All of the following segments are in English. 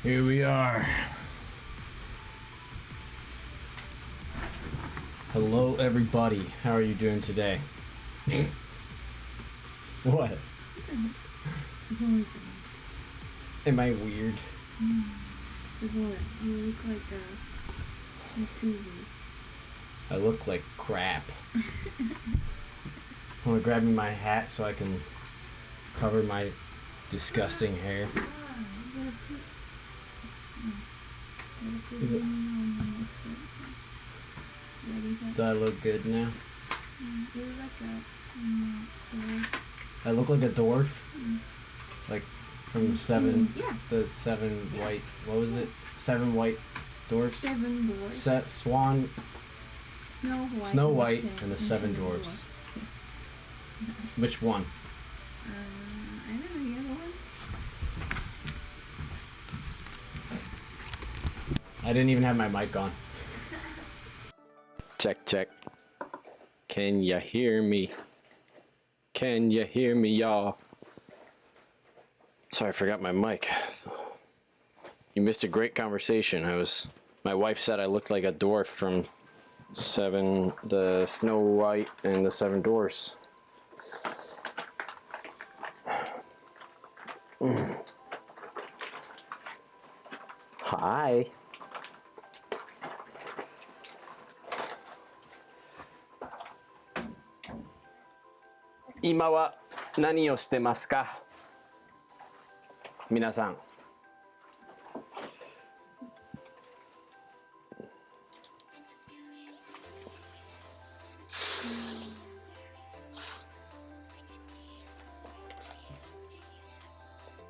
Here we are. Hello, everybody. How are you doing today? What? Am I weird? You look like a YouTuber. I look like crap. I'm gonna grab me my hat so I can cover my disgusting hair. Do I look good now? You look like I look like a dwarf? Like from Seven, yeah. the Seven White, what was it? Seven White Dwarfs? Seven Dwarfs. Snow White and the Seven Dwarfs. Which one? I don't know, the other one? I didn't even have my mic on. Check, check. Can ya hear me? Can ya hear me, y'all? Sorry, I forgot my mic. You missed a great conversation. My wife said I looked like a dwarf from the Snow White and the Seven Dwarfs. Hi. Ima wa nani o shite masu ka? Minasan.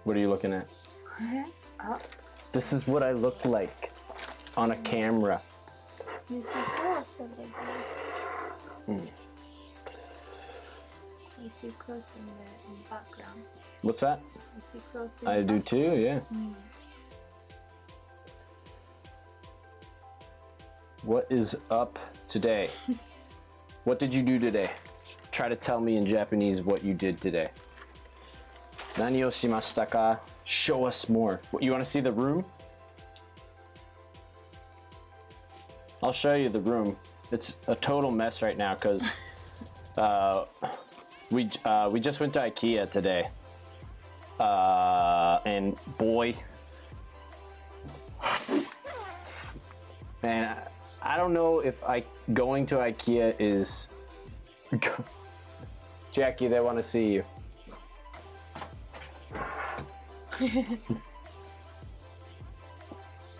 What are you looking at? Oh. This is what I look like on a camera. You see close over there. You see close in the background. What's that? You see close in I do too, yeah. What is up today? What did you do today? Try to tell me in Japanese what you did today. Nani o shimashita ka? Show us more. You want to see the room? I'll show you the room. It's a total mess right now because we just went to IKEA today, and boy, man, I don't know if going to IKEA is. Jackie, they want to see you.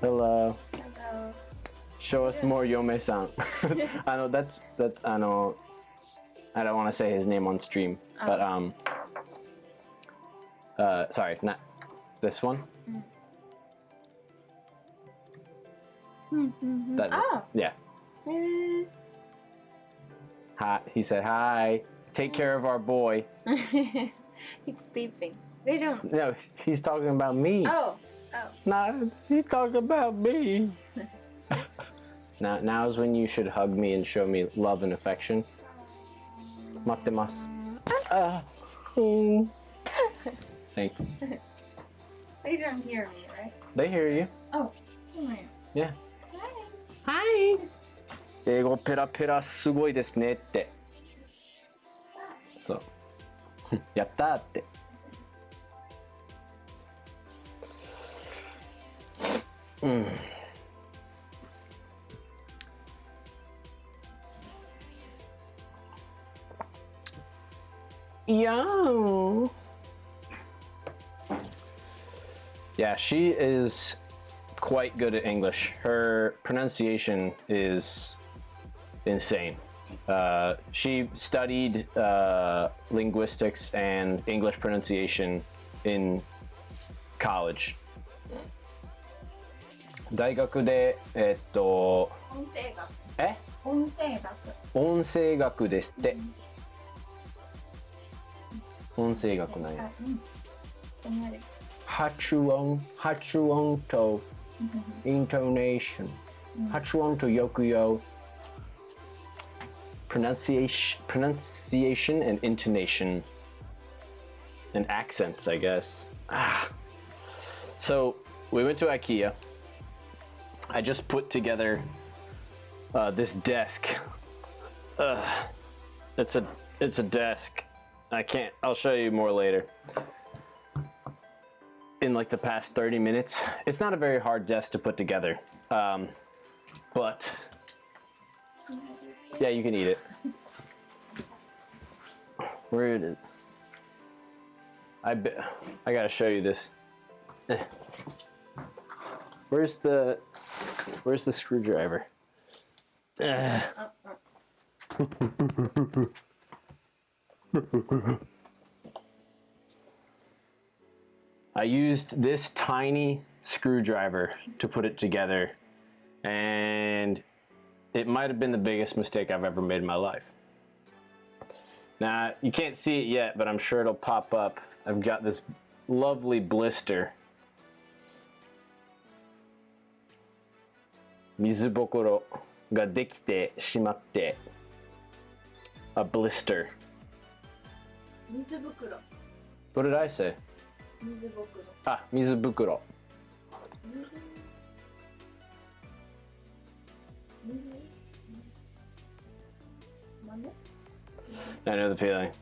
Hello. Hello. Show us more, Yome-san. I know that's I know. I don't want to say his name on stream, but sorry, not this one. That, yeah. Hi. He said hi. Take care of our boy. He's sleeping. They don't. No, he's talking about me. Oh. No, he's talking about me. Now is when you should hug me and show me love and affection. Matemasu. Thanks. They don't hear me, right? They hear you. Oh, somewhere. Yeah. Hi. 英語ペラペラすごいですねって。そう。やったーって。Yeah, she is quite good at English. Her pronunciation is insane. She studied linguistics and English pronunciation in college. 大学で音声学。音声学。音声学ですって。音声学なんや。発音とintonation、発音と抑揚、pronunciation and intonation and accents, I guess. So we went to IKEA. I just put together this desk. It's a desk. I'll show you more later. In like the past 30 minutes. It's not a very hard desk to put together. But yeah, you can eat it. Where did I gotta show you this. Where's the screwdriver? I used this tiny screwdriver to put it together, and it might have been the biggest mistake I've ever made in my life. Now, you can't see it yet, but I'm sure it'll pop up. I've got this lovely blister. 水ぼころができてしまって a blister. 水袋。 What did I say? 水袋。あ、水袋。豆 I know the feeling.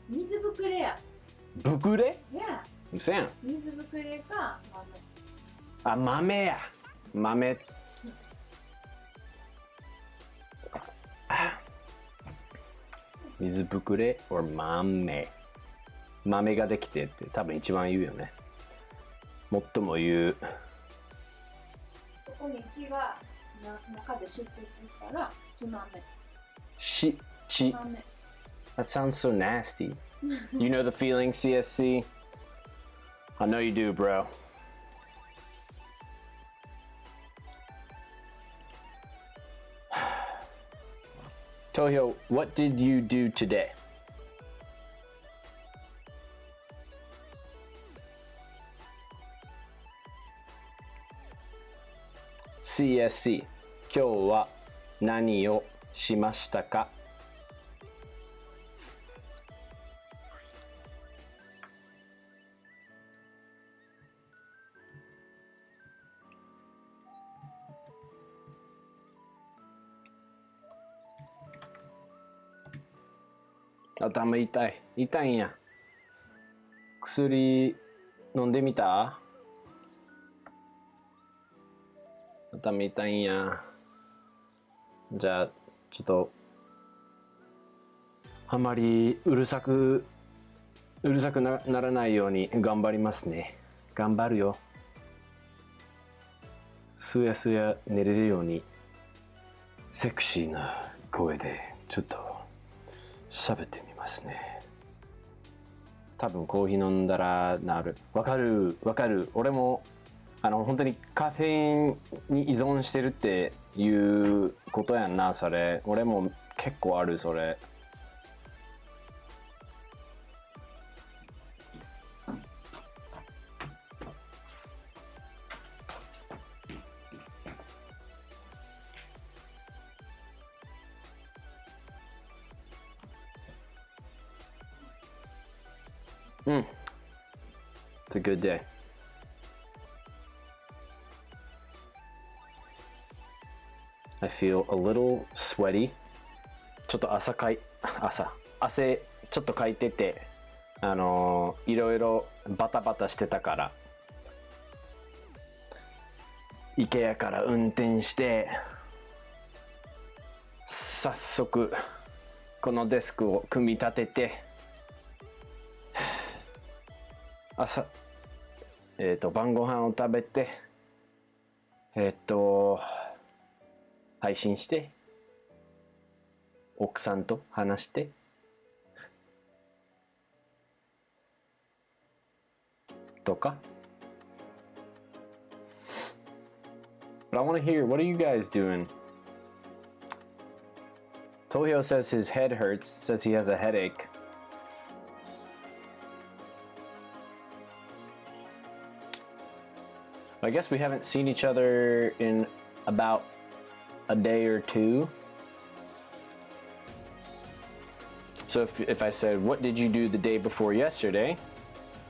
水ぶくれや。ぶくれ Yeah. I'm saying. 水ぶくれか豆。あ、豆や。豆。水ぶくれ or 豆。豆ができてって多分一番言うよね。最も言う。そこに血が中で出血したら血豆。血。豆。 That sounds so nasty. You know the feeling, CSC? I know you do, bro. Tohyo, what did you do today? CSC, 今日は何をしましたか? Atama itai. Itaiんや。薬飲んでみた? 頭痛いんや。じゃあちょっとあまりうるさくならないように頑張りますね。頑張るよ。すやすや寝れるようにセクシーな声でちょっと喋ってみますね。多分コーヒー飲んだらなる。わかる。俺も本当にカフェインに依存してるっていうことやんな、それ。俺も結構ある、それ。It's a good day. I feel a little sweaty. ちょっと汗ちょっとかいてて、いろいろバタバタしてたから、IKEAから運転して、早速このデスクを組み立てて、晩ご飯を食べて、配信して、奥さんと話して、とか。But I want to hear, what are you guys doing? Tohyo says his head hurts, says he has a headache. I guess we haven't seen each other in about a day or two. So if I said, what did you do the day before yesterday?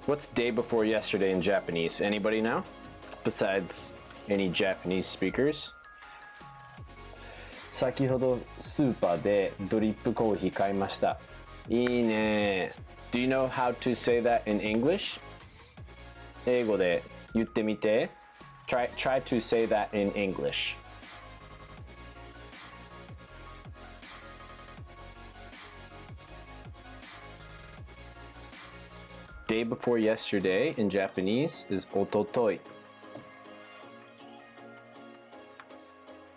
What's day before yesterday in Japanese? Anybody know? Besides any Japanese speakers? 先ほどスーパーでドリップコーヒー買いました。いいね。Do you know how to say that in English? 英語で言ってみて。Try to say that in English. Day before yesterday in Japanese is ototoi.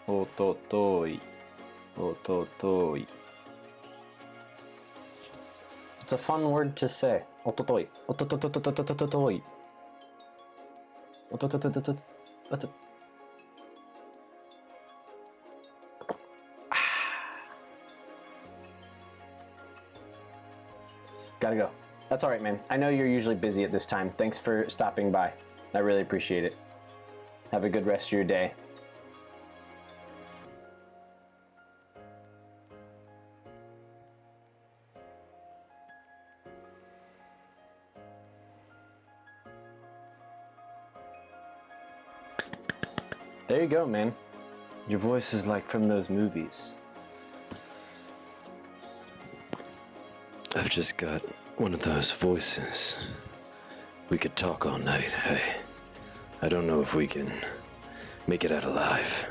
Ototoi. Ototoi. It's a fun word to say. Ototoi. Otototototototoi. Ototototototoi. Gotta go. That's all right, man. I know you're usually busy at this time. Thanks for stopping by. I really appreciate it. Have a good rest of your day. There you go, man. Your voice is like from those movies. I've just got one of those voices. We could talk all night. I don't know if we can make it out alive,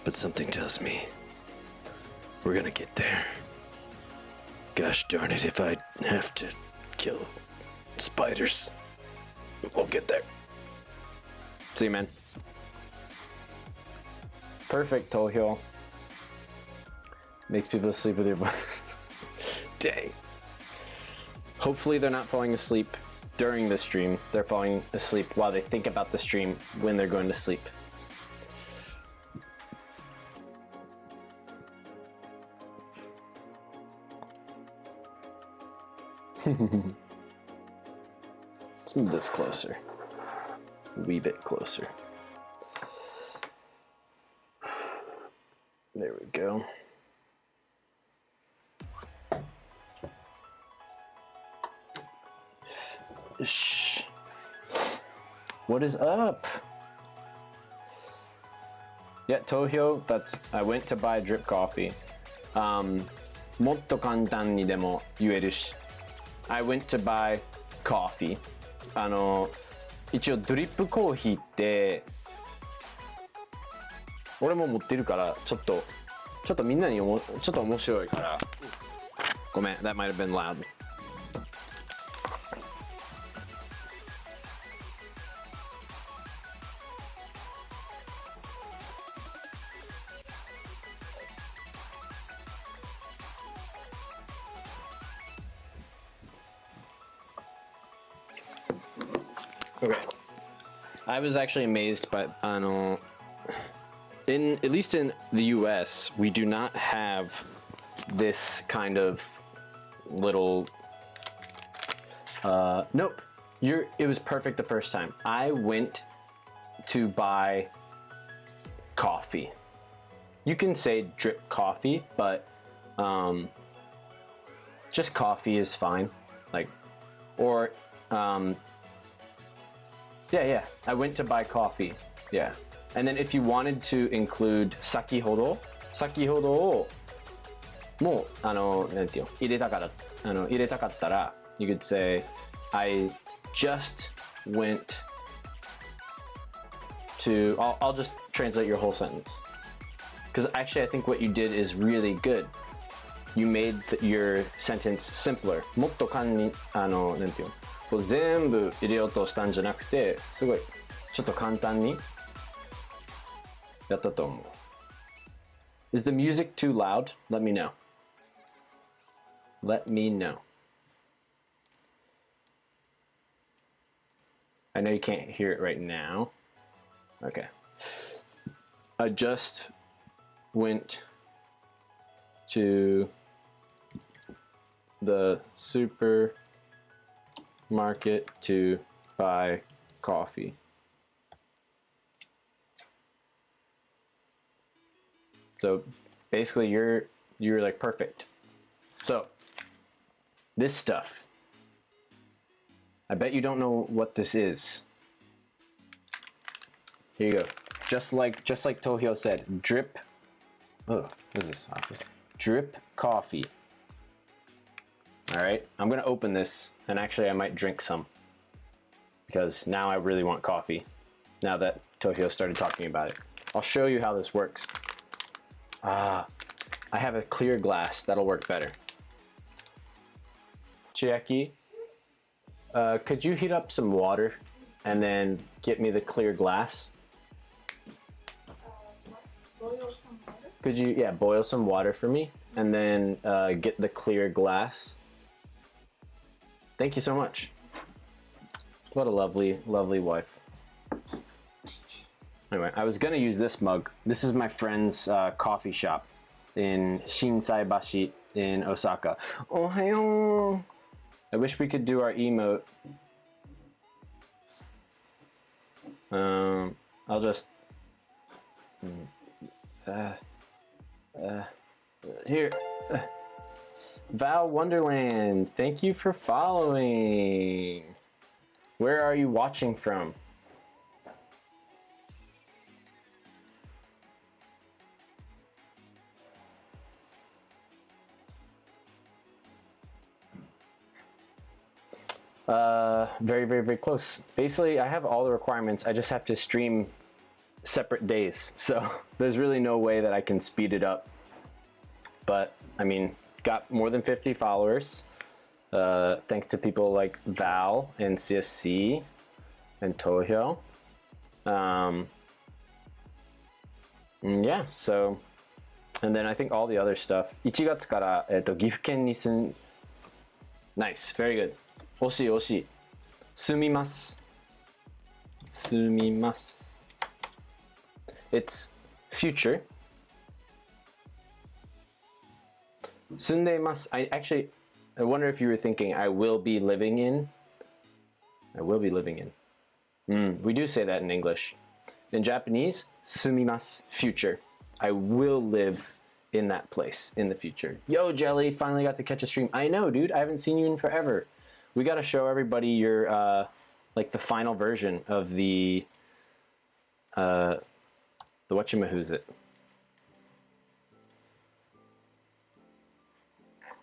but something tells me we're gonna get there. Gosh darn it, if I have to kill spiders, we'll get there. See you, man. Perfect, Tohyo. Makes people sleep with your voice. Dang. Hopefully they're not falling asleep during the stream. They're falling asleep while they think about the stream when they're going to sleep. Let's move this closer. A wee bit closer. There we go. Shh. What is up? Yeah, Tohyo, I went to buy drip coffee. もっと簡単にでも言えるし。I went to buy coffee. 一応ドリップコーヒーって俺も持ってるからちょっとみんなにちょっと面白いからごめん that might have been loud. Okay. I was actually amazed by at least in the US, we do not have this kind of little nope. It was perfect the first time. I went to buy coffee. You can say drip coffee, but just coffee is fine. Like or yeah, I went to buy coffee. Yeah. And then if you wanted to include 先ほどをもうなんていうの入れたかったら you could say I just went to I'll just translate your whole sentence because actually I think what you did is really good. You made your sentence simpler. もっと簡単になんていうのこう全部入れようとしたんじゃなくてすごいちょっと簡単にやったと思う。Is the music too loud? Let me know. Let me know. I know you can't hear it right now. Okay. I just went to the supermarket to buy coffee. So basically you're like perfect. So this stuff I bet you don't know what this is. Here you go. Just like Tohyo said, drip. Oh, what is this? Drip coffee. All right, I'm gonna open this, and actually I might drink some because now I really want coffee. Now that Tohyo started talking about it, I'll show you how this works. I have a clear glass that'll work better. Chiaki, could you heat up some water and then get me the clear glass? Boil some water. Could you, yeah, boil some water for me and then get the clear glass? Thank you so much. What a lovely, lovely wife. Anyway, I was gonna use this mug. This is my friend's coffee shop in Shinsaibashi in Osaka. Ohayo! I wish we could do our emote. I'll just... here. Val Wonderland, thank you for following. Where are you watching from? Very, very, very close. Basically, I have all the requirements. I just have to stream separate days. So there's really no way that I can speed it up. But, I mean, got more than 50 followers. Thanks to people like Val and CSC and Tohyo. Yeah, so, and then I think all the other stuff. 1月から、岐阜県に住ん、Nice, very good. 惜しい惜しい。住みます。住みます。It's future. 住んでいます。I wonder if you were thinking I will be living in. I will be living in. We do say that in English. In Japanese, 住みます future. I will live in that place in the future. Yo, Jelly, finally got to catch a stream. I know, dude. I haven't seen you in forever. We got to show everybody your like the final version of the whatchamahoosit.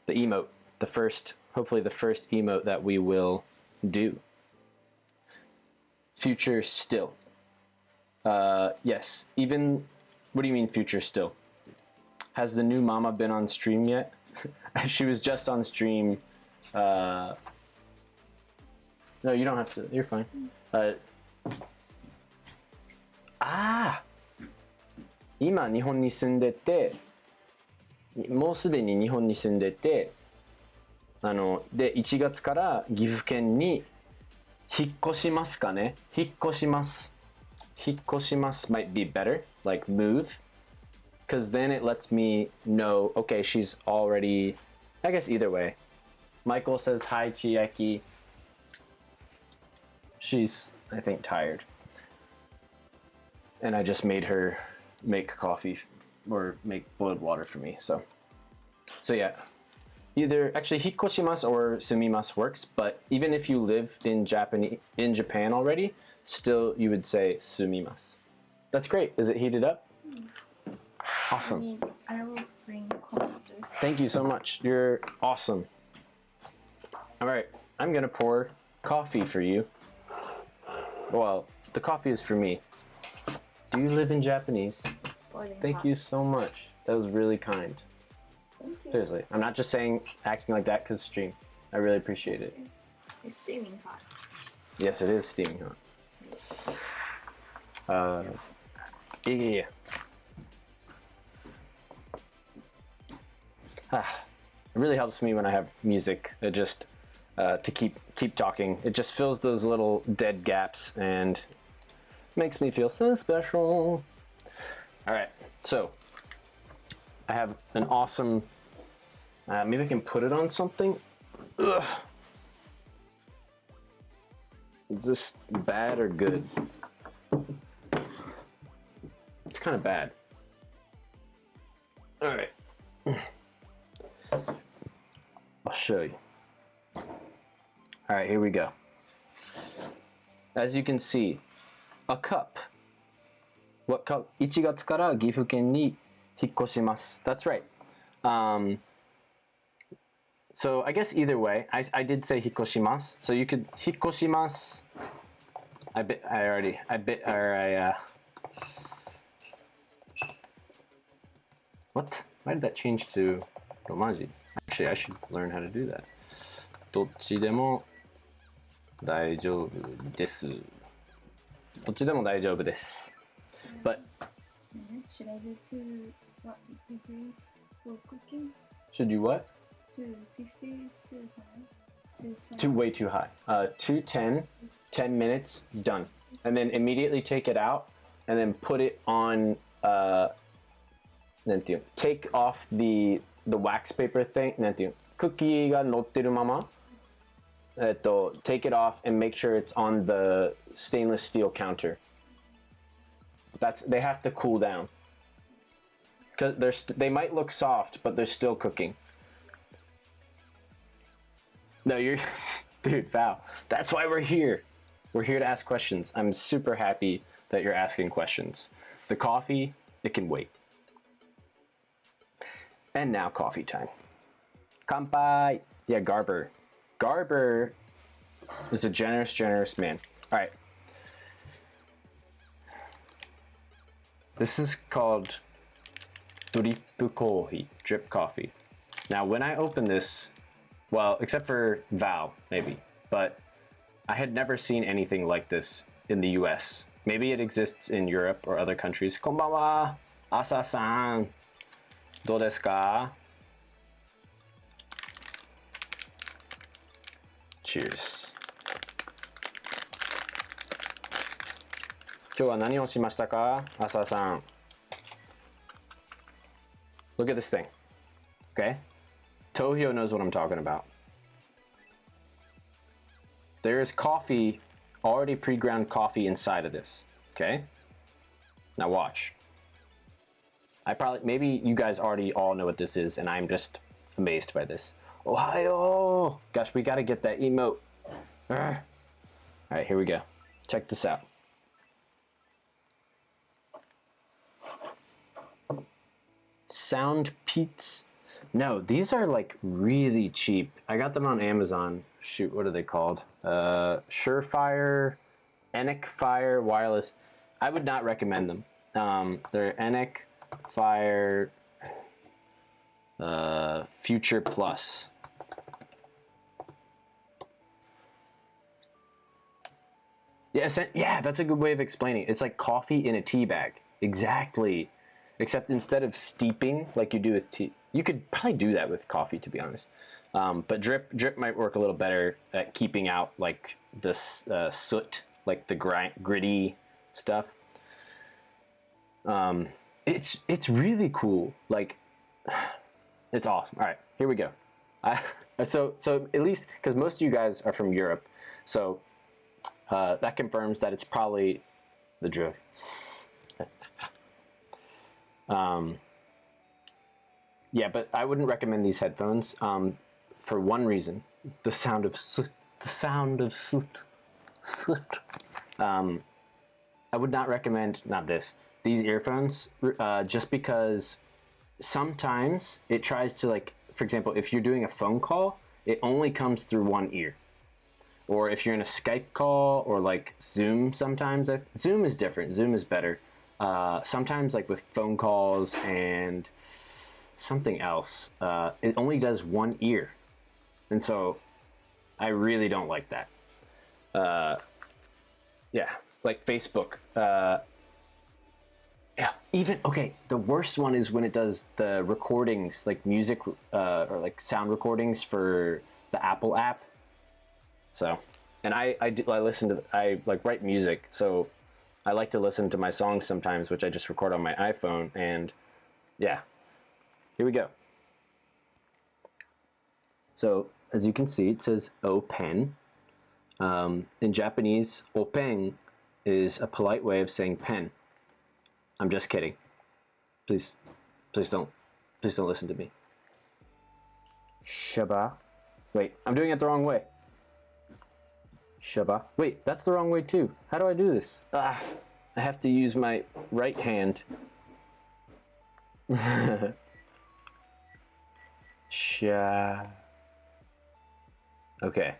The emote, the first, hopefully the first emote that we will do. Future still. Yes, even, what do you mean future still? Has the new mama been on stream yet? She was just on stream. No, you don't have to, you're fine. Ima 日本に住んでて、もうすでに日本に住んでて、で1月から岐阜県に引っ越しますかね。引っ越します。引っ越します might be better, like move, because then it lets me know, okay, she's already, I guess either way. Michael says hi, Chieki. She's, I think, tired. And I just made her make coffee or make boiled water for me, so yeah. Either actually hikoshimasu or sumimasu works, but even if you live in Japan already, still you would say sumimasu. That's great. Is it heated up? Awesome. I will bring coaster. Thank you so much. You're awesome. All right, I'm gonna pour coffee for you. Well, the coffee is for me. Do you live in Japanese? It's boiling Thank hot. you so much. That was really kind. Thank you. Seriously, I'm not just saying acting like that because stream. I really appreciate it. It's steaming hot. Yes, it is steaming hot. Yeah. It really helps me when I have music. It just to keep talking. It just fills those little dead gaps and makes me feel so special. All right, so I have an awesome. Maybe I can put it on something. Ugh. Is this bad or good? It's kind of bad. All right. I'll show you. All right, here we go. as you can see, a cup. What cup? 1月から岐阜県に引っ越します. That's right. So I guess either way, I did say 引っ越します. So you could 引っ越します. What? Why did that change to Romaji? Actually, I should learn how to do that. どっちでも大丈夫です。どっちでも大丈夫です。But should I do to what degree for cooking? Should you what? 250 is too high. Too way too high. 210, 10 minutes, done. And then immediately take it out and then put it on take off the wax paper thing. なんていうクッキーが乗ってるまま take it off and make sure it's on the stainless steel counter. They have to cool down. Because they might look soft, but they're still cooking. No, you're dude, Val. That's why we're here. We're here to ask questions. I'm super happy that you're asking questions. The coffee, it can wait. And now coffee time. Kanpai. Yeah, Garber. Garber is a generous man. All right. This is called drip coffee, drip coffee. Now, when I open this, well, except for Val, maybe, but I had never seen anything like this in the US. Maybe it exists in Europe or other countries. Konbanwa, Asa-san. どうですか? Cheers. 今日は何をしましたか? Asa-san. Look at this thing. Okay? Tohyo knows what I'm talking about. There is coffee, already pre-ground coffee inside of this. Okay? Now watch. Maybe you guys already all know what this is, and I'm just amazed by this. Ohio! Gosh, we gotta get that emote. All right, here we go. Check this out. Sound Peats. No, these are like really cheap. I got them on Amazon. Shoot, what are they called? Surefire, Enic Fire Wireless. I would not recommend them. They're Enic Fire Future Plus. Yeah, that's a good way of explaining it. It's like coffee in a tea bag. Exactly. Except instead of steeping like you do with tea, you could probably do that with coffee, to be honest. But drip might work a little better at keeping out like this soot, like the gritty stuff. It's really cool. Like, it's awesome. All right, here we go. So at least because most of you guys are from Europe, so that confirms that it's probably the drip. Yeah, but I wouldn't recommend these headphones for one reason: the sound of soot. The sound of soot. I would not recommend these earphones just because sometimes it tries to, like, for example, if you're doing a phone call, it only comes through one ear. Or if you're in a Skype call or like Zoom, sometimes Zoom is different. Zoom is better. Sometimes like with phone calls and something else, it only does one ear. And so I really don't like that. Yeah, like Facebook. Yeah, even, okay, the worst one is when it does the recordings, like music or like sound recordings for the Apple app. So, and I like write music, so I like to listen to my songs sometimes, which I just record on my iPhone, and yeah, here we go. So, as you can see, it says open. In Japanese, open is a polite way of saying pen. I'm just kidding. Please don't listen to me. Shaba. Wait, I'm doing it the wrong way. Shaba. Wait, that's the wrong way too. How do I do this? I have to use my right hand. Sha. Okay.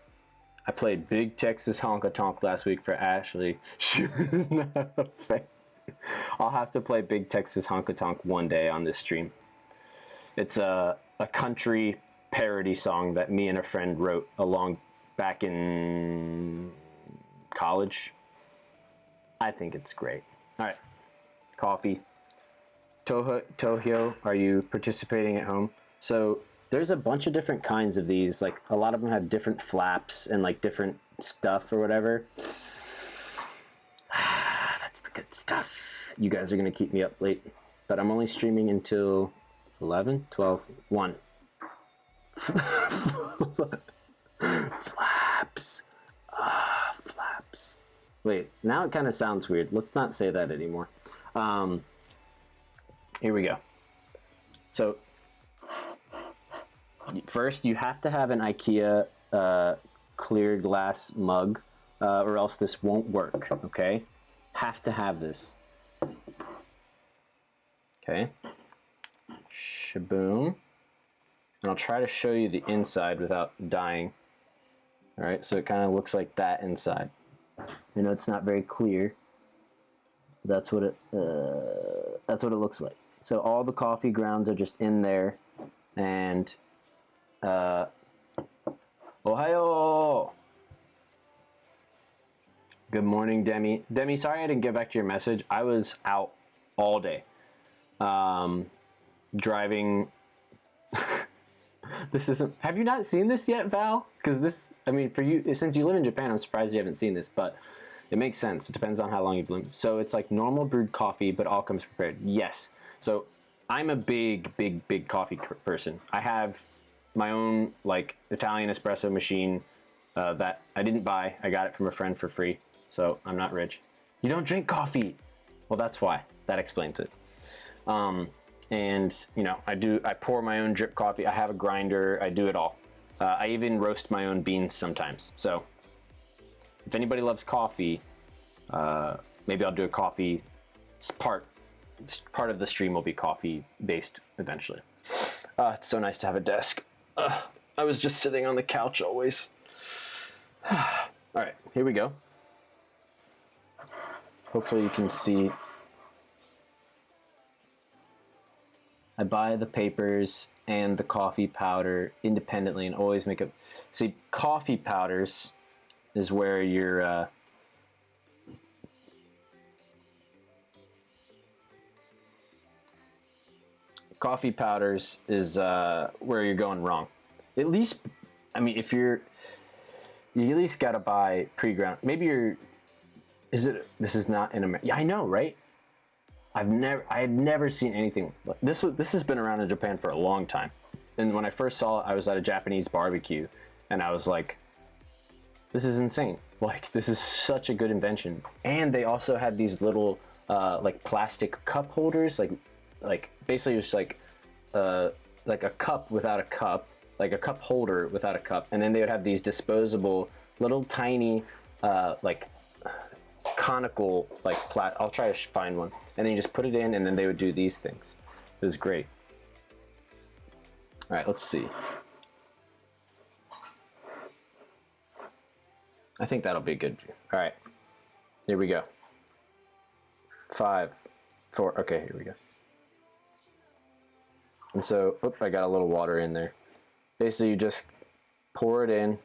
I played Big Texas Honka Tonk last week for Ashley. She was not a fan. I'll have to play Big Texas Honka Tonk one day on this stream. It's a country parody song that me and a friend wrote back in college. I think it's great. All right, coffee. Tohyo, are you participating at home? So there's a bunch of different kinds of these. Like a lot of them have different flaps and like different stuff or whatever. That's the good stuff. You guys are gonna keep me up late, but I'm only streaming until 11, 12, 1. Flaps. Flaps. Wait, now it kind of sounds weird. Let's not say that anymore. Here we go. So first you have to have an IKEA clear glass mug or else this won't work, okay? Have to have this. Okay. Shaboom. And I'll try to show you the inside without dying. All right, so it kind of looks like that inside. You know, it's not very clear. That's what it looks like. So all the coffee grounds are just in there, and Ohayo. Good morning, Demi. Demi, sorry I didn't get back to your message. I was out all day, driving. This isn't. Have you not seen this yet, Val? Because this, I mean, for you, since you live in Japan, I'm surprised you haven't seen this, but it makes sense. It depends on how long you've lived. So it's like normal brewed coffee, but all comes prepared. Yes. So I'm a big coffee person. I have my own like Italian espresso machine that I didn't buy. I got it from a friend for free. So I'm not rich. You don't drink coffee. Well, that's why. That explains it. And you know, I pour my own drip coffee. I have a grinder. I do it all. I even roast my own beans sometimes. So if anybody loves coffee, maybe I'll do a coffee part of the stream will be coffee based eventually. It's so nice to have a desk. I was just sitting on the couch always. All right, here we go. Hopefully you can see. I buy the papers and the coffee powder independently and always make a... See, coffee powders is where your... coffee powders is where you're going wrong. At least, I mean, if you at least gotta buy pre-ground. Maybe you're... This is not in America. Yeah, I know, right? I had never seen anything. This has been around in Japan for a long time. And when I first saw it, I was at a Japanese barbecue, and I was like, "This is insane! Like, this is such a good invention." And they also had these little like plastic cup holders, like basically just like a cup without a cup, like a cup holder without a cup. And then they would have these disposable little tiny like conical like I'll try to find one, and then you just put it in, and then they would do these things. It was great. All right, let's see. I think that'll be a good view. All right, here we go. 5, 4. Okay, here we go. And so, I got a little water in there. Basically, you just pour it in.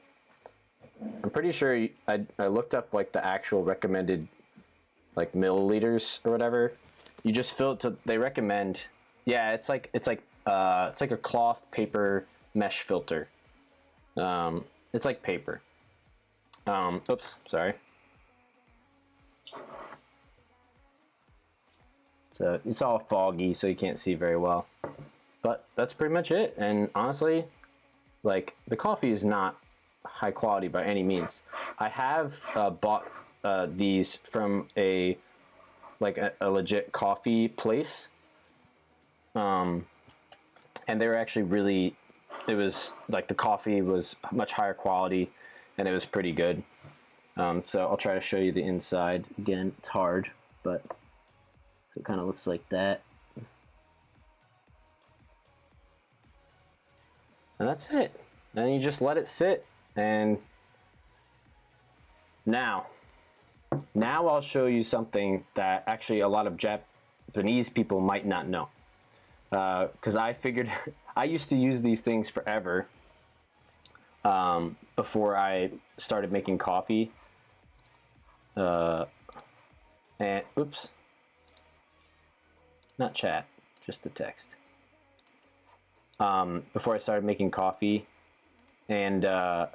I'm pretty sure I looked up like the actual recommended like milliliters or whatever. You just fill it to. They recommend. Yeah, it's like a cloth paper mesh filter. It's like paper. Oops, sorry. So it's all foggy, so you can't see very well. But that's pretty much it. And honestly, like the coffee is not high quality by any means. I have bought these from a legit coffee place, and they were actually really. It was like the coffee was much higher quality, and it was pretty good. So I'll try to show you the inside. Again, it's hard, but so it kind of looks like that. And that's it. Then you just let it sit. And now I'll show you something that actually a lot of Japanese people might not know. Because I figured, I used to use these things forever before I started making coffee. And, oops. Not chat, just the text. Before I started making coffee, and what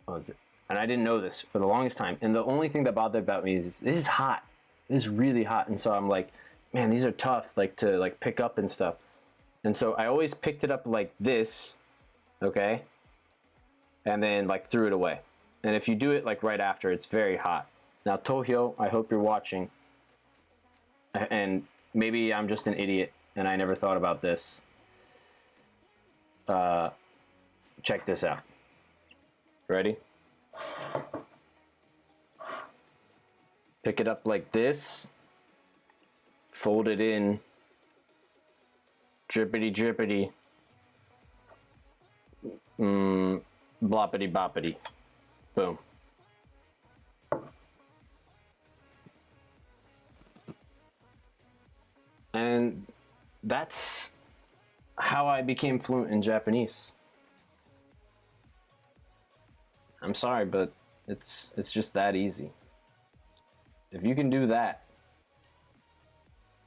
was it? And I didn't know this for the longest time. And the only thing that bothered about me is this is hot. It is really hot, and so I'm like, man, these are tough, like to like pick up and stuff. And so I always picked it up like this, okay, and then like threw it away. And if you do it like right after, it's very hot. Now, Tohyo, I hope you're watching. And maybe I'm just an idiot and I never thought about this. Check this out. Ready? Pick it up like this. Fold it in. Drippity drippity. Bloppity boppity. Boom. And that's how I became fluent in Japanese. I'm sorry, but it's just that easy. If you can do that,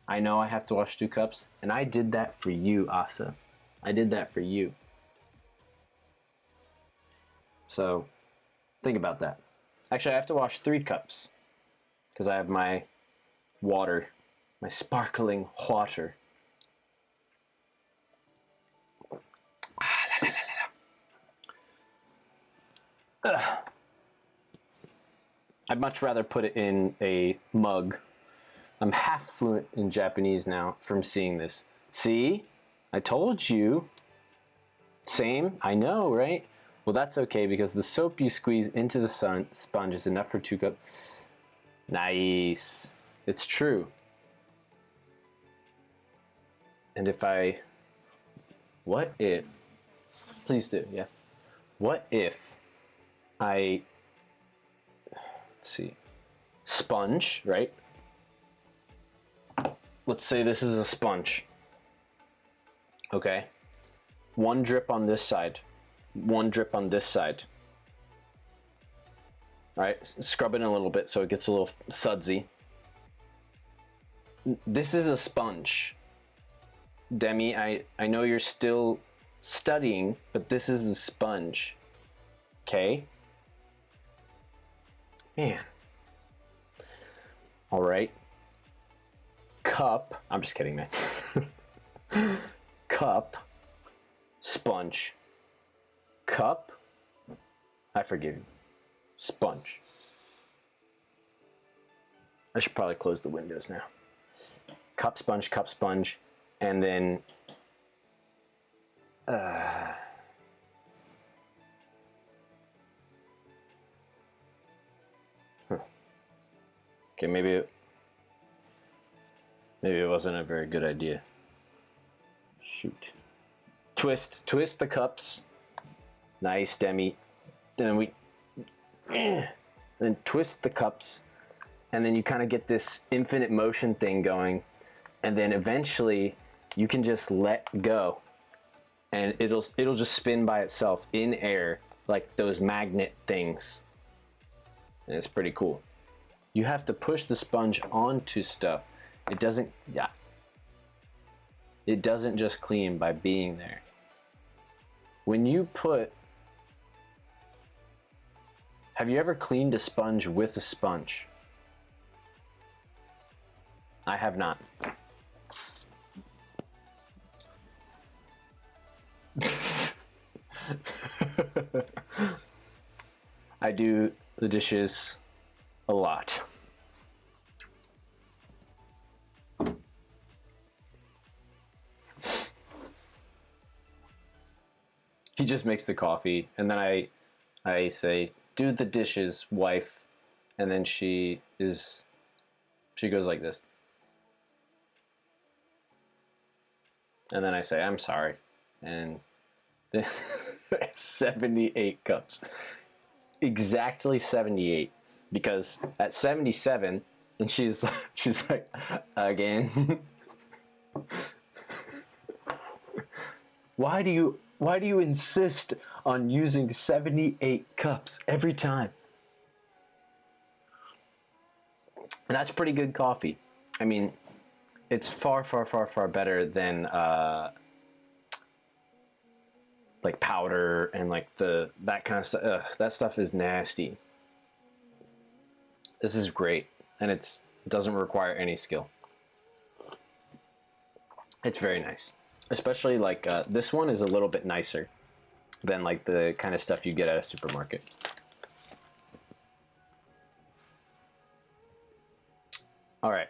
I know I have to wash 2 cups, and I did that for you, Asa. I did that for you. So, think about that. Actually, I have to wash 3 cups, because I have my water, my sparkling water. I'd much rather put it in a mug. I'm half fluent in Japanese now from seeing this. See? I told you. Same? I know, right? Well, that's okay because the soap you squeeze into the sponge is enough for 2 cups. Nice. It's true. And if I... What if... Please do, yeah. What if I... Let's see. Sponge, right? Let's say this is a sponge. Okay? 1 drip on this side. 1 drip on this side. Alright, scrub it in a little bit so it gets a little sudsy. This is a sponge. Demi, I know you're still studying, but this is a sponge. Okay? Man. Alright. Cup. I'm just kidding, man. Cup. Sponge. Cup. I forgive you. Sponge. I should probably close the windows now. Cup, sponge, and then Okay, maybe it wasn't a very good idea. Shoot. Twist the cups. Nice, Demi. Then then twist the cups, and then you kind of get this infinite motion thing going, and then eventually you can just let go, and it'll just spin by itself in air like those magnet things, and it's pretty cool. You have to push the sponge onto stuff. It doesn't just clean by being there. When you put... Have you ever cleaned a sponge with a sponge? I have not. I do the dishes a lot. He just makes the coffee, and then I say, do the dishes, wife. And then she goes like this. And then I say, I'm sorry. And then 78 cups. Exactly 78. Because at 77, and she's like, again. Why do you insist on using 78 cups every time? And that's pretty good coffee. I mean, it's far, far, far, far better than like powder and like that kind of stuff. Ugh, that stuff is nasty. This is great, and it doesn't require any skill. It's very nice, especially like this one is a little bit nicer than like the kind of stuff you get at a supermarket. All right.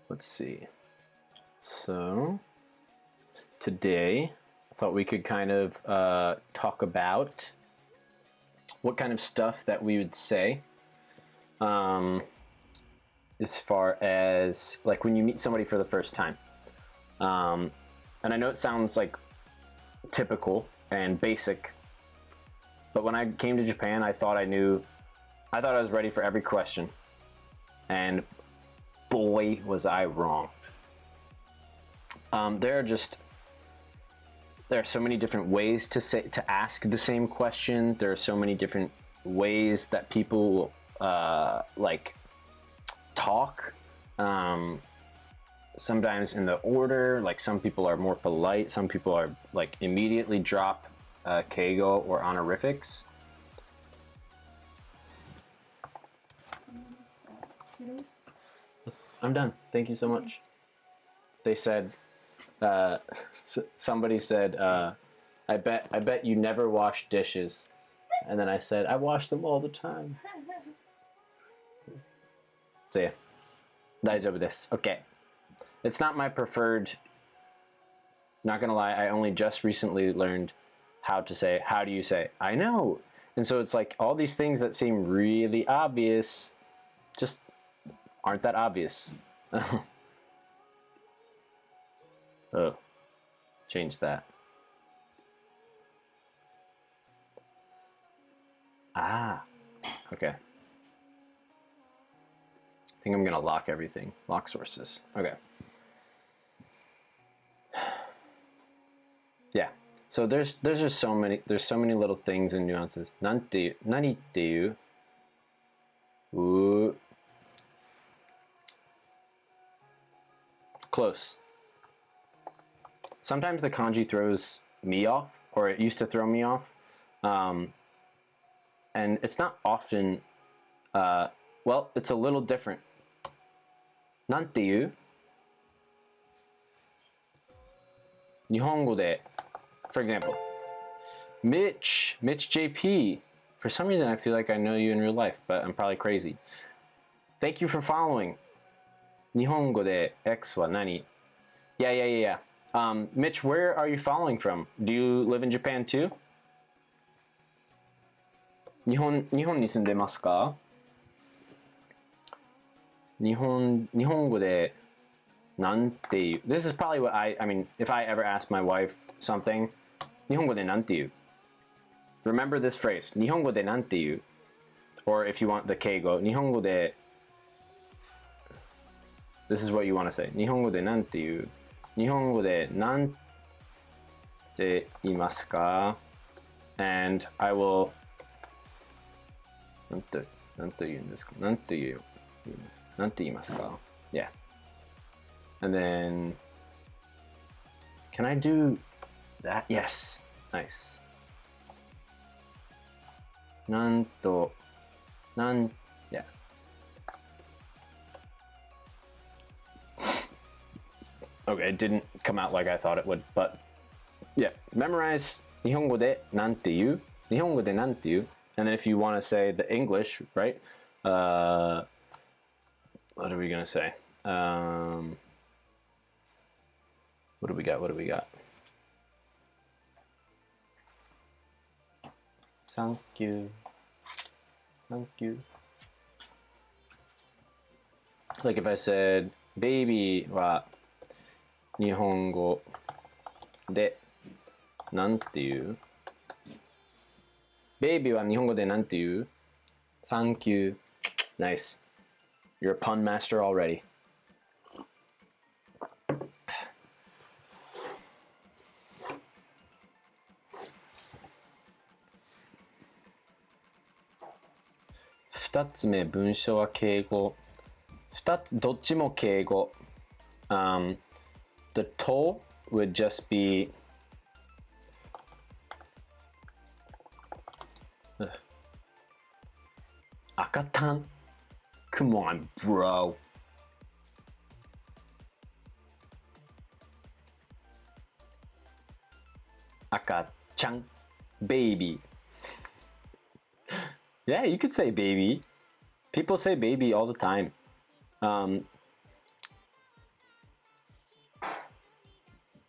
Let's see. So today I thought we could kind of talk about what kind of stuff that we would say as far as like when you meet somebody for the first time. And I know it sounds like typical and basic, but when I came to Japan, I thought I was ready for every question. And boy, was I wrong. There are so many different ways to ask the same question. There are so many different ways that people like talk. Sometimes in the order, like some people are more polite, some people are like immediately drop keigo or honorifics. I'm done. Thank you so much. They said, somebody said, I bet you never wash dishes. And then I said, I wash them all the time. So yeah, 大丈夫です. Okay. It's not my preferred, not gonna lie, I only just recently learned how do you say, I know. And so it's like all these things that seem really obvious just aren't that obvious. Oh, change that. Ah, okay. I think I'm gonna lock everything. Lock sources. Okay. Yeah. So there's just so many little things and nuances. Nani te iu? Ooh. Close. Sometimes the kanji throws me off, or it used to throw me off. And it's not often, well, it's a little different. Nante iu? 日本語で for example, Mitch JP. For some reason, I feel like I know you in real life, but I'm probably crazy. Thank you for following. 日本語で X は何? Yeah. Mitch, where are you following from? Do you live in Japan too? 日本に住んでますか? 日本語でなんていう? This is probably what I mean, if I ever ask my wife something, 日本語でなんていう? Remember this phrase, 日本語でなんていう? Or if you want the keigo, 日本語で This is what you want to say. 日本語でなんていう? 日本語でなんて言いますか? And I will なんて言うんですか? なんて言いますか? Yeah. And then can I do that? Yes. Nice. Yeah. Okay, it didn't come out like I thought it would, but yeah, memorize 日本語でなんて言う? 日本語でなんて言う? And then if you want to say the English, right? What are we going to say? What do we got? What do we got? Thank you. Thank you. Like if I said, baby は日本語でなんていう Baby は日本語でなんていう Thank you. Nice. You're a pun master already. Two つ目文章は敬語。どっちも敬語。The to would just be赤たん Come on, bro. Aka-chan, baby. Yeah, you could say baby. People say baby all the time.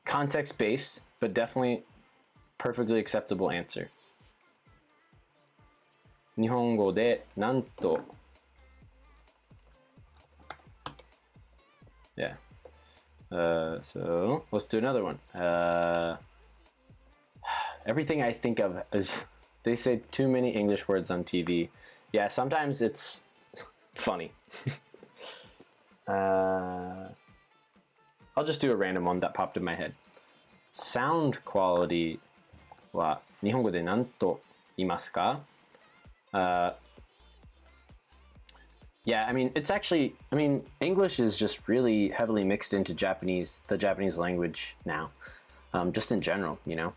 Context based, but definitely perfectly acceptable answer. 日本語でなんと Yeah. So let's do another one. Everything I think of is they say too many English words on TV. Yeah, sometimes it's funny. I'll just do a random one that popped in my head. Sound quality は日本語で何と言いますか? Yeah, I mean, it's actually, I mean, English is just really heavily mixed into Japanese, the Japanese language now, just in general, you know.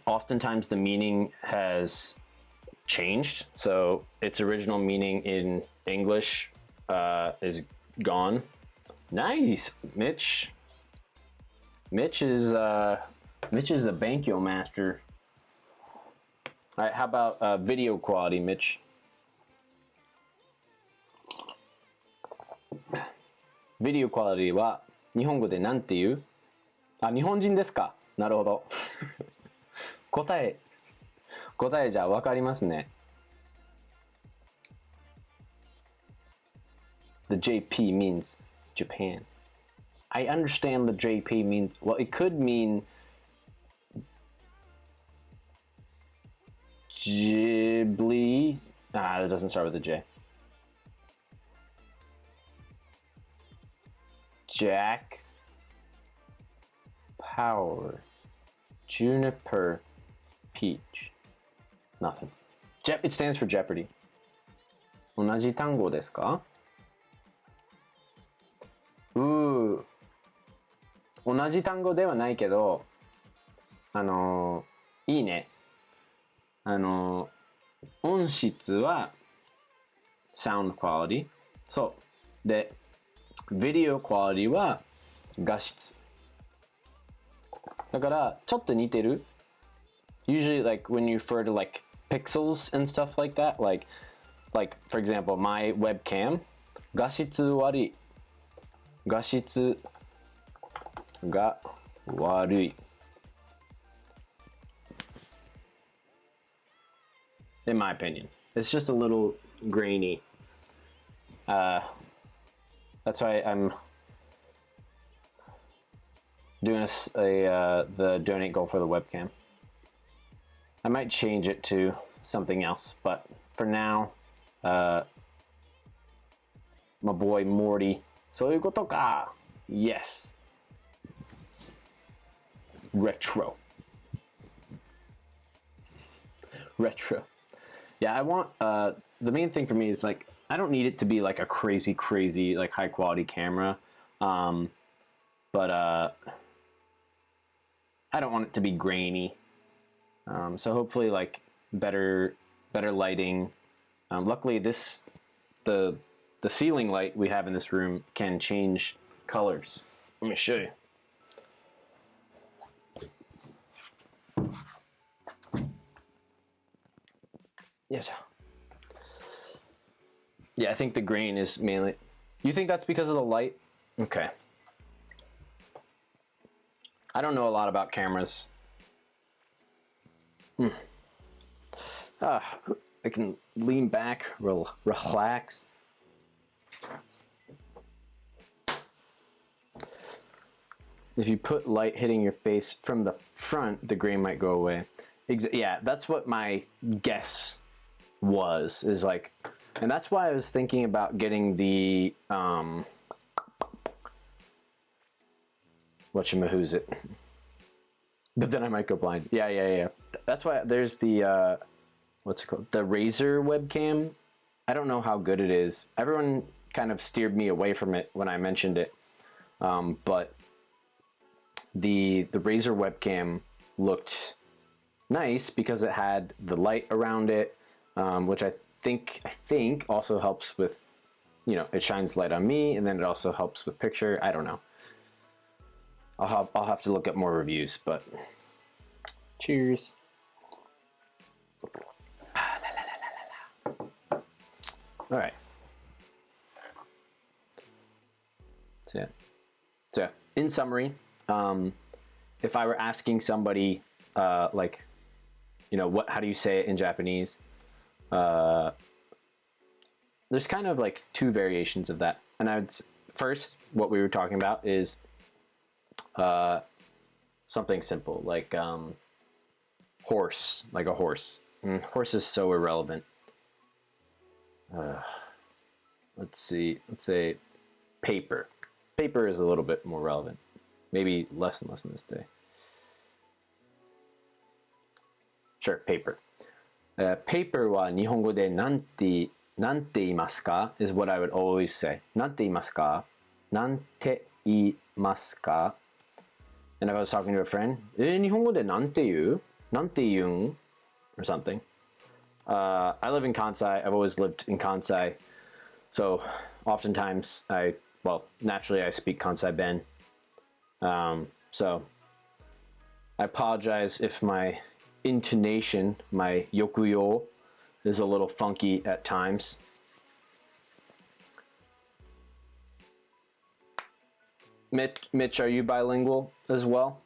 Oftentimes the meaning has changed, so its original meaning in English is gone. Nice, Mitch. Mitch is a Bankyo master. All right, how about video quality, Mitch? Video quality は日本語でなんて言う? あ、日本人ですか? なるほど。答えじゃあ分かりますね。The JP means Japan. I understand the JP means, well, it could mean Ghibli. That doesn't start with a J. Jack Power Juniper Peach. Nothing. It stands for Jeopardy. 同じ単語ですか? 同じ単語ではないけど、いいね。音質は sound quality。そう。で、video quality は画質。だからちょっと似てる。Usually, like when you refer to like pixels and stuff like that, like for example, my webcam, 画質悪い。画質が悪い。In my opinion, it's just a little grainy. That's why I'm doing the donate goal for the webcam. I might change it to something else, but for now, my boy Morty. そういうことか. Yes. Retro. Yeah, I want the main thing for me is like I don't need it to be like a crazy like high quality camera, but I don't want it to be grainy. So hopefully like better lighting. Luckily the ceiling light we have in this room can change colors. Let me show you. Yes. Yeah, I think the grain is mainly. You think that's because of the light? Okay. I don't know a lot about cameras. I can lean back, relax. If you put light hitting your face from the front, the grain might go away. Yeah, that's what my guess was, is like, and that's why I was thinking about getting the, whatchamahoo's it? But then I might go blind. Yeah. That's why there's the, what's it called? The Razer webcam. I don't know how good it is. Everyone kind of steered me away from it when I mentioned it. But the Razer webcam looked nice because it had the light around it, which I think also helps with, you know, it shines light on me, and then it also helps with picture. I don't know. I'll have to look at more reviews, but cheers. All right. So yeah. In summary, if I were asking somebody, like, you know, how do you say it in Japanese? There's kind of like two variations of that. And first, what we were talking about is something simple, like horse, like a horse. Horse is so irrelevant. Let's see. Let's say paper. Paper is a little bit more relevant. Maybe less and less in this day. Sure, paper. Paper は日本語でなんて言いますか is what I would always say. なんて言いますか? なんて言いますか? And if I was talking to a friend, 日本語でなんて言う? なんて言うん? Or something. I live in Kansai. I've always lived in Kansai. So oftentimes naturally I speak Kansai Ben. So I apologize if my intonation, my yokuyo, is a little funky at times. Mitch, are you bilingual as well?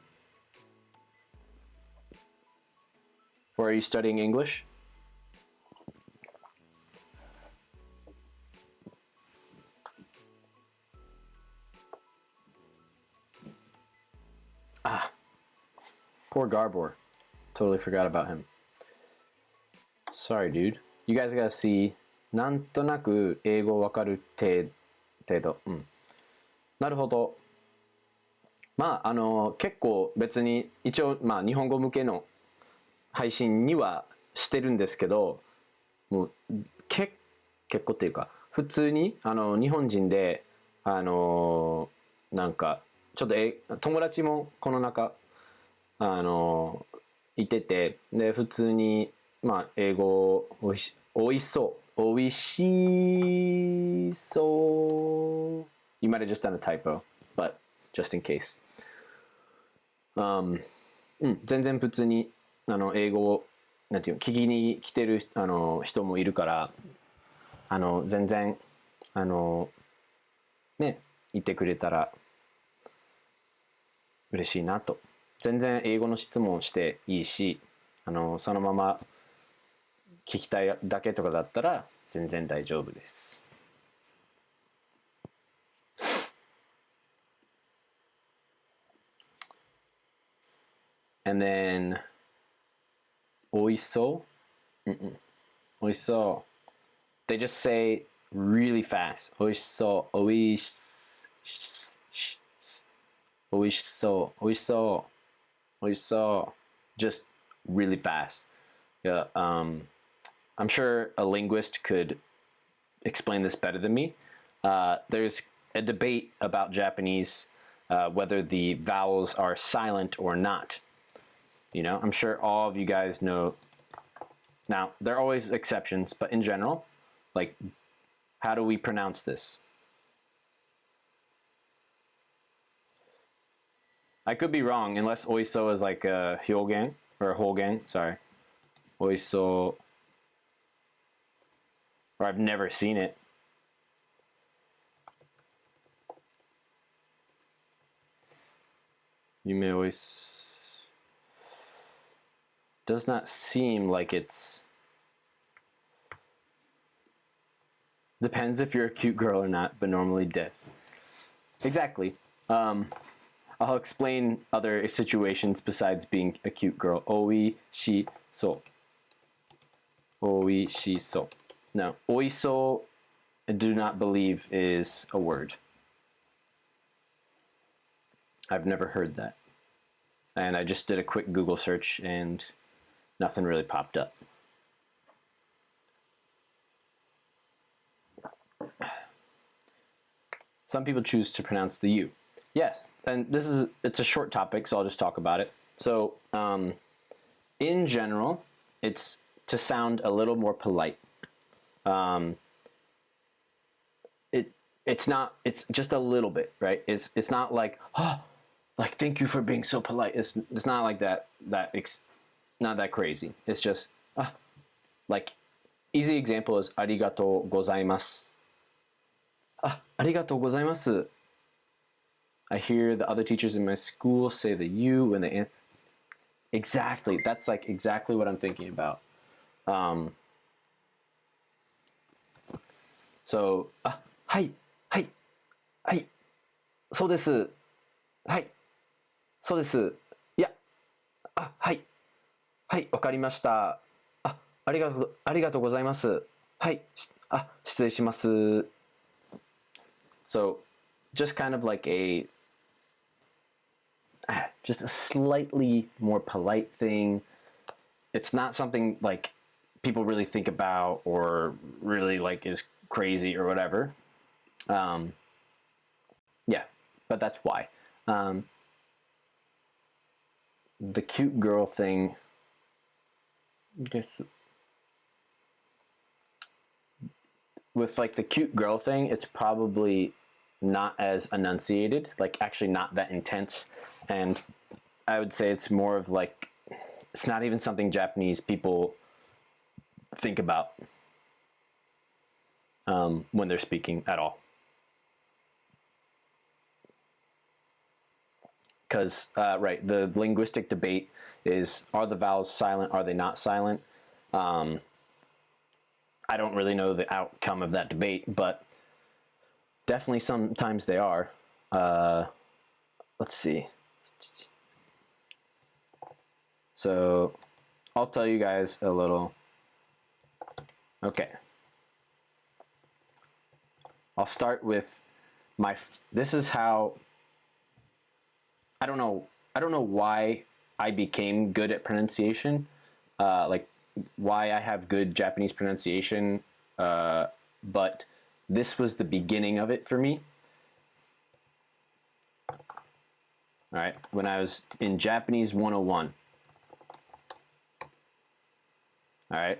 Or are you studying English? Poor Garbor. Totally forgot about him. Sorry, dude. You guys gotta see. なんとなく英語わかる程度。なるほど。まあ、結構別に一応、まあ、日本語向けの配信にはしてるんですけど、もう結構っていうか、普通に日本人でなんかちょっと友達もこの中いてて、で普通にまあ英語おいしそう。You might have just done a typo, but just in case. 全然普通に英語をなんていうの聞きに来てる人もいるから、全然ね言ってくれたら嬉しいなと。全然英語の質問していいし、そのまま聞きたいだけとかだったら全然大丈夫です。And then おいしそう。おいしそう。They just say really fast. おいしそう。おいしそう。おいしそう。おいしそう。おいしそう。Just really fast. Yeah. I'm sure a linguist could explain this better than me. There's a debate about Japanese, whether the vowels are silent or not. You know, I'm sure all of you guys know. Now, there are always exceptions, but in general, like, how do we pronounce this? I could be wrong, unless oiso is like a hyogen, or a holgen, sorry. Oiso. or I've never seen it. Yume always does not seem like it's. Depends if you're a cute girl or not, but normally does. Exactly. I'll explain other situations besides being a cute girl. Oi shi so. Oi shi so. No, oiso, I do not believe is a word. I've never heard that. And I just did a quick Google search and nothing really popped up. Some people choose to pronounce the U. Yes, and it's a short topic, so I'll just talk about it. So, in general, it's to sound a little more polite. It's just a little bit, right? It's not like, oh, like thank you for being so polite. It's not like that. Not that crazy. It's just like easy example is arigatou gozaimasu. Arigatou gozaimasu. I hear the other teachers in my school say the you when they exactly. That's like exactly what I'm thinking about. So, はい、はい、はい、そうです。はい、そうです。いや、はい、はい、わかりました。ありがとうございます。はい、失礼します。So, just kind of like just a slightly more polite thing. It's not something like people really think about or really like is crazy or whatever. Yeah, but that's why. The cute girl thing. With like the cute girl thing, it's probably not as enunciated, like actually not that intense. And I would say it's more of like, it's not even something Japanese people think about when they're speaking at all. Because, right, the linguistic debate is, are the vowels silent, are they not silent? I don't really know the outcome of that debate, but definitely sometimes they are. Let's see. So I'll tell you guys a little. Okay. I'll start with this is how, I don't know why I became good at pronunciation, like why I have good Japanese pronunciation, but this was the beginning of it for me. All right, when I was in Japanese 101. All right.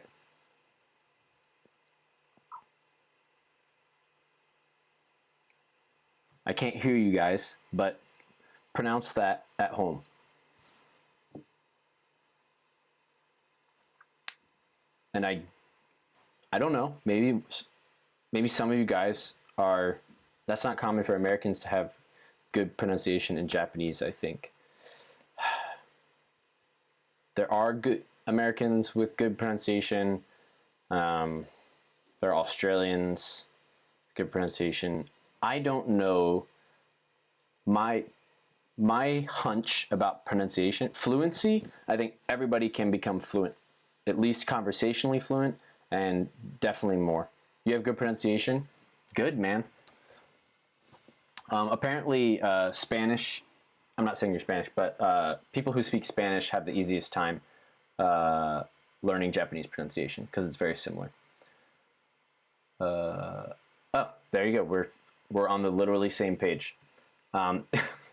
I can't hear you guys, but pronounce that at home. And I don't know, maybe some of you guys are, that's not common for Americans to have good pronunciation in Japanese, I think. There are good Americans with good pronunciation. There are Australians, good pronunciation. I don't know. My hunch about pronunciation, fluency, I think everybody can become fluent, at least conversationally fluent, and definitely more. You have good pronunciation? Good, man. Apparently, Spanish, I'm not saying you're Spanish, but people who speak Spanish have the easiest time learning Japanese pronunciation because it's very similar. Oh, there you go. We're on the literally same page.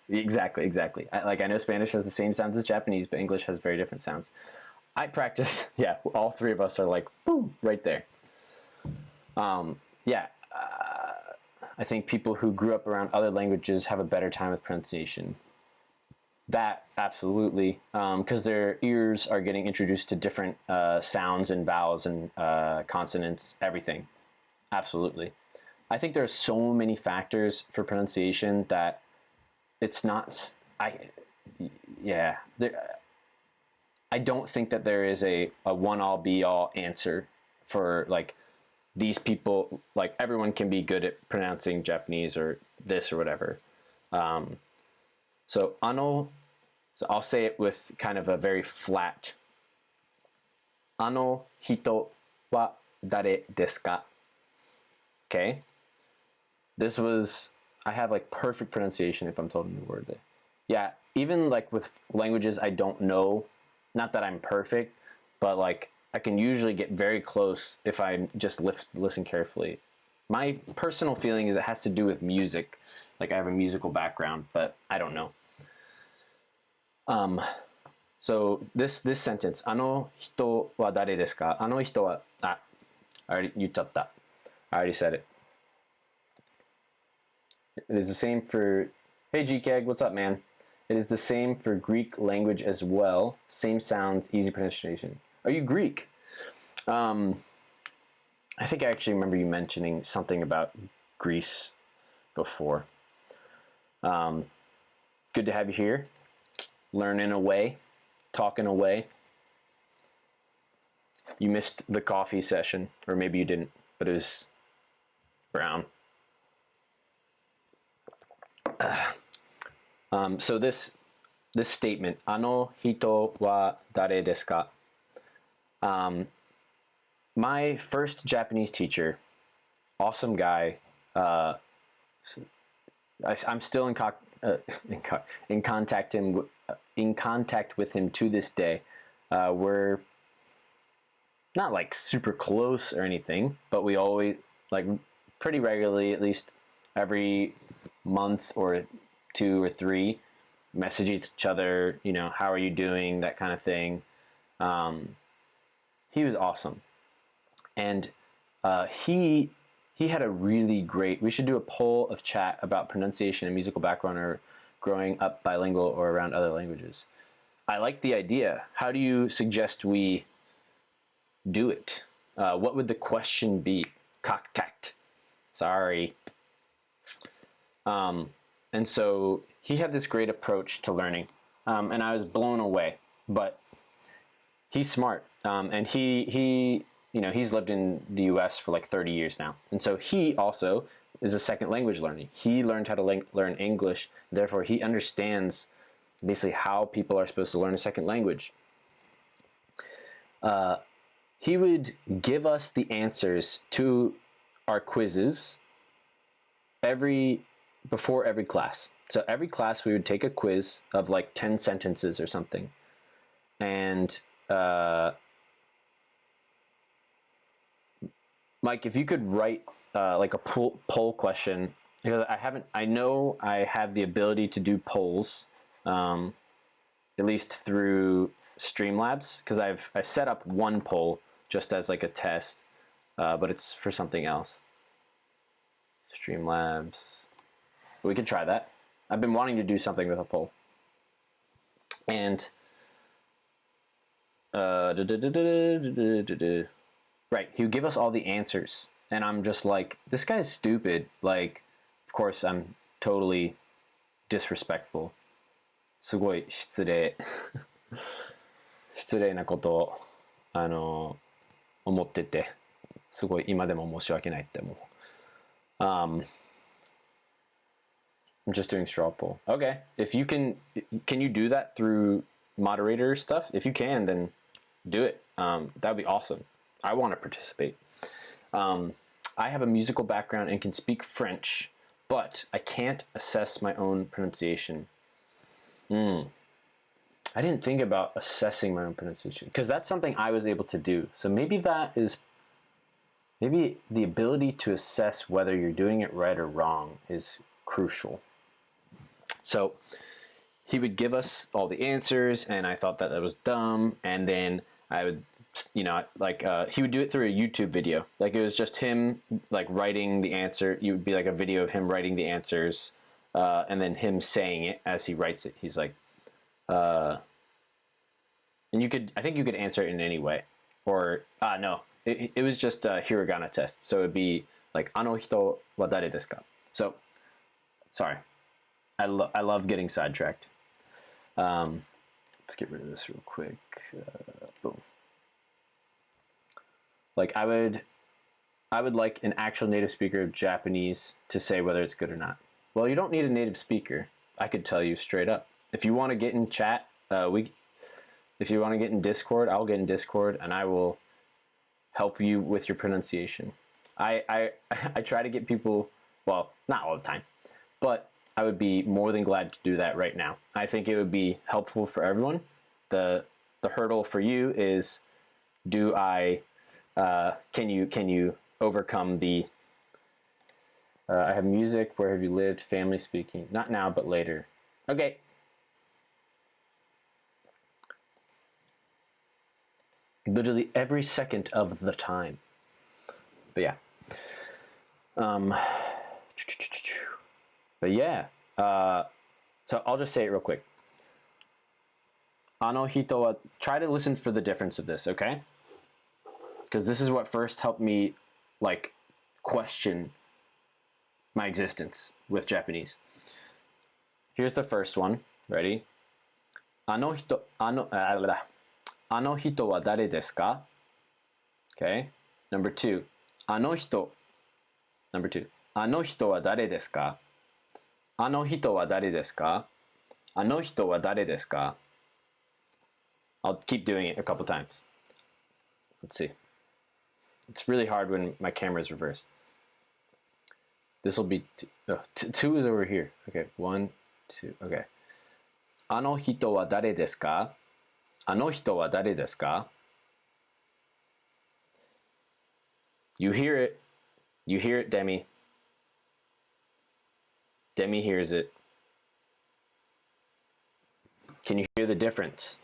Exactly. I know Spanish has the same sounds as Japanese, but English has very different sounds. I practice. Yeah, all three of us are like, boom, right there. Yeah, I think people who grew up around other languages have a better time with pronunciation. That, absolutely, because their ears are getting introduced to different sounds and vowels and consonants, everything. Absolutely. I think there are so many factors for pronunciation that it's not. Yeah. I don't think that there is a one all be all answer for like these people. Like everyone can be good at pronouncing Japanese or this or whatever. So I'll say it with kind of a very flat. あの人は誰ですか? Okay. This was, I have like perfect pronunciation if I'm told a new word there. Yeah, even like with languages I don't know, not that I'm perfect, but like I can usually get very close if I just listen carefully. My personal feeling is it has to do with music. Like I have a musical background, but I don't know. So this sentence, あの人は誰ですか? あの人は, I already 言っちゃった. I already said it. It is the same for, hey GKeg, what's up, man? It is the same for Greek language as well. Same sounds, easy pronunciation. Are you Greek? I think I actually remember you mentioning something about Greece before. Good to have you here. Learning away, talking away. You missed the coffee session, or maybe you didn't, but it was brown. So this statement, あの人は誰ですか? My first Japanese teacher, awesome guy. I'm still in contact with him to this day. We're not like super close or anything, but we always like pretty regularly, at least every month or 2 or 3, message each other, you know, how are you doing, that kind of thing. He was awesome, and he had a really great, we should do a poll of chat about pronunciation and musical background or growing up bilingual or around other languages. I like the idea. How do you suggest we do it? What would the question be? Kontakt. Sorry. And so he had this great approach to learning, and I was blown away. But he's smart, and he you know, he's lived in the U.S. for like 30 years now, and so he also is a second language learning. He learned how to learn English, therefore he understands basically how people are supposed to learn a second language. He would give us the answers to our quizzes before every class. So every class we would take a quiz of like 10 sentences or something, and Mike, if you could write like a poll question, because I know I have the ability to do polls, at least through Streamlabs, because I set up one poll just as like a test, but it's for something else. Streamlabs, we could try that. I've been wanting to do something with a poll, and right, he would give us all the answers, and I'm just like, this guy's stupid. Like, of course, I'm totally disrespectful. すごい失礼失礼なことを思ってて、すごい今でも申し訳ないって思う。I'm just doing straw poll. Okay, if you can you do that through moderator stuff? If you can, then do it. That would be awesome. I want to participate. I have a musical background and can speak French, but I can't assess my own pronunciation. I didn't think about assessing my own pronunciation, because that's something I was able to do. So maybe maybe the ability to assess whether you're doing it right or wrong is crucial. So he would give us all the answers, and I thought that was dumb, and then I would, you know, like he would do it through a YouTube video. Like it was just him like writing the answer. You would be like a video of him writing the answers, and then him saying it as he writes it. He's like, and I think you could answer it in any way, or no, it was just a hiragana test. So it'd be Like あの人は誰ですか? So, sorry. I love getting sidetracked. Let's get rid of this real quick. Boom. Like I would like an actual native speaker of Japanese to say whether it's good or not. Well, you don't need a native speaker. I could tell you straight up. If you want to get in chat, if you want to get in Discord, I'll get in Discord and I will help you with your pronunciation. I try to get people, well, not all the time, but I would be more than glad to do that right now. I think it would be helpful for everyone. The hurdle for you is, can you overcome the I have music, where have you lived, family speaking, not now but later. Okay. Literally every second of the time. But yeah. But yeah. So I'll just say it real quick. あの人は, try to listen for the difference of this, okay? Because this is what first helped me like question my existence with Japanese. Here's the first one. Ready? あの人は誰ですか? Okay. Number two. あの人. Number two. あの人は誰ですか? あの人は誰ですか? あの人は誰ですか? I'll keep doing it a couple times. Let's see. It's really hard when my camera is reversed. This will be two is over here. Okay, 1, 2. Okay. あの人は誰ですか? あの人は誰ですか? You hear it. You hear it, Demi. Demi hears it. Can you hear the difference?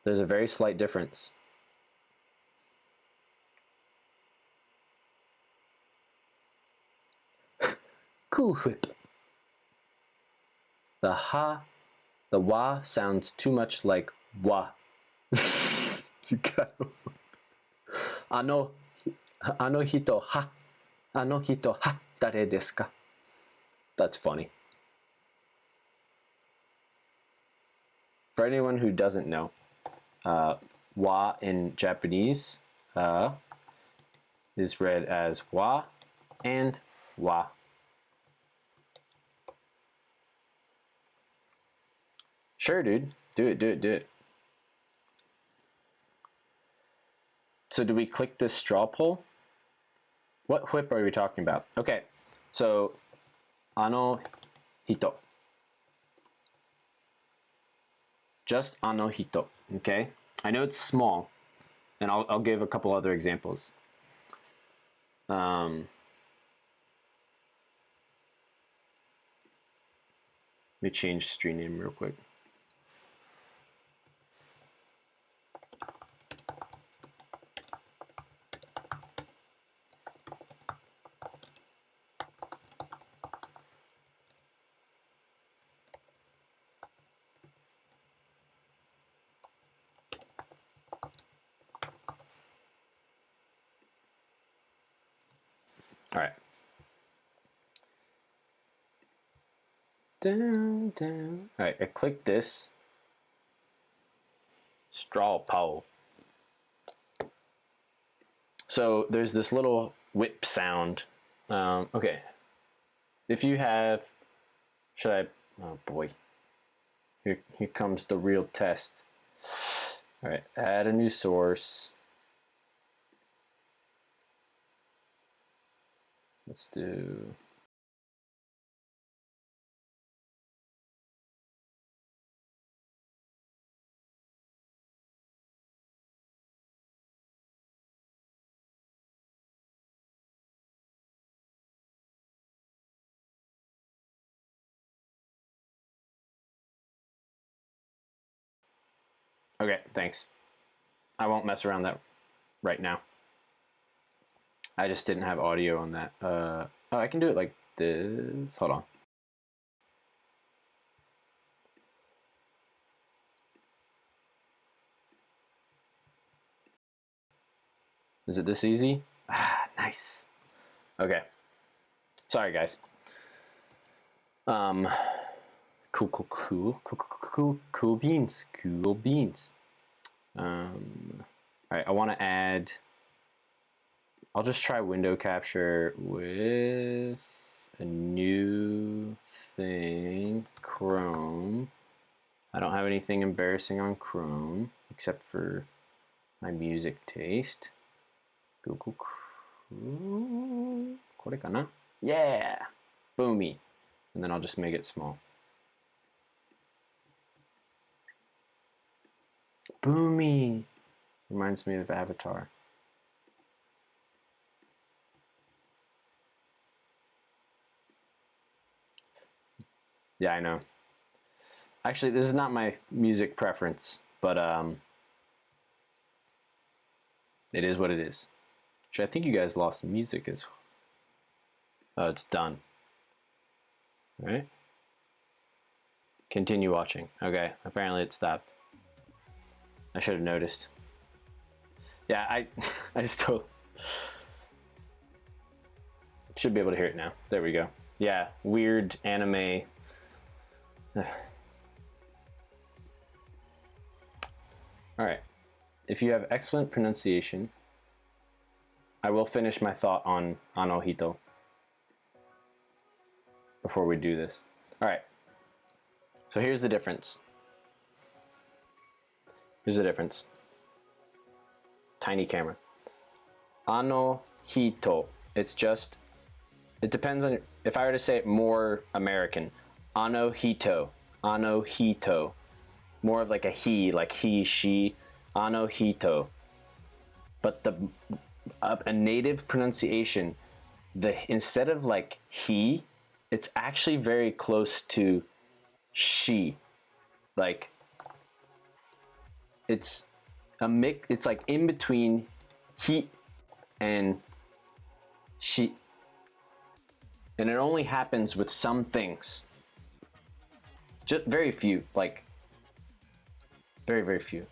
There's a very slight difference. Cool whip. The ha, the wa sounds too much like wa. You got Ano hito ha. Ano hito ha. Dare desu ka? That's funny. For anyone who doesn't know, wa in Japanese is read as wa and wa. Sure, dude. Do it. So do we click this straw poll? What whip are we talking about? Okay, so ano hito. Just ano hito, okay? I know it's small, and I'll give a couple other examples. Let me change stream name real quick. All right. Down. All right, I click this straw poll. So there's this little whip sound. Okay. If you have, oh boy. Here comes the real test. All right, add a new source. Let's do. Okay, thanks. I won't mess around that right now. I just didn't have audio on that. Oh, I can do it like this. Hold on. Is it this easy? Ah, nice. Okay. Sorry, guys. Cool beans. Cool beans. All right, I want to add. I'll just try window capture with a new thing, Chrome. I don't have anything embarrassing on Chrome except for my music taste. Google Chrome. これかな? Yeah! Boomy. And then I'll just make it small. Boomy! Reminds me of Avatar. Yeah, I know. Actually, this is not my music preference, but it is what it is. Actually, I think you guys lost music as well. Oh, it's done. All right. Continue watching. Okay, apparently it stopped. I should have noticed. Yeah, I just should be able to hear it now. There we go. Yeah, weird anime. All right. If you have excellent pronunciation, I will finish my thought on Ohito before we do this. All right. So here's the difference. Here's the difference. Tiny camera. Anohito. It's just, it depends on, if I were to say it more American, Anohito. Anohito. More of like a he, like he, she. Anohito. But a native pronunciation, instead of like he, it's actually very close to she. Like, it's a mix, it's like in between he and she. And it only happens with some things. Just very few, like very, very few.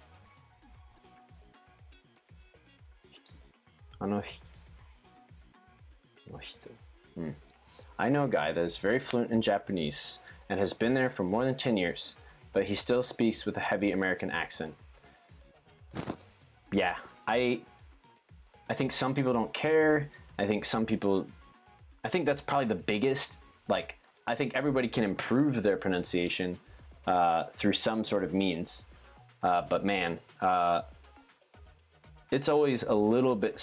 I know a guy that is very fluent in Japanese and has been there for more than 10 years, but he still speaks with a heavy American accent. Yeah, I think some people don't care. I think that's probably the biggest, like, I think everybody can improve their pronunciation through some sort of means. But man, it's always a little bit,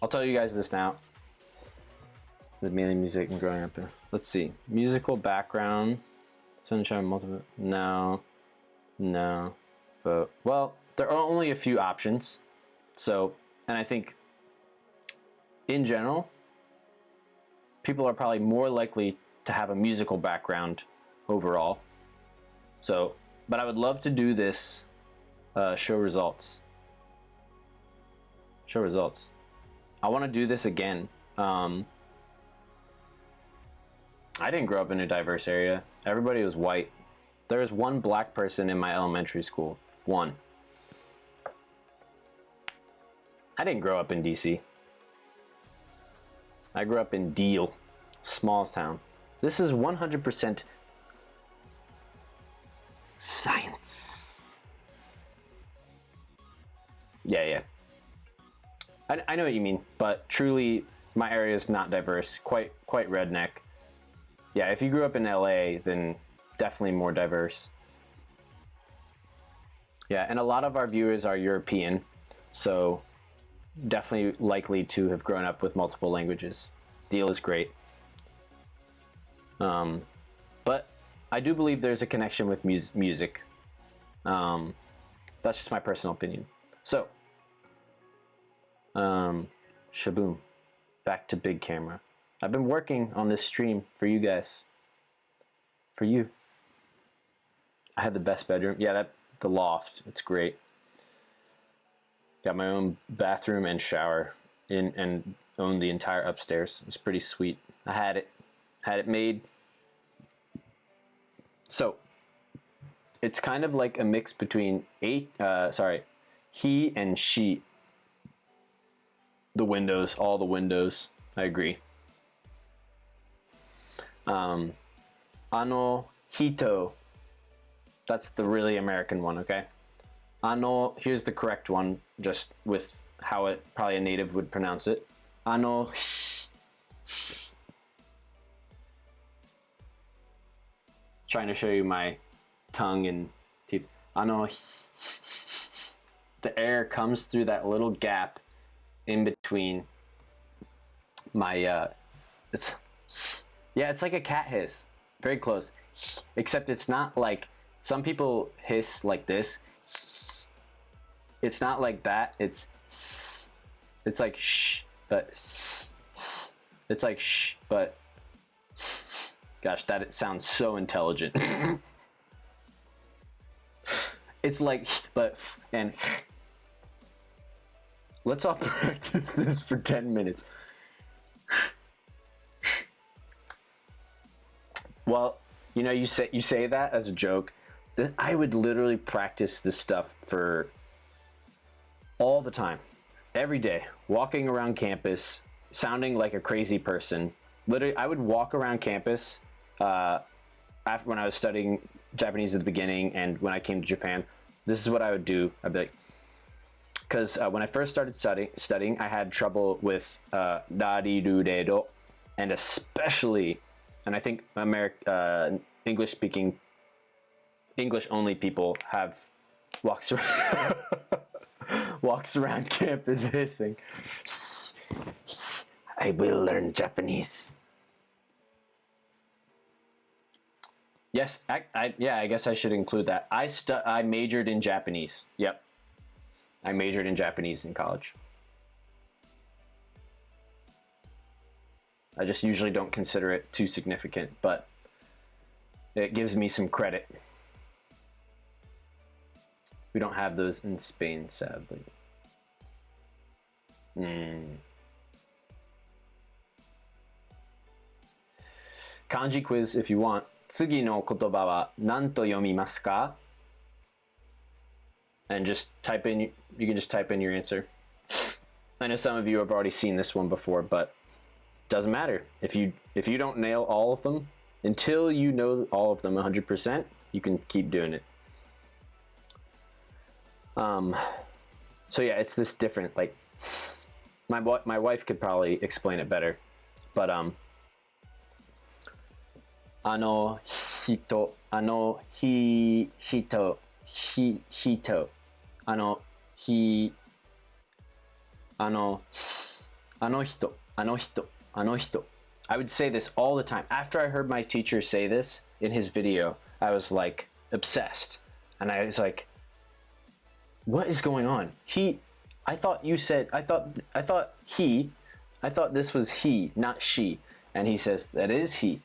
I'll tell you guys this now. The mainly music and growing up there. Let's see. Musical background. Sunshine multiple. No. But, well, there are only a few options. So, and I think in general, people are probably more likely to have a musical background overall. So, but I would love to do this, show results. Show results. I want to do this again. I didn't grow up in a diverse area. Everybody was white. There was one black person in my elementary school. One. I didn't grow up in DC. I grew up in Deal, small town. This is 100% science. Yeah. I know what you mean, but truly, my area is not diverse. Quite redneck. Yeah, if you grew up in LA, then definitely more diverse. Yeah, and a lot of our viewers are European, so definitely likely to have grown up with multiple languages. Deal is great. But I do believe there's a connection with music. That's just my personal opinion. So, shaboom. Back to big camera. I've been working on this stream for you guys. For you. I had the best bedroom. Yeah, the loft. It's great. Got my own bathroom and shower and owned the entire upstairs. It was pretty sweet. I had it made. So it's kind of like a mix between he and she. The windows, all the windows. I agree. Ano hito. That's the really American one, okay? Ano, here's the correct one, just with how it probably a native would pronounce it. Ano. Trying to show you my tongue and teeth. Ano. The air comes through that little gap in between my it's like a cat hiss. Very close. Except it's not like some people hiss like this. It's not like that. It's like shh, but it's like shh, but gosh, that it sounds so intelligent. It's like but and let's all practice this for 10 minutes. Well, you know, you say that as a joke. I would literally practice this stuff for all the time, every day, walking around campus, sounding like a crazy person. Literally, I would walk around campus after when I was studying Japanese at the beginning, and when I came to Japan, this is what I would do. I'd be like, because when I first started studying, I had trouble with da-di-do de-do, and especially, and I think English-speaking, English-only people have walks around campus hissing. I will learn Japanese. Yes, I guess I should include that. I majored in Japanese. Yep. I majored in Japanese in college. I just usually don't consider it too significant, but it gives me some credit. We don't have those in Spain, sadly. Kanji quiz if you want. 次の言葉は何と読みますか? And just type in, you can just type in your answer. I know some of you have already seen this one before, but doesn't matter. If you don't nail all of them, until you know all of them 100%, you can keep doing it. So yeah, it's this different, like, my wife could probably explain it better, but ano hito, ano hito, hito, ano hito, ano hito. I would say this all the time. After I heard my teacher say this in his video, I was like obsessed, and I was like, what is going on? I thought this was he, not she. And he says, that is he.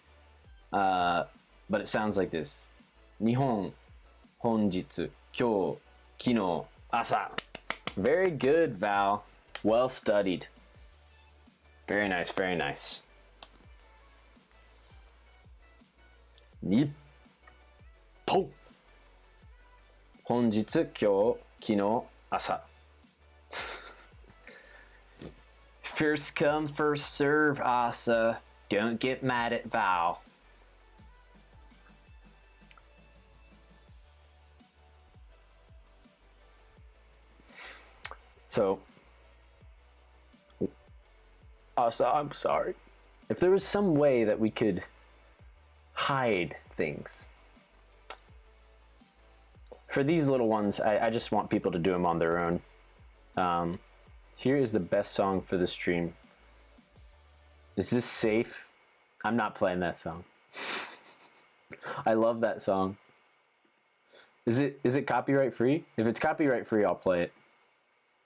But it sounds like this. Nihon, honjitsu, kyou, kino, asa. Very good, Val. Well studied. Very nice, very nice. Nippon. Honjitsu, kyou, kino, asa. First come, first serve, Asa. Don't get mad at Val. So, Asa, I'm sorry. If there was some way that we could hide things. For these little ones, I just want people to do them on their own. Here is the best song for the stream. Is this safe? I'm not playing that song. I love that song. Is it copyright free? If it's copyright free, I'll play it.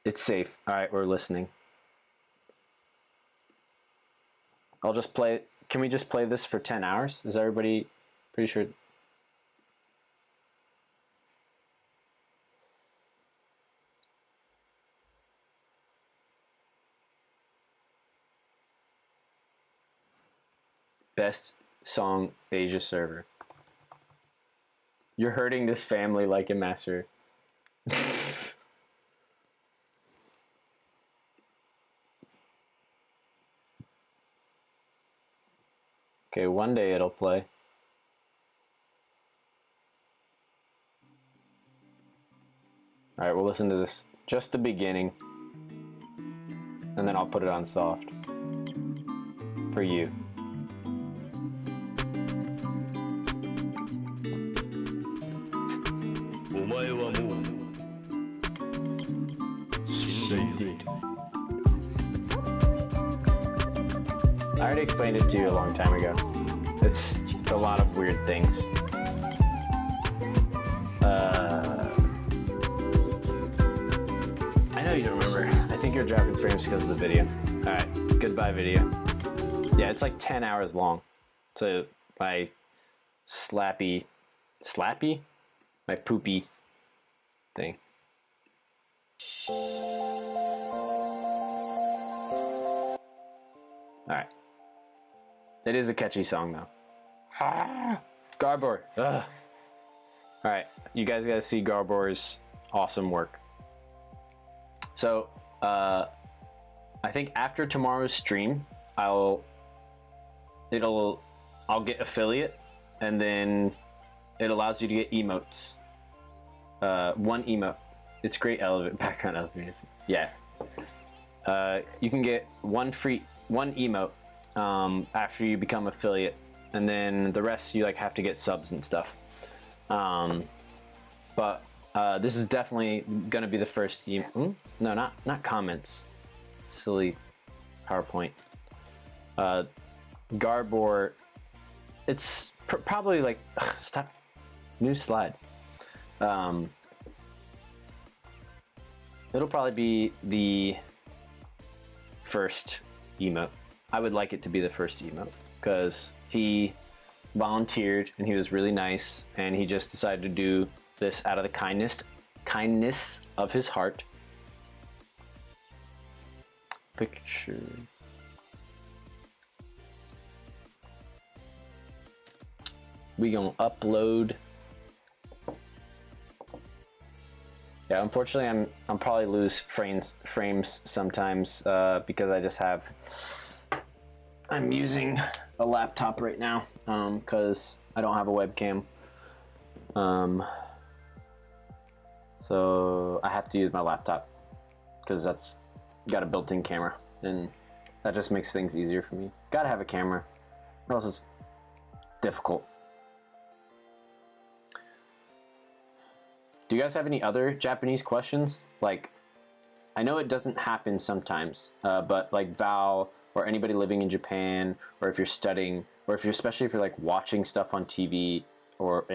It's safe. All right, we're listening. I'll just play it. Can we just play this for 10 hours? Is everybody pretty sure? Best song Asia server. You're hurting this family like a master. Okay, one day it'll play. All right, we'll listen to this, just the beginning, and then I'll put it on soft for you. お前はもう死んでいる。I already explained it to you a long time ago. It's a lot of weird things. I know you don't remember. I think you're dropping frames because of the video. Alright, goodbye video. Yeah, it's like 10 hours long. So my slappy, my poopy thing. Alright. It is a catchy song though. Garbor. Ugh. Alright, you guys gotta see Garbor's awesome work. So, I think after tomorrow's stream, I'll get affiliate, and then it allows you to get emotes. One emote. It's great background elevator music. Yeah. You can get one emote after you become affiliate, and then the rest you like have to get subs and stuff. But this is definitely gonna be the first no, not comments. Silly PowerPoint. Garbor. It's probably like stop. New slide. It'll probably be the first emote. I would like it to be the first emote because he volunteered and he was really nice, and he just decided to do this out of the kindness of his heart. Picture. We gonna upload. Yeah, unfortunately, I'm probably lose frames sometimes because I just have. I'm using a laptop right now because I don't have a webcam. So I have to use my laptop because that's got a built-in camera, and that just makes things easier for me. Gotta have a camera, or else it's difficult. Do you guys have any other Japanese questions? Like, I know it doesn't happen sometimes, but like Val or anybody living in Japan, or if you're studying, or especially if you're like watching stuff on TV, or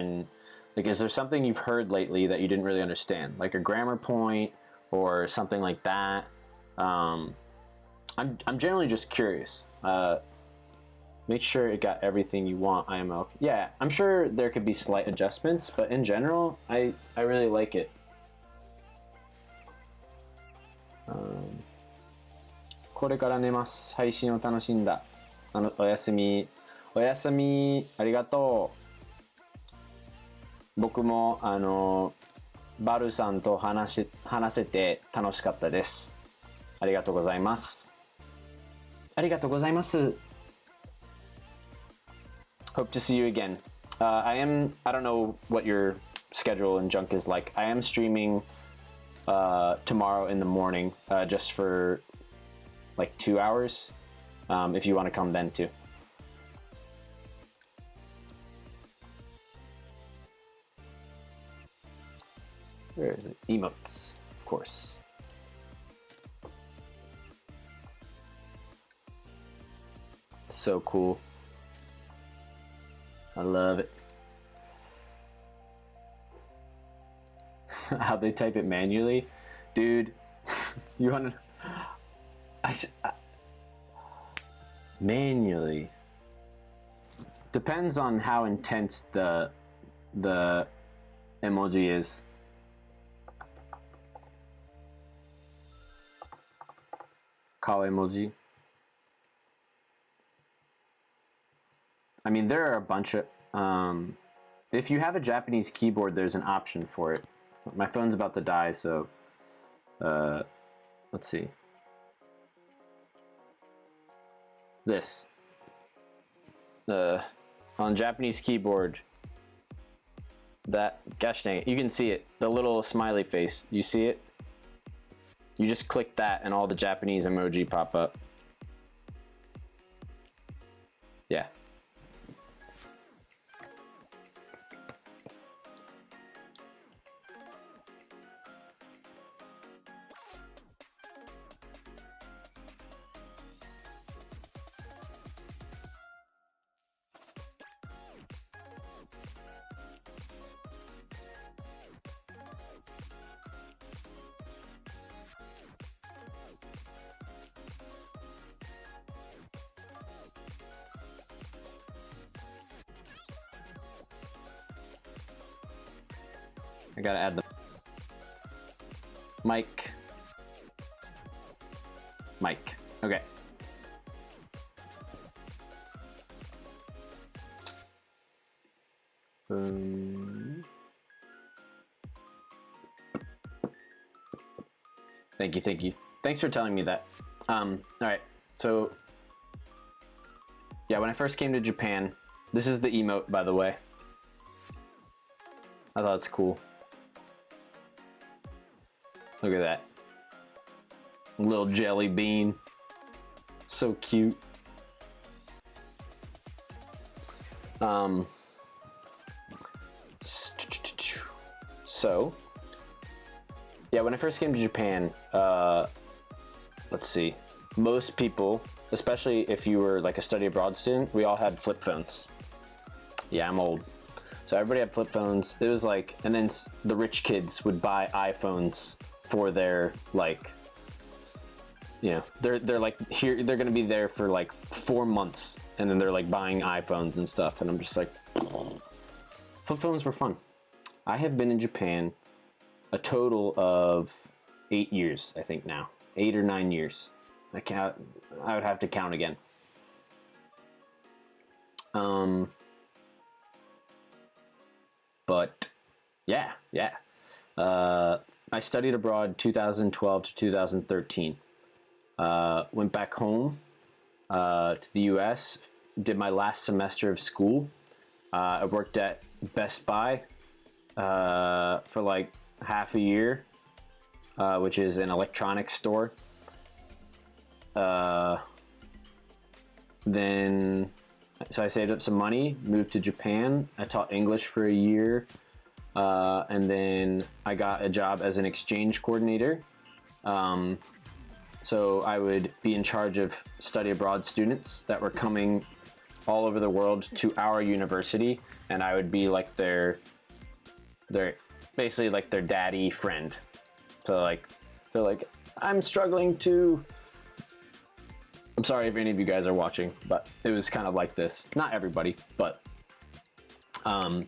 like, is there something you've heard lately that you didn't really understand, like a grammar point or something like that? I'm generally just curious. Make sure it got everything you want, IMO. Yeah, I'm sure there could be slight adjustments, but in general, I really like it. これから寝ます。配信を楽しんだ。おやすみ。おやすみ。ありがとう。僕もバルさんと話せて楽しかったです。ありがとうございます。ありがとうございます。Hope to see you again. I don't know what your schedule and junk is like. I am streaming tomorrow in the morning just for like 2 hours if you want to come then too. Where is it? Emotes, of course. So cool. I love it. How they type it manually? Dude, you wanna... I manually. Depends on how intense the emoji is. Call emoji. I mean, there are a bunch of, if you have a Japanese keyboard, there's an option for it. My phone's about to die, so, let's see. This. on Japanese keyboard, that, gosh dang it, you can see it, the little smiley face, you see it? You just click that and all the Japanese emoji pop up. Yeah. I gotta add the mic. Mic. Okay. Thank you, thank you. Thanks for telling me that. All right, so yeah, when I first came to Japan, this is the emote, by the way. I thought it's cool. Look at that. Little jelly bean. So cute. So, yeah, when I first came to Japan, let's see, most people, especially if you were like a study abroad student, we all had flip phones. Yeah, I'm old. So everybody had flip phones. It was like, and then the rich kids would buy iPhones for their, like, you know, they're like here, they're gonna be there for like 4 months, and then they're like buying iPhones and stuff, and I'm just like, flip phones were fun. I have been in Japan a total of 8 years, I think now, 8 or 9 years. I would have to count again. But yeah. I studied abroad 2012 to 2013. Went back home to the US, did my last semester of school. I worked at Best Buy for like half a year, which is an electronics store. Then, so I saved up some money, moved to Japan. I taught English for a year, and then I got a job as an exchange coordinator. So I would be in charge of study abroad students that were coming all over the world to our university, and I would be like their basically like their daddy friend. So like, they're like, I'm struggling to, I'm sorry if any of you guys are watching, but it was kind of like this. Not everybody, but I'm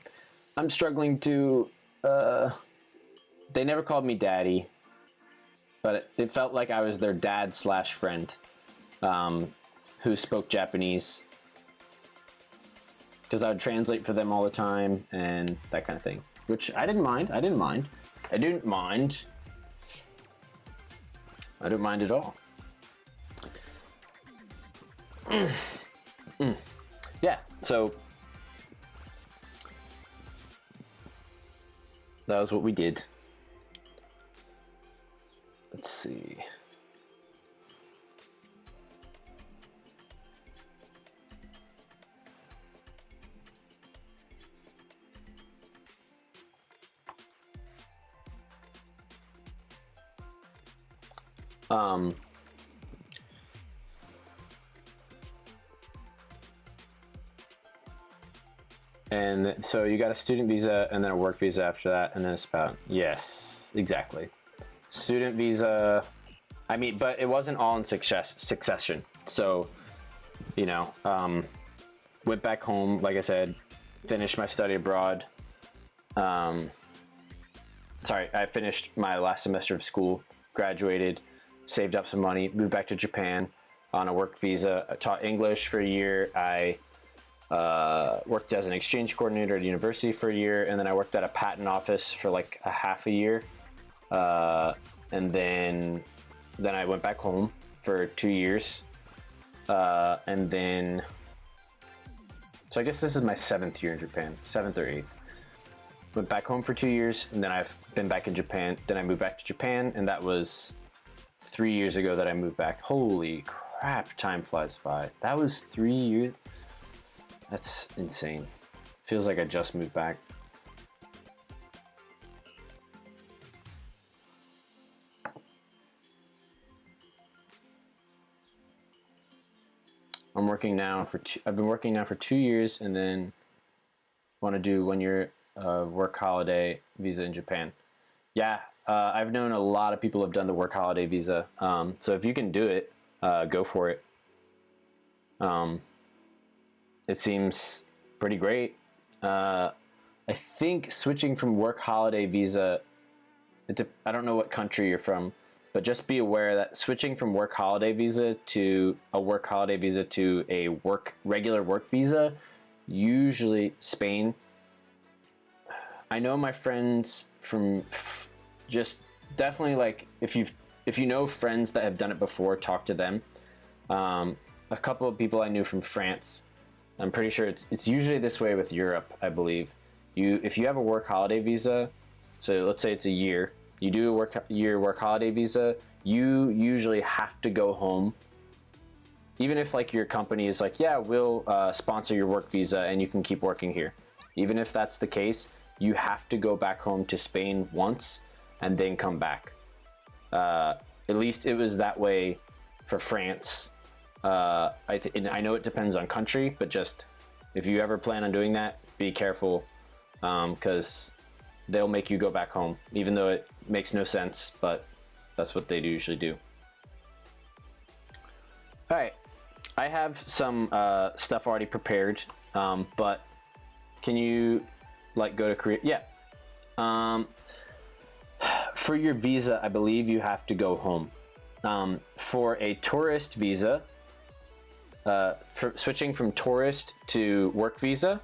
struggling to, they never called me daddy, but it felt like I was their dad slash friend who spoke Japanese, because I would translate for them all the time and that kind of thing, which I didn't mind. I didn't mind at all. Yeah, so that was what we did. Let's see. And so you got a student visa and then a work visa after that, and then it's about, yes, exactly. Student visa, I mean, but it wasn't all in succession. So, you know, went back home, like I said, finished my study abroad. Sorry, I finished my last semester of school, graduated, saved up some money, moved back to Japan on a work visa. I taught English for a year. I worked as an exchange coordinator at a university for a year, and then I worked at a patent office for like a half a year. And then I went back home for 2 years. And then So I guess this is my 7th year in Japan, 7th or 8th. Went back home for 2 years, and then I've been back in Japan. Then I moved back to Japan, and that was 3 years ago that I moved back. Holy crap, time flies by. That was 3 years. That's insane. Feels like I just moved back. I'm working now for I've been working now for 2 years, and then want to do 1 year work holiday visa in Japan. Yeah, I've known a lot of people have done the work holiday visa. So if you can do it, go for it. It seems pretty great. I think switching from work holiday visa, I don't know what country you're from, but just be aware that switching from work holiday visa to a work holiday visa to a regular work visa, usually Spain. I know my friends from just definitely, like, if you know friends that have done it before, talk to them. A couple of people I knew from France. I'm pretty sure it's usually this way with Europe, I believe. If you have a work holiday visa, so let's say it's a year, you do a work holiday visa, you usually have to go home. Even if like your company is like, yeah, we'll sponsor your work visa and you can keep working here. Even if that's the case, you have to go back home to Spain once and then come back. At least it was that way for France. And I know it depends on country, but just if you ever plan on doing that, be careful, because they'll make you go back home, even though it makes no sense, but that's what they usually do. All right, I have some stuff already prepared, but can you like go to Korea? Yeah. For your visa, I believe you have to go home. For a tourist visa, for switching from tourist to work visa,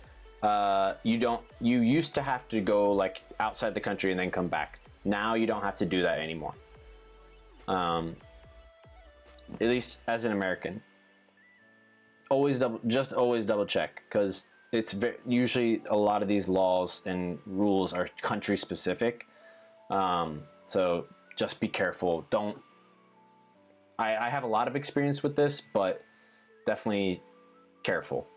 you used to have to go like outside the country and then come back. Now you don't have to do that anymore. At least as an American. Always double check, because it's usually a lot of these laws and rules are country specific. So just be careful. I have a lot of experience with this, but definitely careful.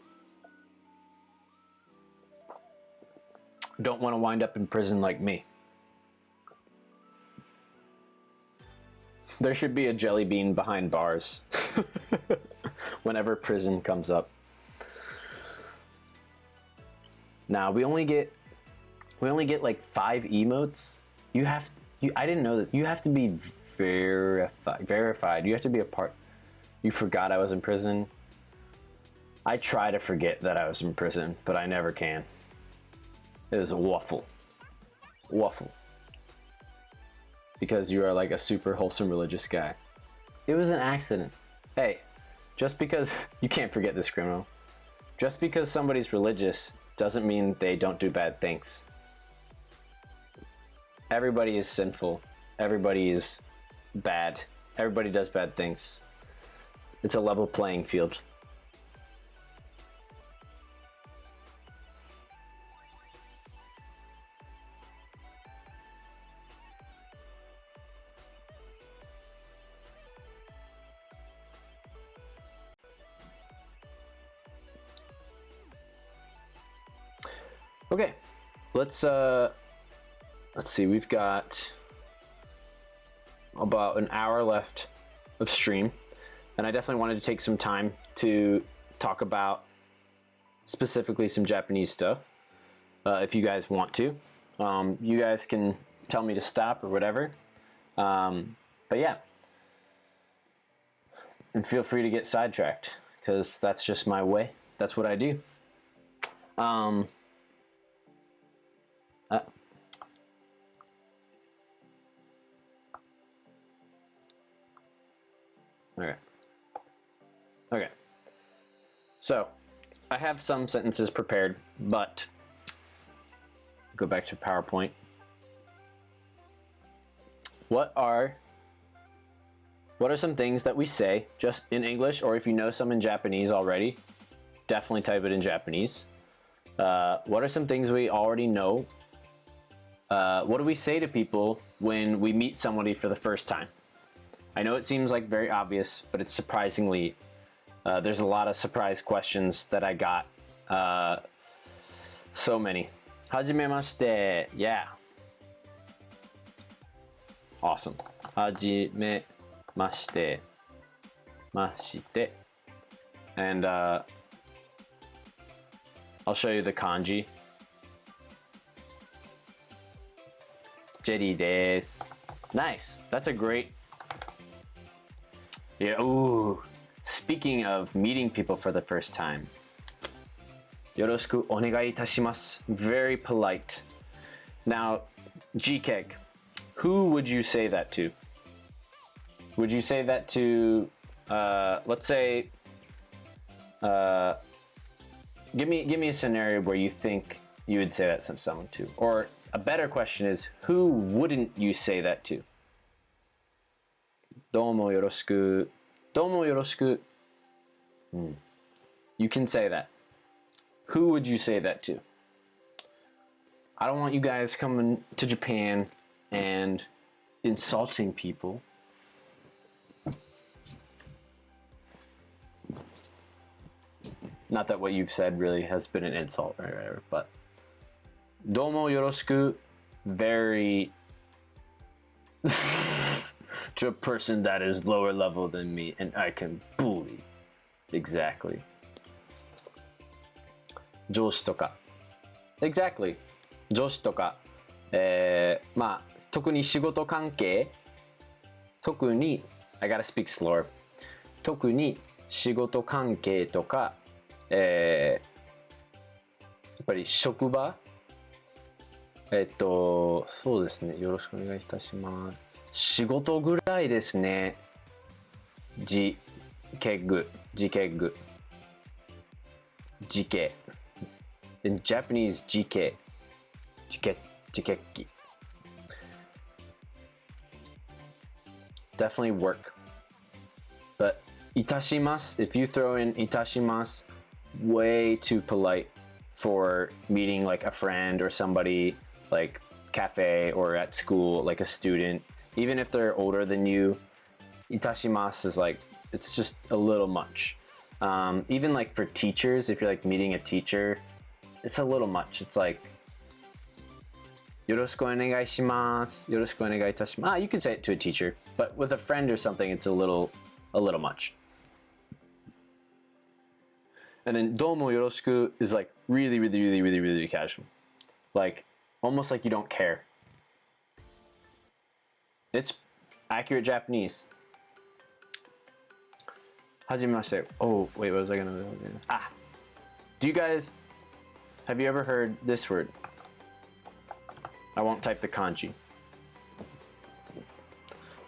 Don't want to wind up in prison like me. There should be a jelly bean behind bars whenever prison comes up. Now we only get like 5 emotes. I didn't know that you have to be verified. You have to be a part. You forgot I was in prison. I try to forget that I was in prison, but I never can. It is a waffle. Because you are like a super wholesome religious guy. It was an accident. Hey, just because you can't forget this, criminal. Just because somebody's religious doesn't mean they don't do bad things. Everybody is sinful. Everybody is bad. Everybody does bad things. It's a level playing field. Okay, let's see, we've got about an hour left of stream, and I definitely wanted to take some time to talk about specifically some Japanese stuff. If you guys want to, you guys can tell me to stop or whatever, but yeah, and feel free to get sidetracked, because that's just my way. That's what I do. Okay. So, I have some sentences prepared, but go back to PowerPoint. What are some things that we say just in English, or if you know some in Japanese already, definitely type it in Japanese. What are some things we already know? What do we say to people when we meet somebody for the first time? I know it seems like very obvious, but it's surprisingly, there's a lot of surprise questions that I got. So many. Hajimemashite. Yeah. Awesome. Hajimemashite. Mashite. And I'll show you the kanji. Jeri desu. Nice. That's a great. Yeah. Ooh. Speaking of meeting people for the first time. Yoroshiku onegai itashimasu. Very polite. Now, G-Keg, who would you say that to? Would you say that to, let's say, give me a scenario where you think you would say that to someone to. Or a better question is, who wouldn't you say that to? Domo yoroshiku. Domo yoroshiku. You can say that. Who would you say that to? I don't want you guys coming to Japan and insulting people. Not that what you've said really has been an insult, right? But domo yoroshiku, very to a person that is lower level than me and I can bully. Exactly. Joshi toka. Exactly. Joshi toka. まあ、特に仕事関係、特に I gotta speak slower. 特に仕事関係とか、やっぱり職場、そうですね。よろしくお願いいたします。仕事ぐらいですね。G ケッグ、G ケッグ、GK. In Japanese, GK. Jikeki. Definitely work. But itashimasu, if you throw in itashimasu, way too polite for meeting like a friend or somebody like cafe or at school, like a student. Even if they're older than you, itashimasu is like, it's just a little much. Even like for teachers, if you're like meeting a teacher, it's a little much. It's like, yoroshiku onegai shimasu, yoroshiku onegai itashimasu. You can say it to a teacher, but with a friend or something, it's a little much. And then domo yoroshiku is like really casual. Like, almost like you don't care. It's accurate Japanese. Hajimemashite. Oh, wait, what was I gonna do? Do you guys, have you ever heard this word? I won't type the kanji.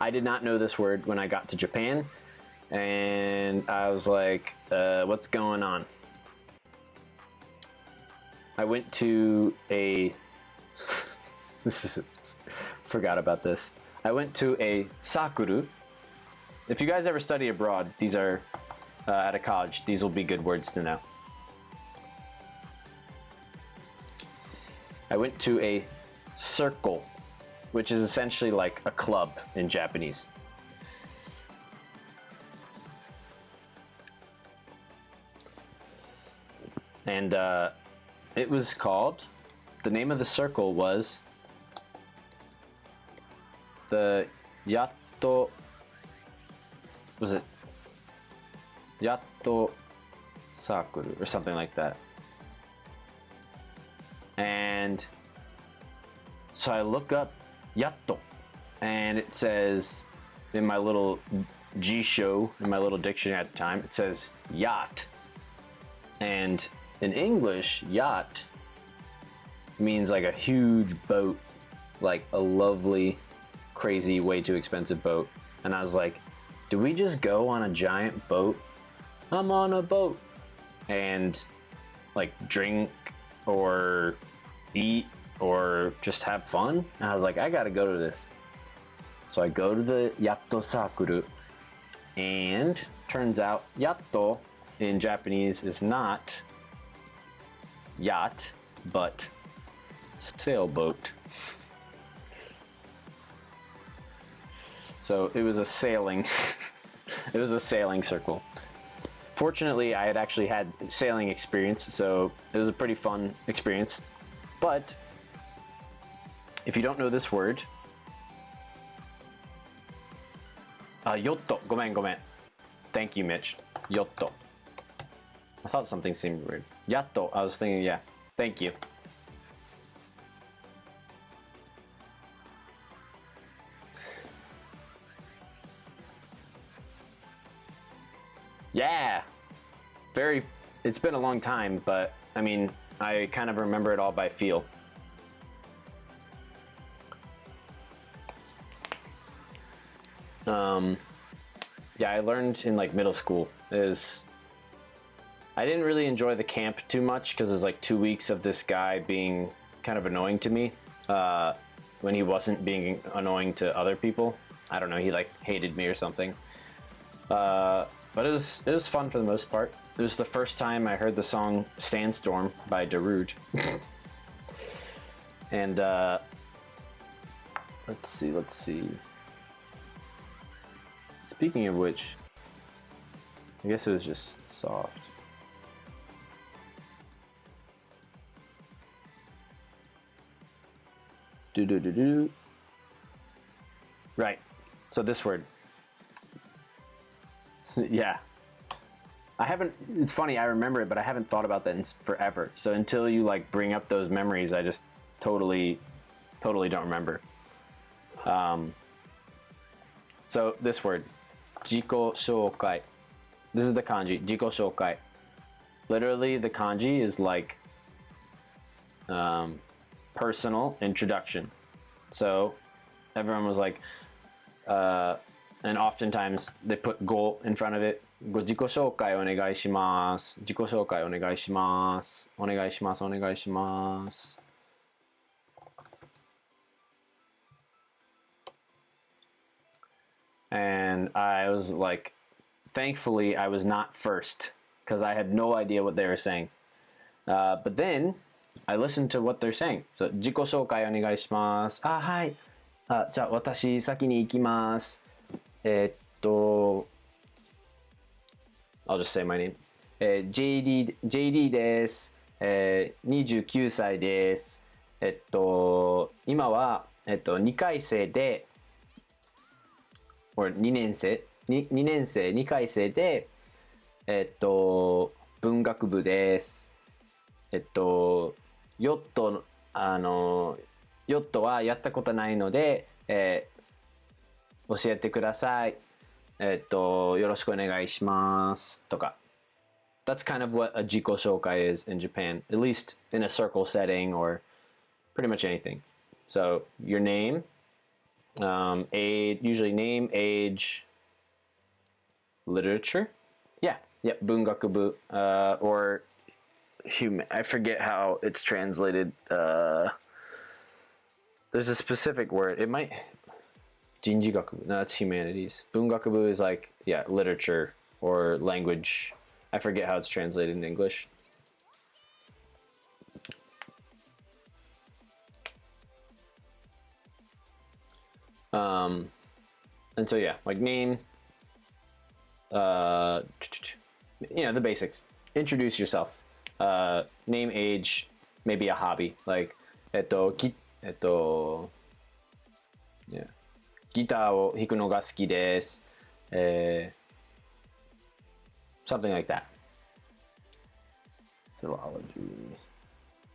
I did not know this word when I got to Japan, and I was like, what's going on? I went to a, forgot about this. I went to a sakuru. If you guys ever study abroad, these are, at a college, these will be good words to know. I went to a circle, which is essentially like a club in Japanese. And it was called, the name of the circle was the Yatto, was it Yatto Sakuru or something like that. And so I look up Yatto, and it says in my little G-show, in my little dictionary at the time, it says yacht. And in English, yacht means like a huge boat, like a lovely, crazy, way too expensive boat. And I was like, do we just go on a giant boat? I'm on a boat. And like drink or eat or just have fun. And I was like, I gotta go to this. So I go to the Yatto Sakuru, and turns out Yatto in Japanese is not yacht, but sailboat. So it was a sailing, it was a sailing circle. Fortunately, I had actually had sailing experience, so it was a pretty fun experience. But if you don't know this word, yotto, gomen. Thank you, Mitch. Yotto. I thought something seemed weird. Yatto, I was thinking, yeah. Thank you. Yeah, it's been a long time, but I mean, I kind of remember it all by feel. Yeah, I learned in like middle school. I didn't really enjoy the camp too much because there's like 2 weeks of this guy being kind of annoying to me when he wasn't being annoying to other people. I don't know, he like hated me or something. But it was fun for the most part. It was the first time I heard the song Sandstorm by Darude. And let's see. Speaking of which, I guess it was just soft. Do. Right. So this word. Yeah. It's funny, I remember it, but I haven't thought about that in forever. So until you like bring up those memories, I just totally don't remember. So this word, 自己紹介. This is the kanji, 自己紹介. Literally, the kanji is like personal introduction. So everyone was like, and oftentimes they put go in front of it. ご自己紹介お願いします。自己紹介お願いします。お願いします。お願いします。And I was like, thankfully I was not first because I had no idea what they were saying. But then I listened to what they're saying. So 自己紹介お願いします。あ、はい。じゃあ私先に行きます。I'll just say my name. JD です。29歳です。今は、2回生で、or 2年生、2年生、2回生で、文学部です。ヨットはやったことないので、教えてください。よろしくお願いしますとか。That's kind of what a jiko shokai is in Japan, at least in a circle setting or pretty much anything. So your name, age, usually name, age, literature. Yeah, bungakubu, or human. I forget how it's translated. There's a specific word. It might. Jinjigakubu. No, that's humanities. Bungakubu is like, yeah, literature or language. I forget how it's translated in English. And so yeah, like name, the basics. Introduce yourself. Name, age, maybe a hobby. Like, yeah. ギターを弾くのが好きです。Something like that. Philology.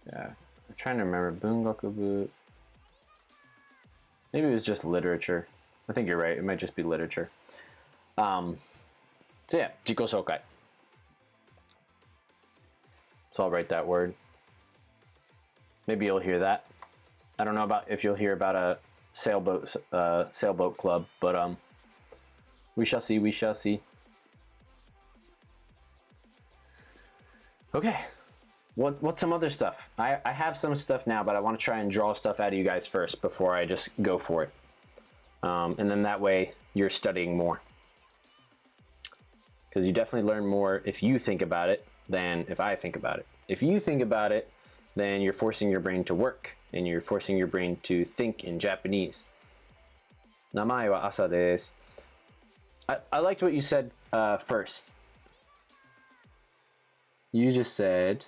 Yeah. I'm trying to remember. Bungakubu. Maybe it was just literature. I think you're right. It might just be literature. So yeah, 自己紹介. So I'll write that word. Maybe you'll hear that. I don't know if you'll hear about a sailboat club, but we shall see. Okay, what's some other stuff? I have some stuff now, but I want to try and draw stuff out of you guys first before I just go for it, and then that way you're studying more. because you definitely learn more if you think about it than if I think about it. If you think about it, then you're forcing your brain to work and you're forcing your brain to think in Japanese. 名前は朝です。I liked what you said first. You just said,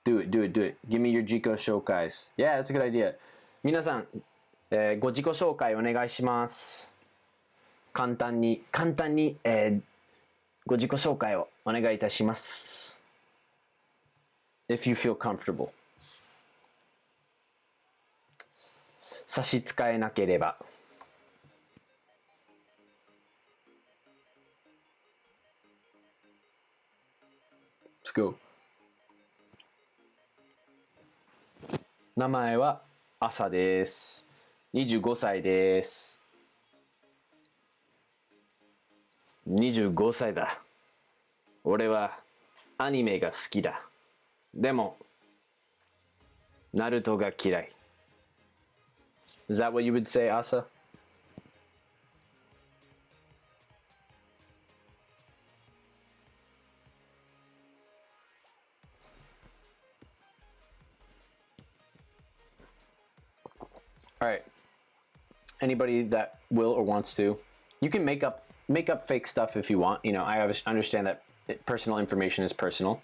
do it. Give me your 自己紹介. Yeah, that's a good idea. 皆さん、ご自己紹介お願いします。簡単に、ご自己紹介をお願いいたします。If you feel comfortable. 差し支えなければ。Let's go. 名前は朝です。25歳です。25歳だ。俺はアニメが好きだ。でも、ナルトが嫌い。Is that what you would say, Asa? All right. Anybody that will or wants to, you can make up fake stuff if you want. You know, I understand that personal information is personal.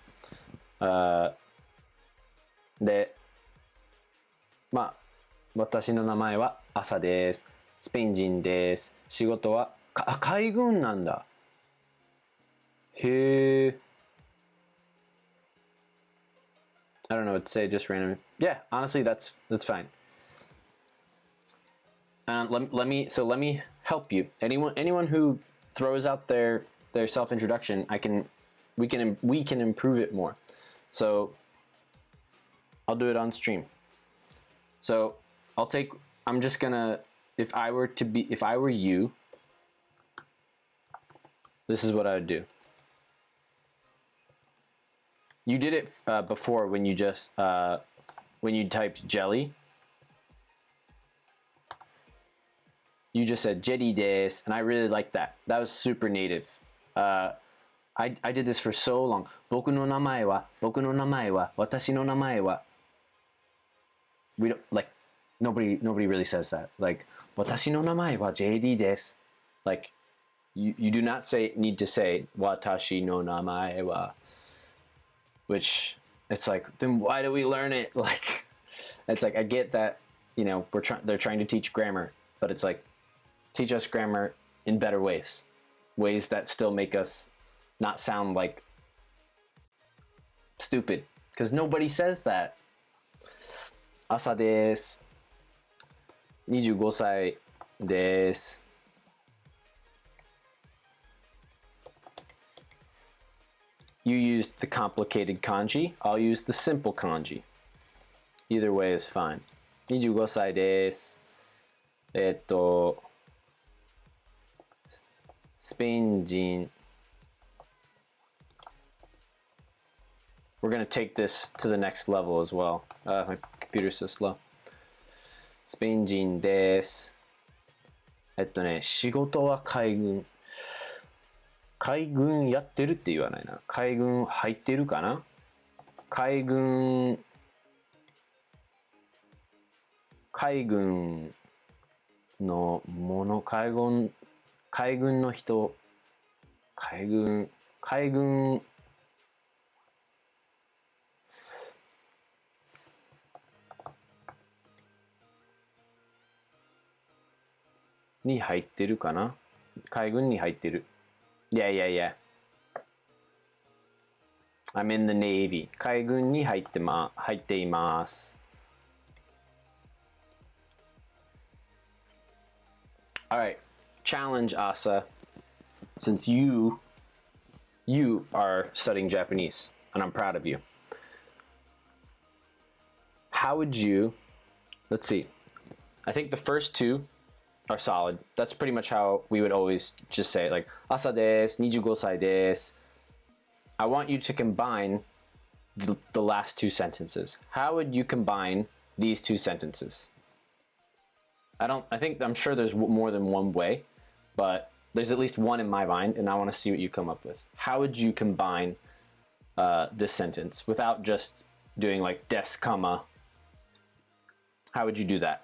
で、まあ、私の名前は朝です。スペイン人です。仕事は海軍なんだ。へえ。I don't know what to say, just random. Yeah, honestly, that's fine. Let me help you. Anyone who throws out their self-introduction, we can improve it more. So I'll do it on stream. So I'm just gonna, if I were you, this is what I would do. You did it before when you just when you typed jelly. You just said jelly des, and I really liked that. That was super native. I did this for so long. 僕の名前は、私の名前は. We don't like nobody really says that. Like 私の名前は JD です. Like you do not need to say 私の名前は, which it's like, then why do we learn it? Like it's like, I get that, you know, they're trying to teach grammar, but it's like, teach us grammar in better ways that still make us not sound like stupid, because nobody says that. 朝です。25歳です。You used the complicated kanji. I'll use the simple kanji. Either way is fine. 25歳です。スペイン人. We're going to take this to the next level as well. My computer's so slow. スペイン人です。仕事は海軍。海軍やってるって言わないな。海軍入ってるかな？海軍のもの、海軍の人、海軍に入ってるかな？海軍に入ってる。Yeah. I'm in the Navy. 海軍に入っています。All right, challenge Asa. Since you are studying Japanese, and I'm proud of you. How would you? Let's see. I think the first two are solid. That's pretty much how we would always just say it, like 朝です、25歳です. I want you to combine the last two sentences. How would you combine these two sentences? I'm sure there's more than one way, but there's at least one in my mind, and I want to see what you come up with. How would you combine this sentence without just doing like des, comma? How would you do that?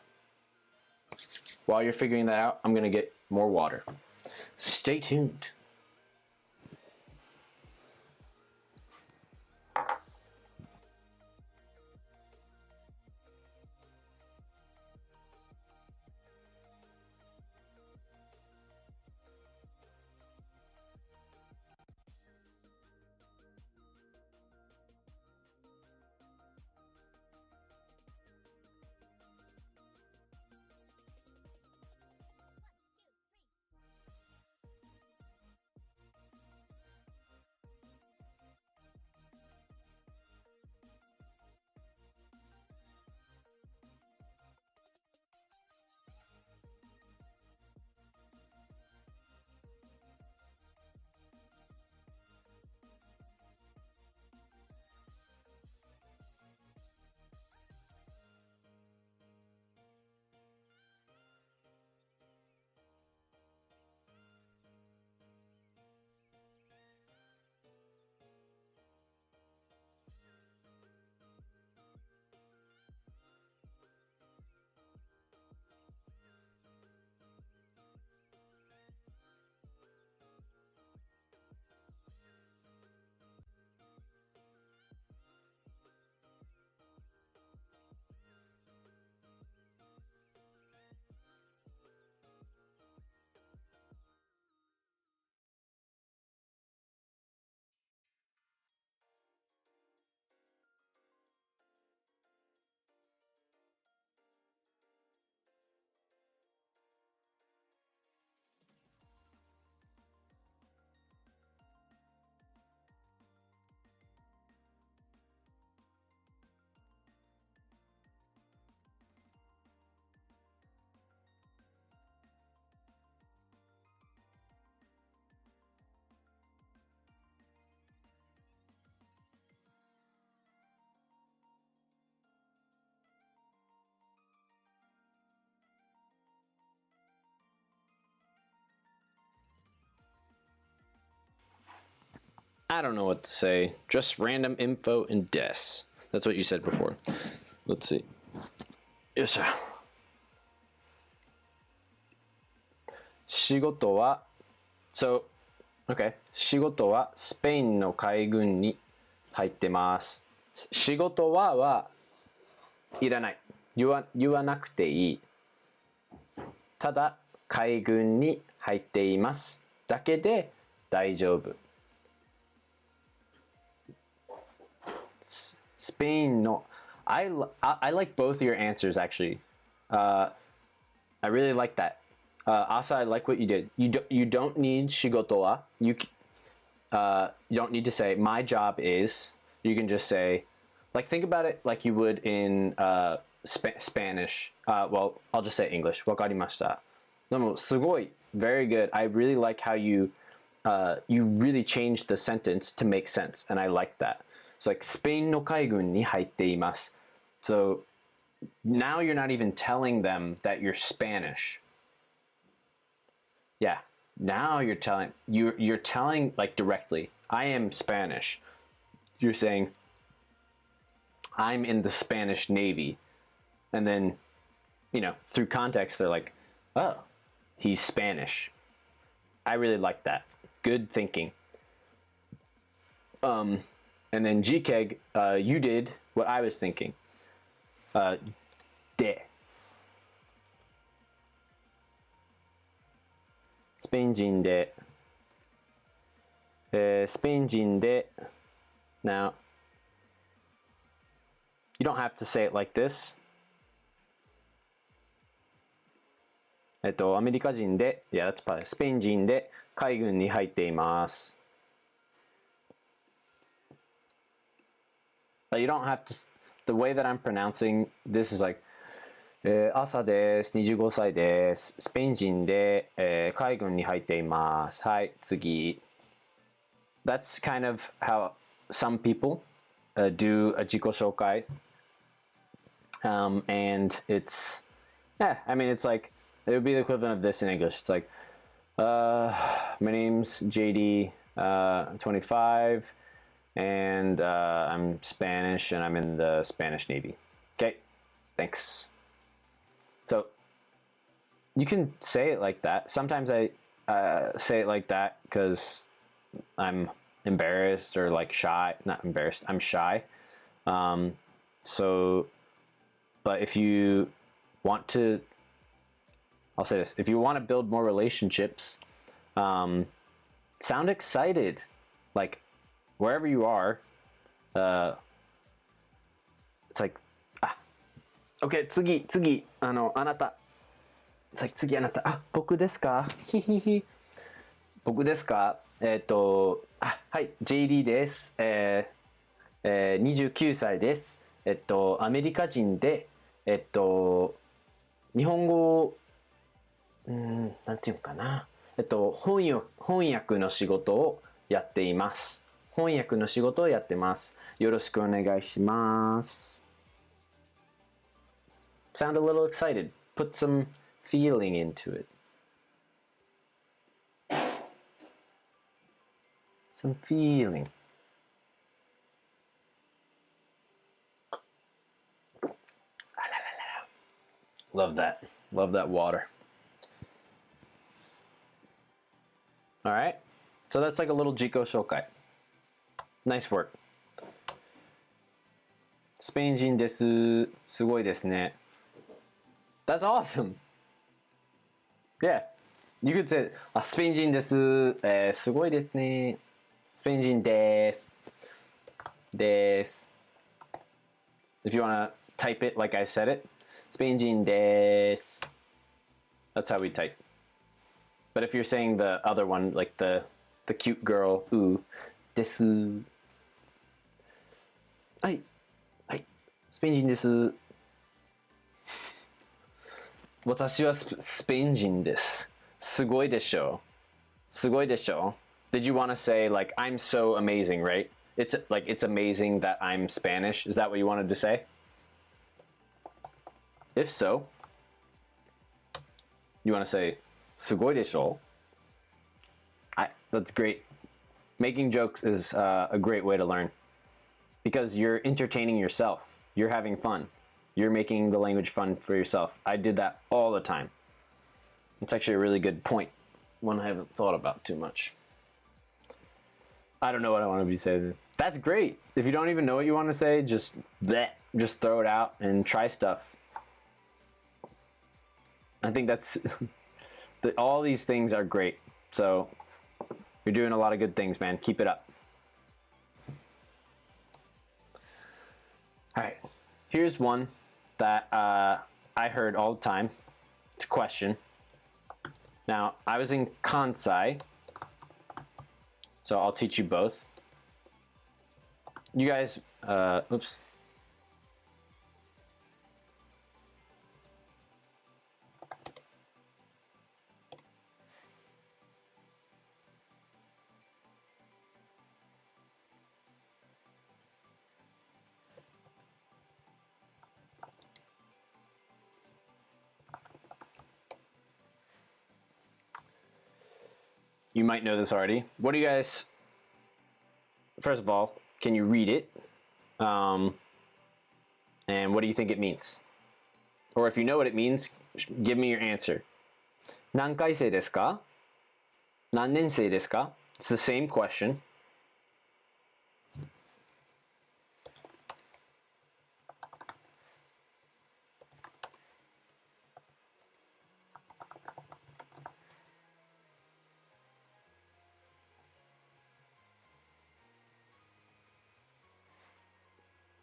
While you're figuring that out, I'm going to get more water. Stay tuned. I don't know what to say. Just random info and des. That's what you said before. Let's see. Yes, sir. 仕事は So, okay. 仕事はスペインの海軍に入ってます。仕事はいらない。言わなくていい。ただ海軍に入っていますだけで大丈夫。Spain no I like both of your answers actually. I really like that. Asa, I like what you did. You don't need shigoto wa. You don't need to say my job is. You can just say, like, think about it like you would in Spanish. Well, I'll just say English. わかりました。でもすごい very good. I really like how you really changed the sentence to make sense, and I like that. It's like スペインの海軍に入っています。So now you're not even telling them that you're Spanish. Yeah, now you're telling like directly, I am Spanish. You're saying I'm in the Spanish Navy. And then, through context, they're like, oh, he's Spanish. I really like that. Good thinking. And then GKEG, you did what I was thinking. De. スペイン人で、スペイン人で Now, you don't have to say it like this. アメリカ人で、yeah, that's probably スペイン人で海軍に入っています。But you don't have to, the way that I'm pronouncing this is like, 朝です。25歳です。スペイン人で、海軍に入っています。はい、次。That's kind of how some people do a 自己紹介. And Yeah, I mean, it's like, it would be the equivalent of this in English. It's like, my name's JD, I'm 25, and I'm Spanish, and I'm in the Spanish Navy. Okay, thanks. So, you can say it like that. Sometimes I say it like that because I'm embarrassed or like shy. Not embarrassed, I'm shy. So, but if you want to, I'll say this, if you want to build more relationships, sound excited, like wherever you are. It's like, okay, 次、あなた。It's like, 次あなた。僕ですか？ひひひ。僕ですか？はい、JD です。29歳です。アメリカ人で、日本語、なんていうかな。翻訳の仕事をやっています。翻訳の仕事をやってます。よろしくお願いします。Sound a little excited. Put some feeling into it. Some feeling. Love that. Love that water. All right. So that's like a little Jiko Shokai. Nice work. スペイン人です。すごいですね。That's awesome. Yeah. You could say, スペイン人です。すごいですね。スペイン人です。です。If you want to type it like I said it, スペイン人です。That's how we type. But if you're saying the other one, like the cute girl, です。はい。はい。スペイン人です。私はスペイン人です。すごいでしょ。すごいでしょ。Did you want to say like I'm so amazing, right? It's like it's amazing that I'm Spanish. Is that what you wanted to say? If so, you want to say すごいでしょ? That's great. Making jokes is a great way to learn because you're entertaining yourself. You're having fun. You're making the language fun for yourself. I did that all the time. It's actually a really good point, one I haven't thought about too much. I don't know what I want to be saying. That's great. If you don't even know what you want to say, just throw it out and try stuff. I think that's all these things are great. So you're doing a lot of good things, man. Keep it up. All right. Here's one that I heard all the time. It's a question. Now, I was in Kansai, so I'll teach you both. You guys, oops. You might know this already. What do you guys, first of all, can you read it? And what do you think it means? Or if you know what it means, give me your answer. 何回生ですか? 何年生ですか? It's the same question.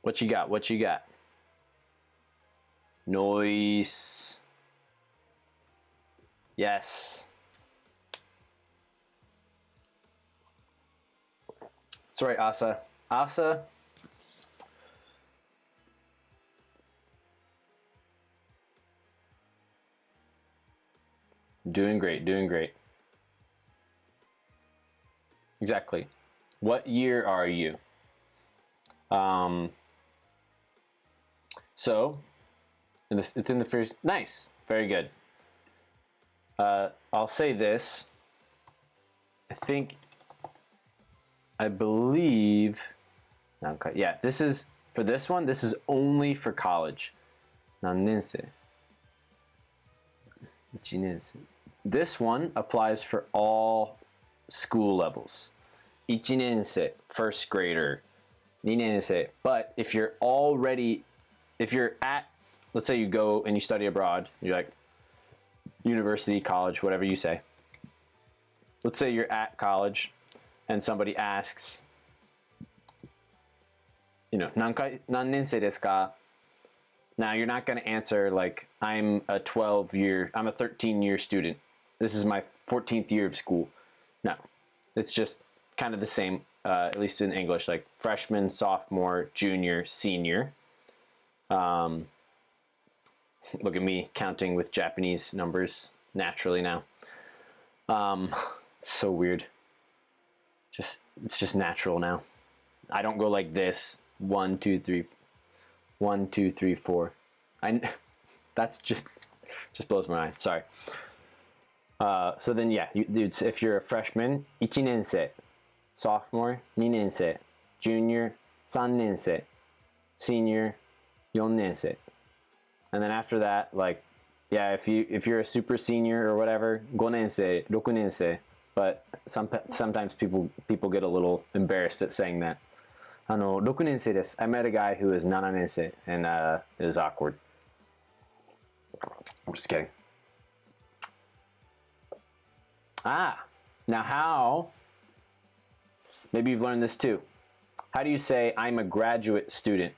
What you got? What you got? Noise. Yes. That's right, Asa. Asa. Doing great, doing great. Exactly. What year are you? So, it's in the first, nice. Very good. I'll say this. I believe, yeah, this is, for this one, this is only for college. 何年生? 1年生. This one applies for all school levels. 1年生, first grader, 2年生. But if you're at, let's say you go and you study abroad, you're like university, college, whatever you say. Let's say you're at college and somebody asks, 何年生ですか? Now you're not going to answer like, I'm a 13-year student. This is my 14th year of school. No, it's just kind of the same, at least in English, like freshman, sophomore, junior, senior. Look at me counting with Japanese numbers naturally now. It's so weird. It's just natural now. I don't go like this. 1, 2, 3. 1, 2, 3, 4. That's just blows my mind. Sorry. So then, yeah, if you're a freshman, 1年生, sophomore, 2年生, junior, 3年生, senior, 4年生. And then after that, like, yeah, if you're a super senior or whatever, 5年生, 6年生. But sometimes people get a little embarrassed at saying that. 6年生です. I met a guy who is 7年生, and it was awkward. I'm just kidding. Now how, maybe you've learned this too. How do you say I'm a graduate student?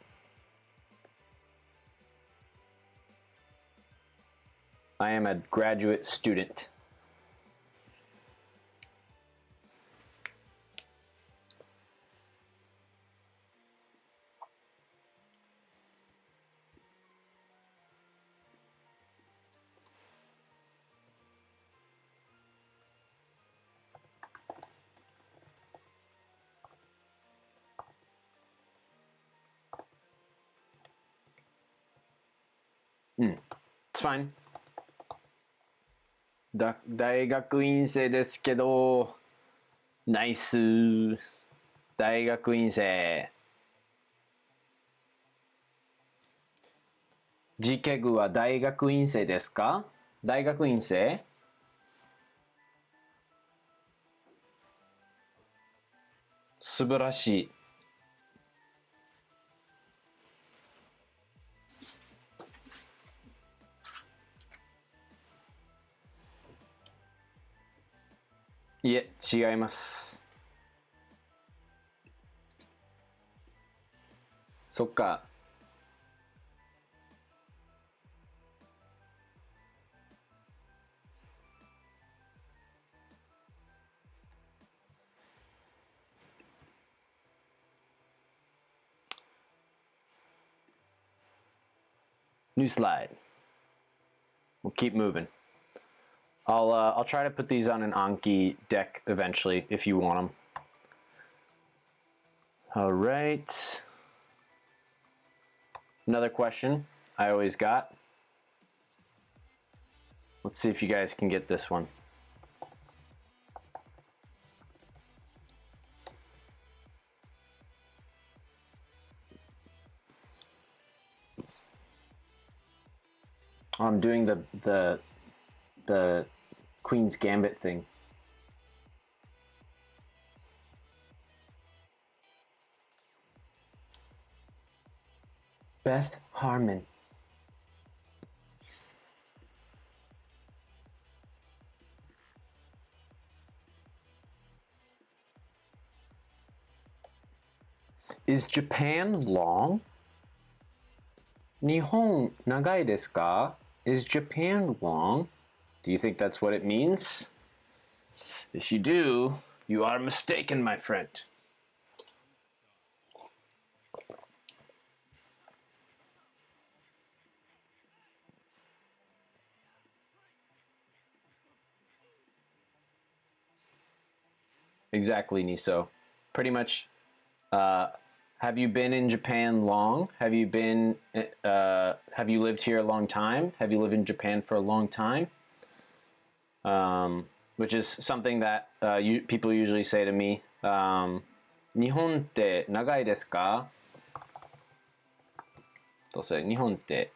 I am a graduate student. It's fine. 大学院生ですけど、ナイス。大学院生。ジケグは大学院生ですか？大学院生？素晴らしい。いえ、違います。そっか。New slide. We'll keep moving. I'll try to put these on an Anki deck eventually if you want them. All right. Another question I always got. Let's see if you guys can get this one. I'm doing the Queen's Gambit thing. Beth Harmon. Is Japan long? 日本長いですか? Is Japan long? Do you think that's what it means? If you do, you are mistaken, my friend. Exactly, Niso. Pretty much, Have you been in Japan long? Have you lived here a long time? Have you lived in Japan for a long time? Which is something that people usually say to me. 日本って長いですか? They'll say 日本って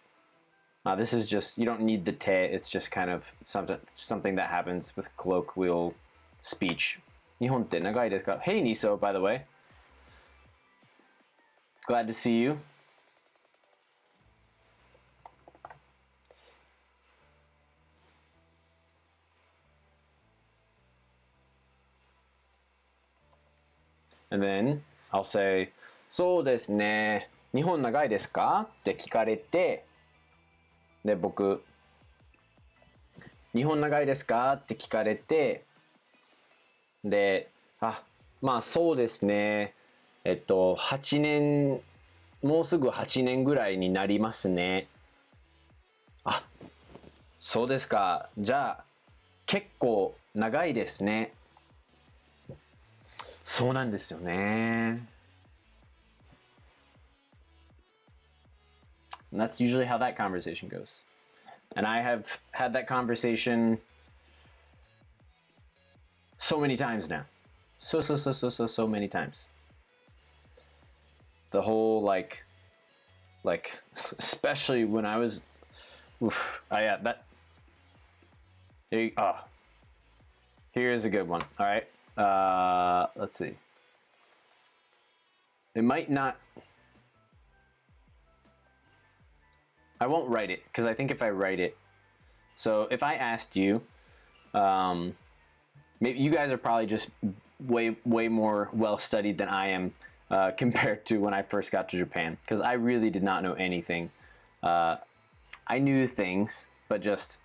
this is just, you don't need the te, it's just kind of something that happens with colloquial speech. 日本って長いですか? Hey Niso, by the way. Glad to see you. And then I'll say, そうですね。日本長いですか? って聞かれて、で、僕、日本長いですか? って聞かれて、で、まあそうですね。8年、もうすぐ8年ぐらいになりますね。そうですか。じゃあ、結構長いですね。そうなんですよね。And that's usually how that conversation goes. And I have had that conversation so many times now. So many times. The whole like especially when I was here's a good one. All right. Let's see. It might not. I won't write it because I think if I write it, so if I asked you, maybe you guys are probably just way more well studied than I am compared to when I first got to Japan, because I really did not know anything. I knew things, but just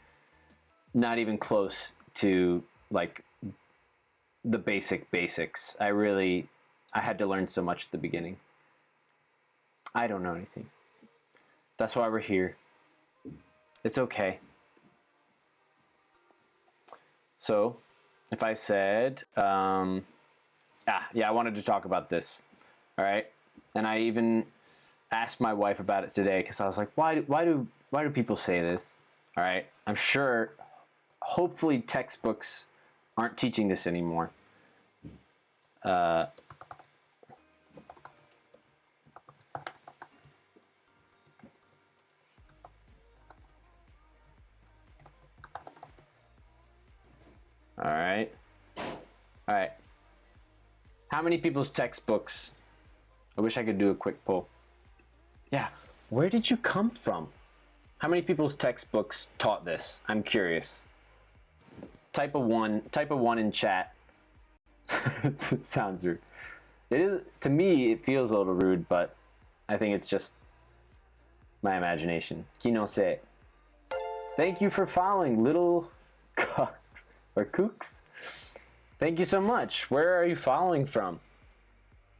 not even close to like the basics. I had to learn so much at the beginning. I don't know anything. That's why we're here. It's okay. So, if I said, I wanted to talk about this. All right, and I even asked my wife about it today because I was like, why do people say this? All right, I'm sure, hopefully textbooks aren't teaching this anymore. All right. How many people's textbooks? I wish I could do a quick poll. Yeah, where did you come from? How many people's textbooks taught this? I'm curious. Type a one in chat. Sounds rude. It is, to me, it feels a little rude, but I think it's just my imagination. Kinose. Thank you for following, little cooks or kooks. Thank you so much. Where are you following from?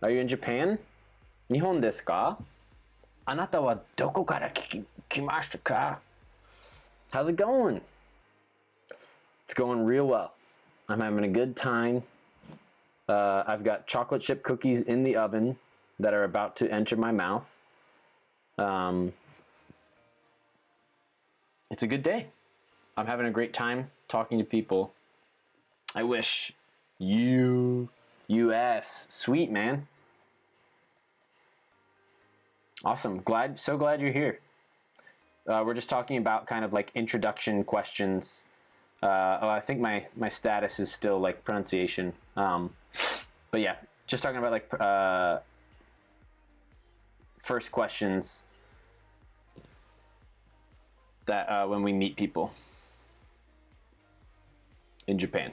Are you in Japan? 日本ですか? あなたはどこから来ましたか? How's it going? It's going real well. I'm having a good time. I've got chocolate chip cookies in the oven that are about to enter my mouth. It's a good day. I'm having a great time talking to people. I wish US. Sweet, man. Awesome. So glad you're here. We're just talking about kind of like introduction questions. I think my status is still like pronunciation. But yeah, just talking about like first questions that when we meet people in Japan.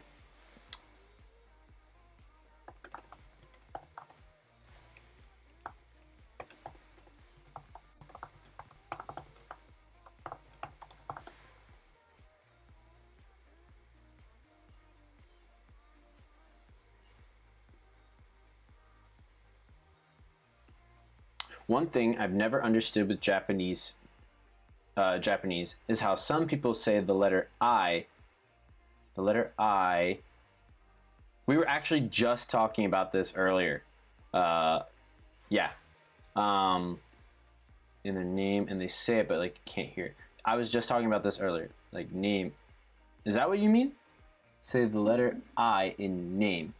One thing I've never understood with Japanese is how some people say the letter I. The letter I. We were actually just talking about this earlier. Yeah, in their name and they say it, but like you can't hear it. I was just talking about this earlier. Like name. Is that what you mean? Say the letter I in name.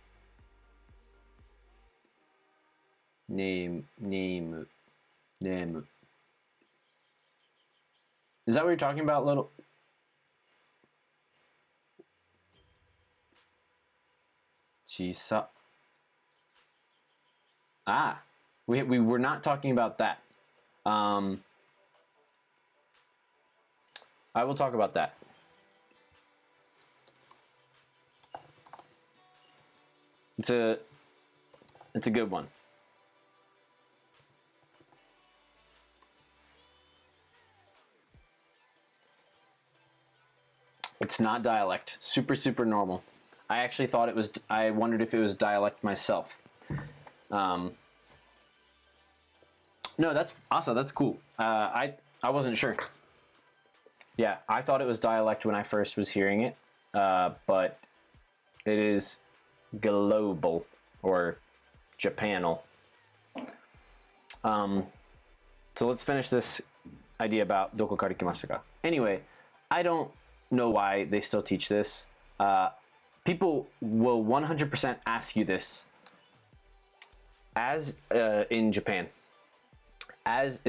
Name. Is that what you're talking about, little? Chisa. Ah, we were not talking about that. I will talk about that. It's a good one. It's not dialect. Super normal. I actually thought it was. I wondered if it was dialect myself. No, that's awesome. That's cool. I wasn't sure. Yeah, I thought it was dialect when I first was hearing it, but it is global or Japanal. So let's finish this idea about doko kara kimashita ka. Anyway, I don't know why they still teach this. People will 100% ask you this as in Japan. As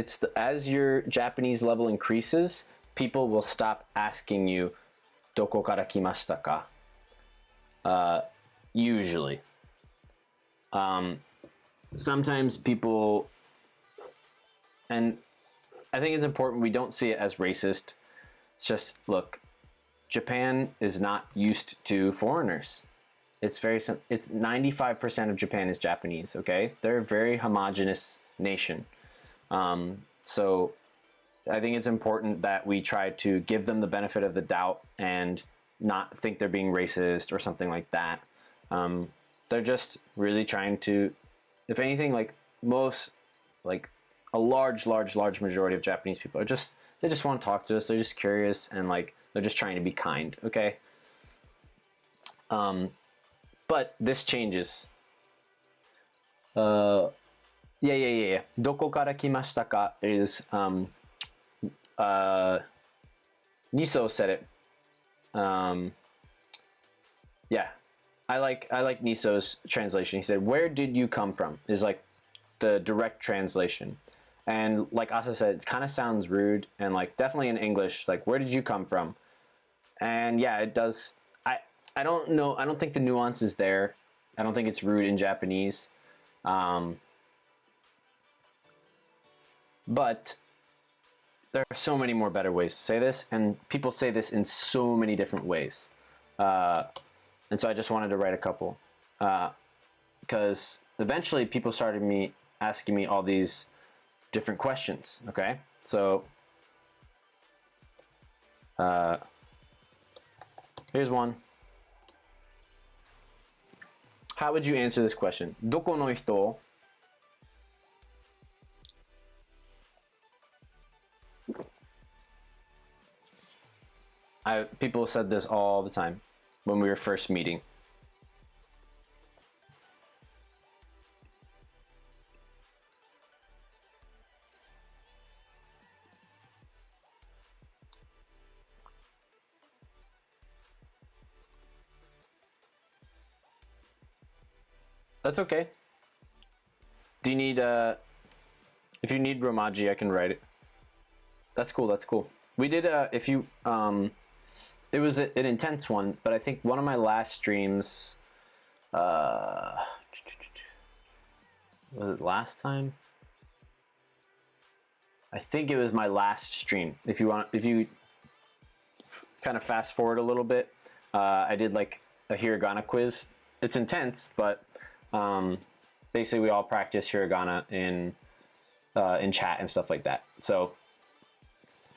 your Japanese level increases, people will stop asking you doko kara kimashita ka. Usually. Sometimes people, and I think it's important we don't see it as racist. It's just, look, Japan is not used to foreigners. It's 95% of Japan is Japanese, okay? They're a very homogenous nation. So I think it's important that we try to give them the benefit of the doubt and not think they're being racist or something like that. They're just really trying to, if anything, like a large majority of Japanese people they just want to talk to us. They're just curious and like they're just trying to be kind, okay? But this changes. Yeah. Doko kara kimashita ka is Niso said it. Yeah. I like Niso's translation. He said, "Where did you come from?" is like the direct translation. And like Asa said, it kind of sounds rude and like definitely in English, like where did you come from? And yeah, it does. I don't know. I don't think the nuance is there. I don't think it's rude in Japanese. But there are so many more better ways to say this, and people say this in so many different ways. And so I just wanted to write a couple. Because eventually people started asking me all these different questions, okay? So here's one. How would you answer this question? Doko no hito? People said this all the time when we were first meeting. That's okay. Do you need if you need Romaji, I can write it. That's cool. That's cool. We did if you it was an intense one, but I think one of my last streams was it last time? I think it was my last stream. If you kind of fast forward a little bit, I did like a hiragana quiz. It's intense, but basically we all practice hiragana in chat and stuff like that. So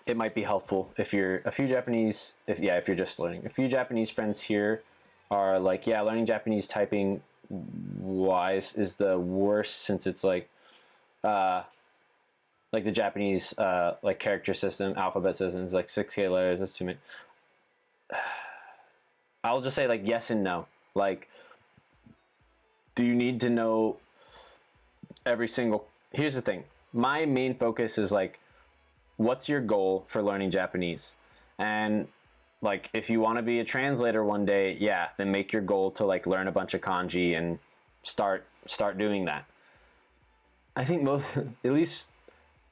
it might be helpful if you're if you're just learning. A few Japanese friends here are like, yeah, learning Japanese typing wise is the worst since it's like the Japanese like character system, alphabet system is like 6K letters. That's too many. I'll just say like yes and no. Like, do you need to know every single? Here's the thing: my main focus is like, what's your goal for learning Japanese? And like, if you want to be a translator one day, yeah, then make your goal to like learn a bunch of kanji and start doing that. I think most, at least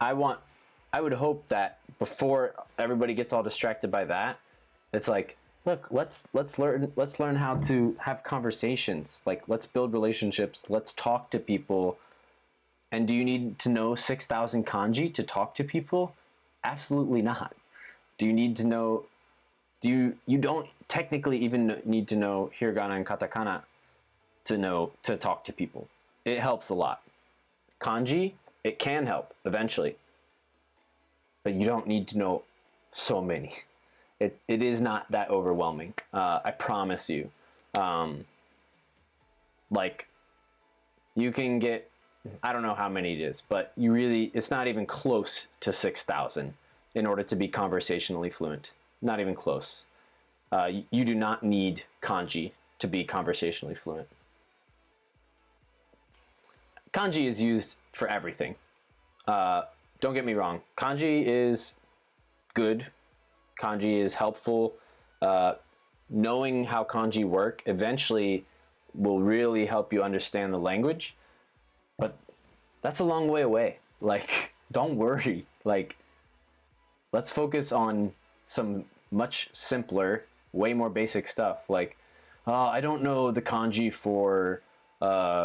I would hope that before everybody gets all distracted by that, it's like, look, let's learn how to have conversations. Like, let's build relationships. Let's talk to people. And do you need to know 6,000 kanji to talk to people? Absolutely not. Do you need to know? You don't technically even need to know hiragana and katakana to talk to people. It helps a lot. Kanji, it can help eventually, but you don't need to know so many. It is not that overwhelming. I promise you. Like, you can get, I don't know how many it is, but it's not even close to 6,000 in order to be conversationally fluent. Not even close. You do not need kanji to be conversationally fluent. Kanji is used for everything. Don't get me wrong. Kanji is good. Kanji is helpful. Knowing how kanji work eventually will really help you understand the language. But that's a long way away. Like, don't worry. Like, let's focus on some much simpler, way more basic stuff. Like, I don't know the kanji for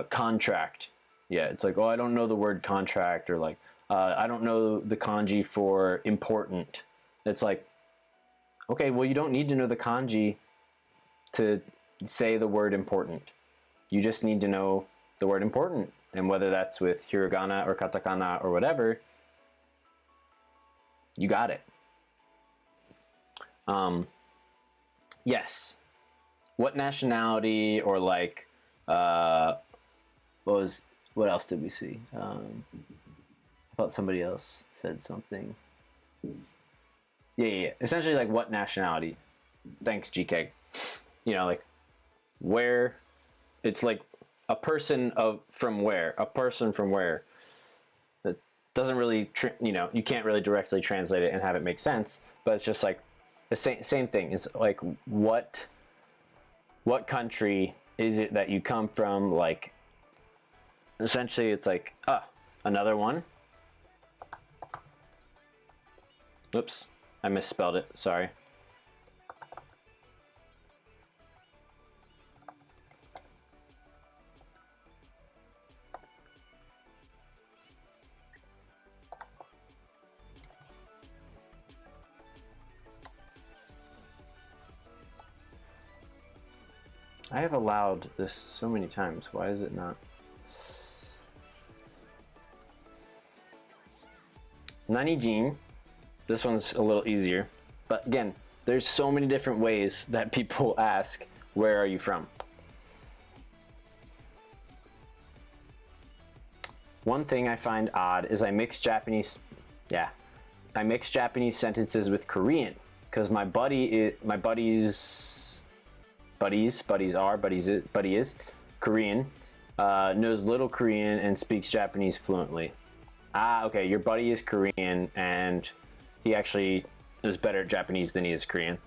contract. Yeah, it's like, oh, I don't know the word contract, or like, I don't know the kanji for important. It's like, okay, well, you don't need to know the kanji to say the word important. You just need to know the word important, and whether that's with hiragana or katakana or whatever, you got it. Yes. What nationality, or like, what else did we see? I thought somebody else said something. Yeah. Essentially, like, what nationality? Thanks, GK. You know, like, where, it's like a person from where. That doesn't really, you can't really directly translate it and have it make sense, but it's just like the same thing. It's like, what country is it that you come from? Like, essentially, it's like, another one. Oops, I misspelled it, sorry. I have allowed this so many times. Why is it not? Nanijin. This one's a little easier. But again, there's so many different ways that people ask, where are you from? One thing I find odd is I mix Japanese sentences with Korean, because my buddy is Korean, knows little Korean and speaks Japanese fluently. Okay, your buddy is Korean and he actually is better at Japanese than he is Korean.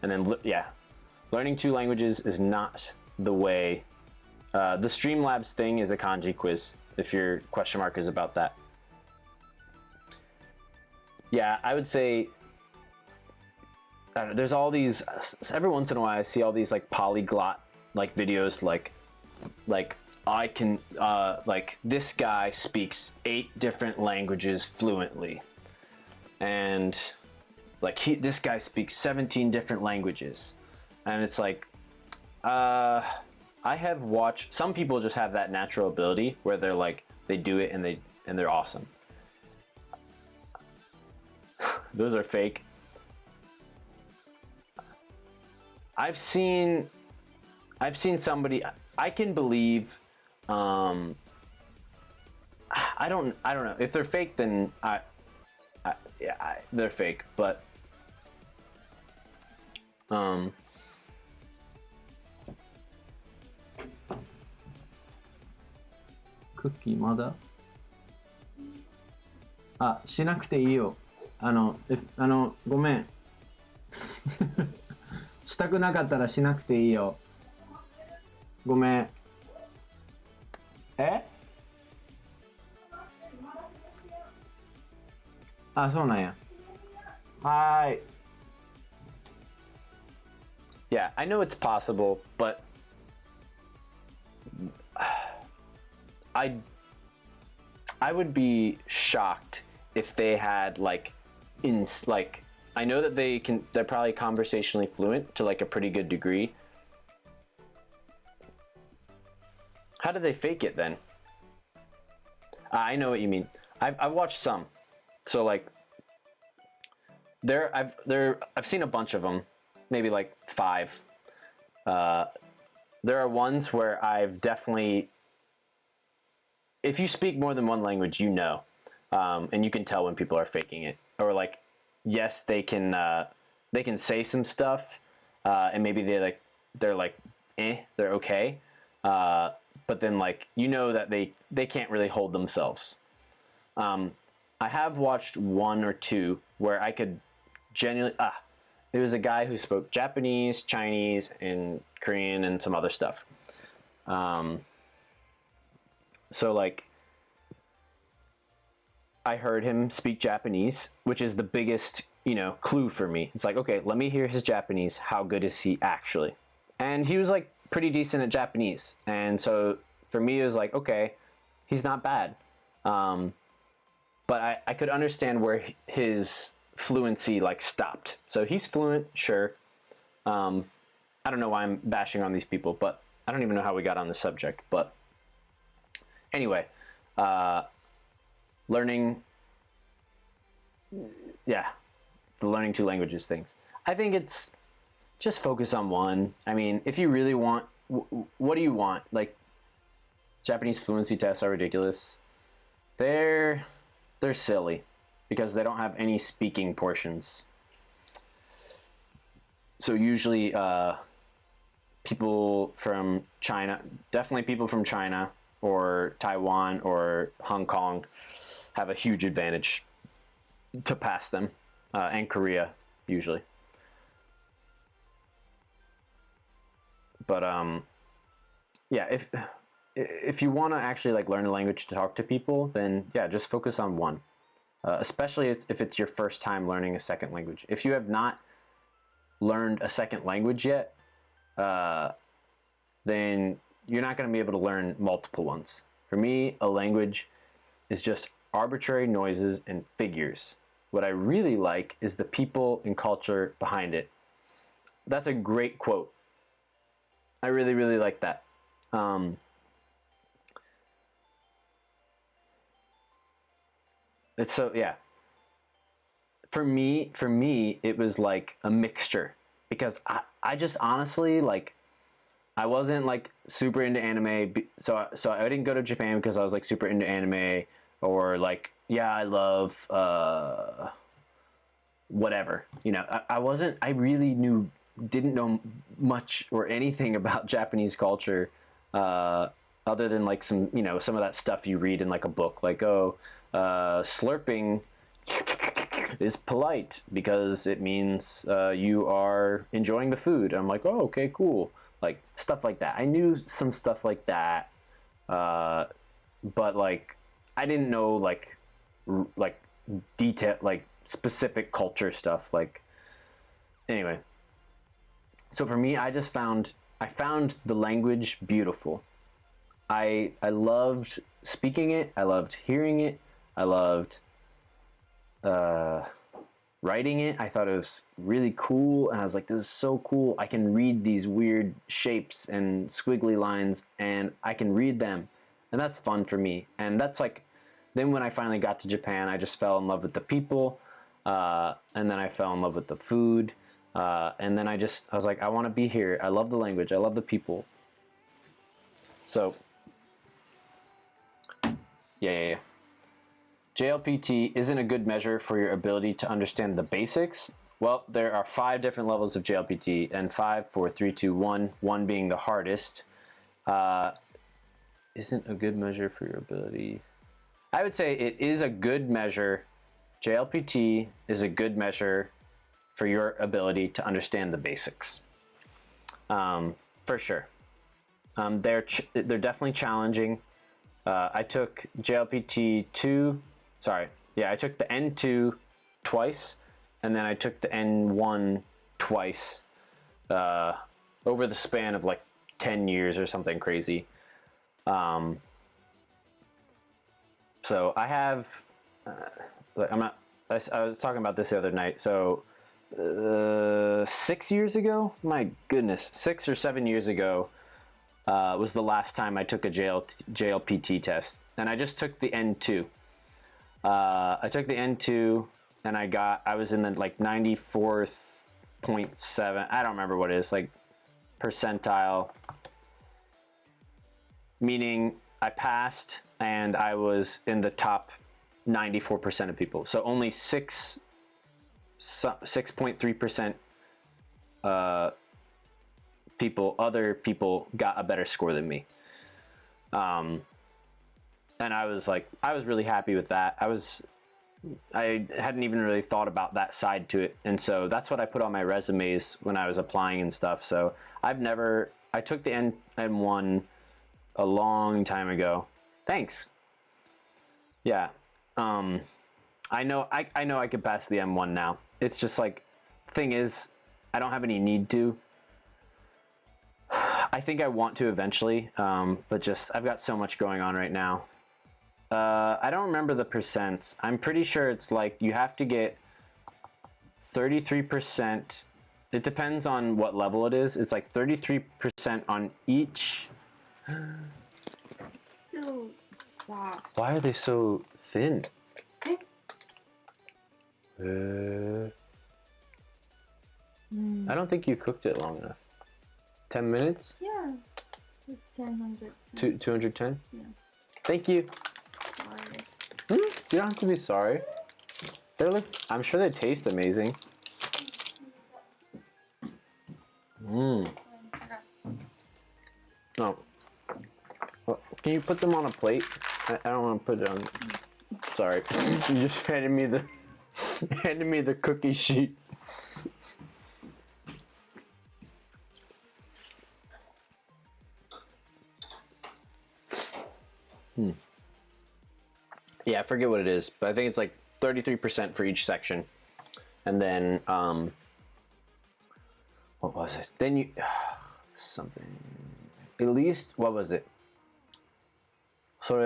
And then, learning two languages is not the way. The Streamlabs thing is a kanji quiz, if your question mark is about that. Yeah, I would say there's all these, every once in a while I see all these like polyglot like videos, like I can like, this guy speaks 8 different languages fluently, and like this guy speaks 17 different languages, and it's like, I have watched, some people just have that natural ability where they're like, they do it and they're awesome. Those are fake. I've seen somebody, I can believe, I don't know if they're fake, then they're fake, but Cookie mother. あ、しなくていいよ。ごめん。したくなかったらしなくていいよ。ごめん。え？あ、そうなんや。はーい。Yeah, I know it's possible, but I I would be shocked if they had like I know that they're probably conversationally fluent to like a pretty good degree. How do they fake it then? I know what you mean. I've watched some. So like I've seen a bunch of them, maybe like 5. There are ones where I've definitely, if you speak more than one language, and you can tell when people are faking it, or like, yes, they can say some stuff, and maybe they're like, they're okay, but then like that they can't really hold themselves. I have watched 1 or 2 where I could genuinely there was a guy who spoke Japanese, Chinese, and Korean, and some other stuff. So like I heard him speak Japanese, which is the biggest, clue for me. It's like, okay, let me hear his Japanese. How good is he actually? And he was like pretty decent at Japanese. And so for me, it was like, okay, he's not bad. But I could understand where his fluency like stopped. So he's fluent, sure. I don't know why I'm bashing on these people, but I don't even know how we got on the subject. But anyway, learning, the learning 2 languages things. I think it's just focus on one. I mean, if you really want, what do you want? Like, Japanese fluency tests are ridiculous. They're silly because they don't have any speaking portions. So usually people from China, definitely people from China or Taiwan or Hong Kong have a huge advantage to pass them, and Korea usually. But yeah, if you want to actually like learn a language to talk to people, then yeah, just focus on one. Especially if it's your first time learning a second language. If you have not learned a second language yet, then you're not going to be able to learn multiple ones. For me, a language is just arbitrary noises and figures. What I really like is the people and culture behind it. That's a great quote. I really, really like that. It's so, yeah. For me, it was like a mixture because I just honestly like, I wasn't like super into anime, so I didn't go to Japan because I was like super into anime, or like, yeah, I love whatever. I really didn't know much or anything about Japanese culture, other than like some of that stuff you read in like a book, like slurping is polite because it means you are enjoying the food. I'm like, oh, okay, cool. Like stuff like that. I knew some stuff like that, but like I didn't know like detail, like specific culture stuff. Like anyway, so for me, I found the language beautiful. I loved speaking it. I loved hearing it. I loved writing it. I thought it was really cool, and I was like, this is so cool. I can read these weird shapes and squiggly lines, and I can read them, and that's fun for me. And that's like, then when I finally got to Japan, I just fell in love with the people, and then I fell in love with the food, and then I was like, I want to be here. I love the language. I love the people. So yeah. JLPT isn't a good measure for your ability to understand the basics. Well, there are 5 different levels of JLPT, and 5, 4, 3, 2, 1, 1 being the hardest. Isn't a good measure for your ability. I would say it is a good measure. JLPT is a good measure for your ability to understand the basics. For sure. They're definitely challenging. I took JLPT 2, sorry, yeah, I took the N2 twice, and then I took the N1 twice over the span of like 10 years or something crazy. So I have, I was talking about this the other night. So 6 years ago, my goodness, 6 or 7 years ago was the last time I took a JLPT test. And I just took the N2. I took the N2 and I was in the like 94.7, I don't remember what it is, like percentile, meaning I passed and I was in the top 94% of people. So only 6.3% other people got a better score than me. And I was really happy with that. I hadn't even really thought about that side to it. And so that's what I put on my resumes when I was applying and stuff. So I took the N1 a long time ago. Thanks. Yeah. I know I could pass the M1 now. It's just like, thing is, I don't have any need to. I think I want to eventually, but just, I've got so much going on right now. I don't remember the percents. I'm pretty sure it's like you have to get 33%. It depends on what level it is. It's like 33% on each. It's still soft. Why are they so thin? I don't think you cooked it long enough. 10 minutes? Yeah. It's 100. 210? Yeah. Thank you. Sorry. You don't have to be sorry. I'm sure they taste amazing. Oh. Well, can you put them on a plate? I don't want to put it on. Sorry. You just handed me the cookie sheet. Yeah, I forget what it is, but I think it's like 33% for each section. And then, what was it? Then you, something, at least, what was it? な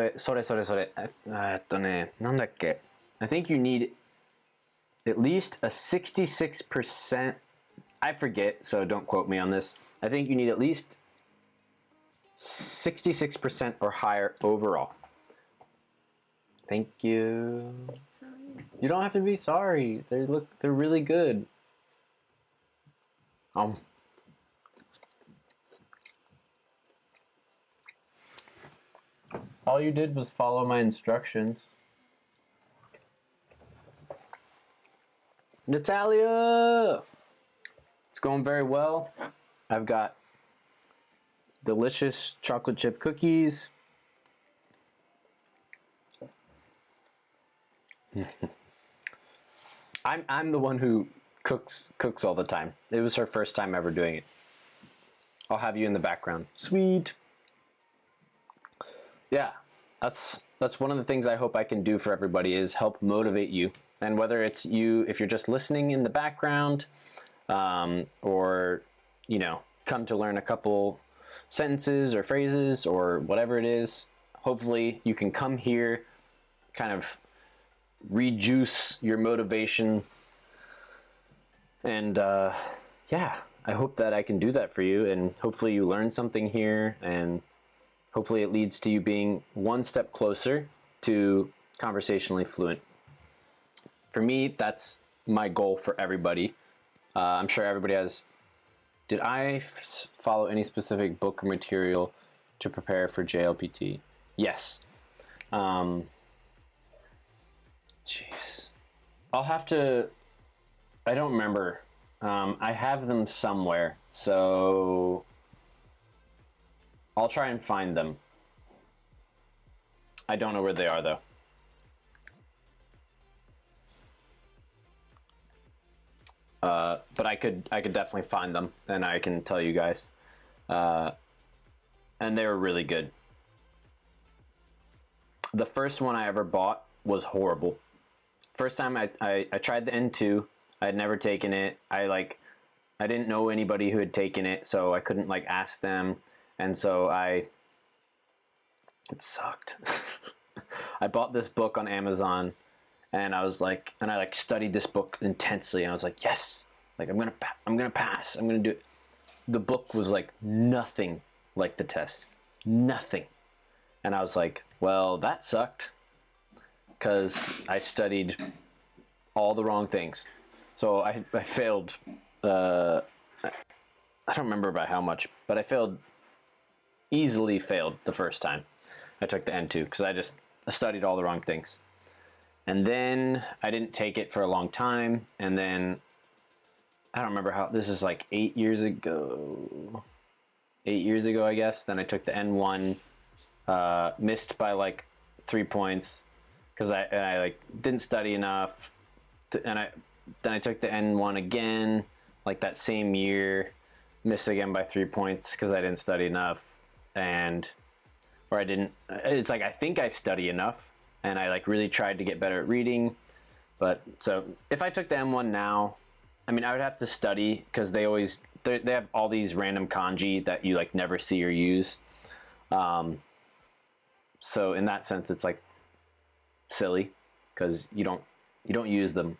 んだっけ? I think you need at least a 66%, I forget, so don't quote me on this. I think you need at least 66% or higher overall. Thank you. Sorry. You don't have to be sorry. They're really good. All you did was follow my instructions. Natalia! It's going very well. I've got delicious chocolate chip cookies. I'm the one who cooks all the time. It was her first time ever doing it. I'll have you in the background. Sweet. Yeah, that's one of the things I hope I can do for everybody is help motivate you. And whether it's you, if you're just listening in the background, or, you know, come to learn a couple sentences or phrases or whatever it is, hopefully you can come here, kind of rejuice your motivation. And yeah, I hope that I can do that for you, and hopefully you learn something here, and hopefully it leads to you being one step closer to conversationally fluent. For me, that's my goal for everybody. I'm sure everybody has. Did I follow any specific book or material to prepare for JLPT? Yes. Jeez. I'll have to. I don't remember. I have them somewhere, so I'll try and find them. I don't know where they are though. But I could definitely find them, and I can tell you guys. And they were really good. The first one I ever bought was horrible. First time I tried the N2. I had never taken it. I didn't know anybody who had taken it, so I couldn't like ask them, and so it sucked. I bought this book on Amazon, and I studied this book intensely, and I was like, yes, like I'm gonna pass, I'm gonna do it. The book was like nothing like the test, nothing, and I was like, well, that sucked, because I studied all the wrong things. So I failed. I don't remember by how much, but I easily failed the first time I took the N2, because I studied all the wrong things. And then I didn't take it for a long time, and then I don't remember how, this is like 8 years ago. 8 years ago, I guess. Then I took the N1, missed by like 3 points, because I like didn't study enough, then I took the N1 again, like that same year, missed again by 3 points because I didn't study enough, it's like I think I study enough, and I like really tried to get better at reading, but so if I took the M1 now, I mean, I would have to study, because they have all these random kanji that you like never see or use, so in that sense it's like silly, because you don't use them.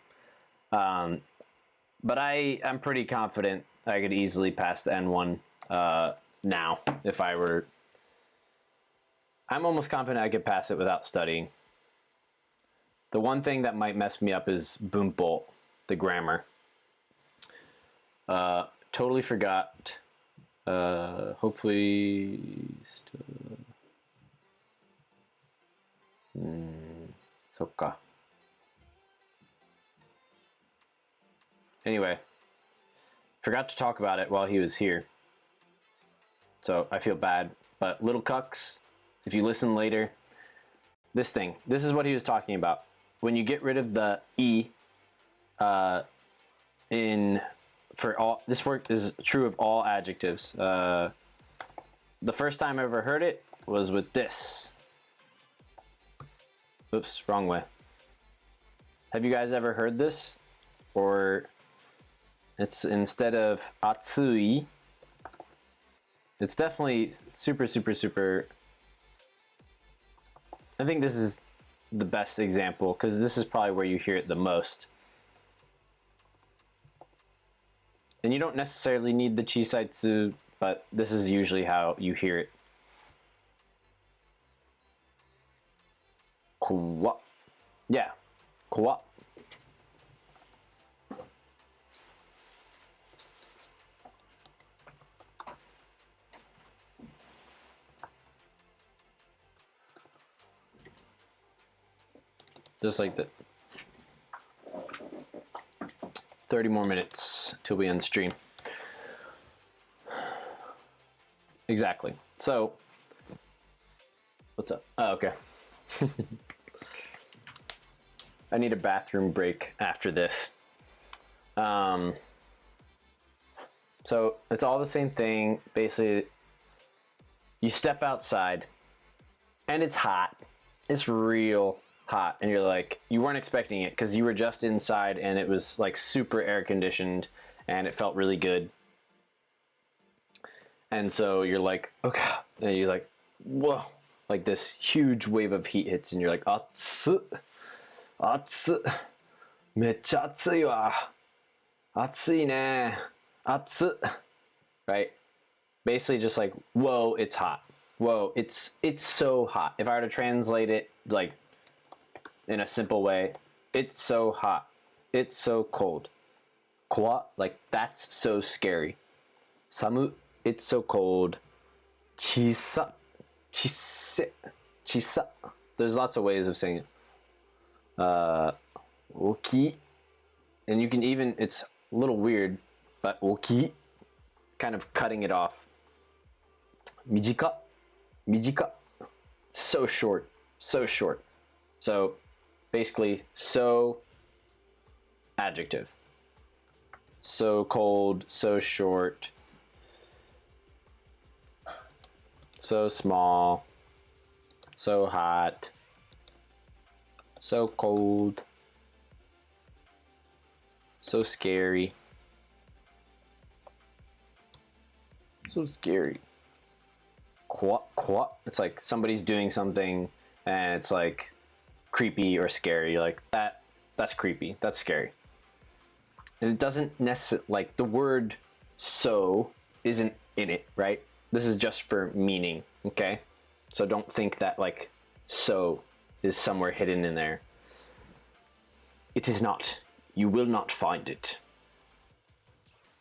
But I'm pretty confident I could easily pass the N1 now if I were. I'm almost confident I could pass it without studying. The one thing that might mess me up is bunpo, the grammar. Totally forgot. Hopefully still. そっか. Anyway, forgot to talk about it while he was here, so I feel bad. But little cucks, if you listen later, this is what he was talking about. When you get rid of the E, this work is true of all adjectives. The first time I ever heard it was with this. Oops, wrong way. Have you guys ever heard this? Or it's instead of atsui, it's definitely super, super, super. I think this is the best example, because this is probably where you hear it the most. And you don't necessarily need the chisaitsu, but this is usually how you hear it. Kwa. Yeah, kwa. Just like that. 30 more minutes till we end stream. Exactly. So, what's up? Oh, okay. I need a bathroom break after this. So it's all the same thing. Basically, you step outside and it's hot. It's real hot, and you're like, you weren't expecting it because you were just inside and it was like super air conditioned and it felt really good. And so you're like, okay, and you're like, whoa, like this huge wave of heat hits and you're like, atsu, atsu, mecha atsui wa, atsui ne, atsu, right? Basically just like, whoa, it's hot. Whoa, it's so hot. If I were to translate it like in a simple way, it's so hot. It's so cold. Kwa, like that's so scary. Samu, it's so cold. Chisa, chise, chisa. There's lots of ways of saying it. Oki, and you can even, it's a little weird, but oki, kind of cutting it off. Mijika, mijika, so short, so short. So basically, so adjective. so cold, so short, so small, so hot, so cold, so scary, so scary. It's like somebody's doing something and it's like creepy or scary. Like that's creepy. That's scary. And it doesn't necessarily, like, the word so isn't in it, right? This is just for meaning, okay? So don't think that like so is somewhere hidden in there. It is not. You will not find it.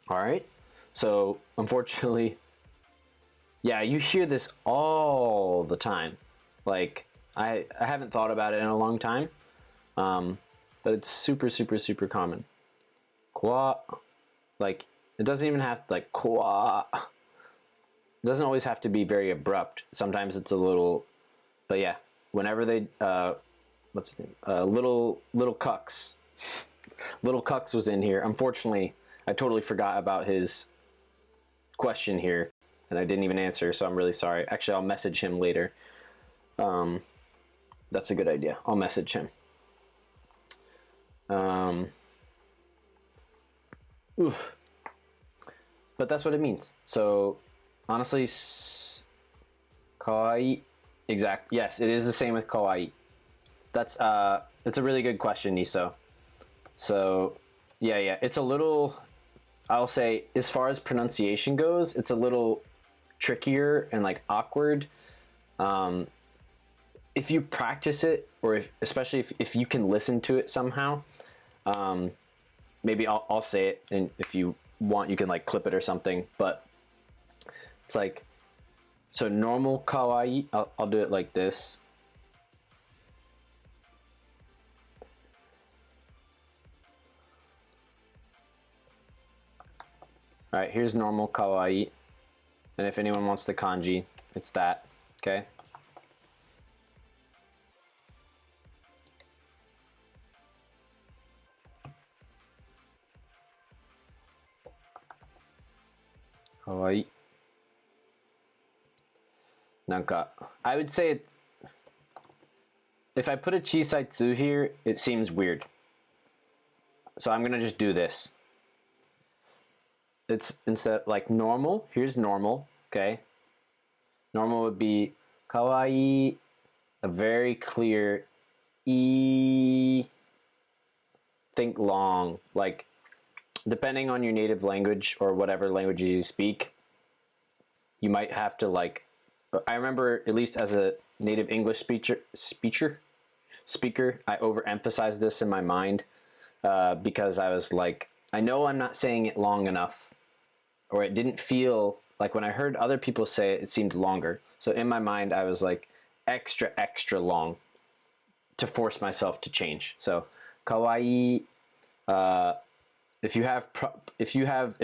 All right? So unfortunately, yeah, you hear this all the time. Like, I haven't thought about it in a long time, but it's super, super, super common. Kwa, like, it doesn't even have to, like, kwa. It doesn't always have to be very abrupt. Sometimes it's a little, but yeah, whenever they, what's his name? Little Cucks. Little Cucks was in here. Unfortunately, I totally forgot about his question here, and I didn't even answer, so I'm really sorry. Actually, I'll message him later. That's a good idea. I'll message him. But that's what it means. So, honestly, kawaii. Exact. Yes, it is the same with kawaii. That's it's a really good question, Niso. So, yeah, it's a little. I'll say, as far as pronunciation goes, it's a little trickier and like awkward. If you practice it, or especially if you can listen to it somehow, maybe I'll say it, and if you want, you can like clip it or something. But it's like, so normal kawaii. I'll do it like this. All right, here's normal kawaii, and if anyone wants the kanji, it's that. Okay. Kawaii. Nanka, I would say it, if I put a chisaitsu here, it seems weird. So I'm gonna just do this. It's instead like normal. Here's normal. Okay. Normal would be kawaii, a very clear e. Think long. Like, depending on your native language or whatever language you speak, you might have to like. I remember, at least as a native English speaker, I overemphasized this in my mind because I was like, I know I'm not saying it long enough, or it didn't feel like, when I heard other people say it, it seemed longer. So in my mind, I was like extra long to force myself to change. So kawaii. If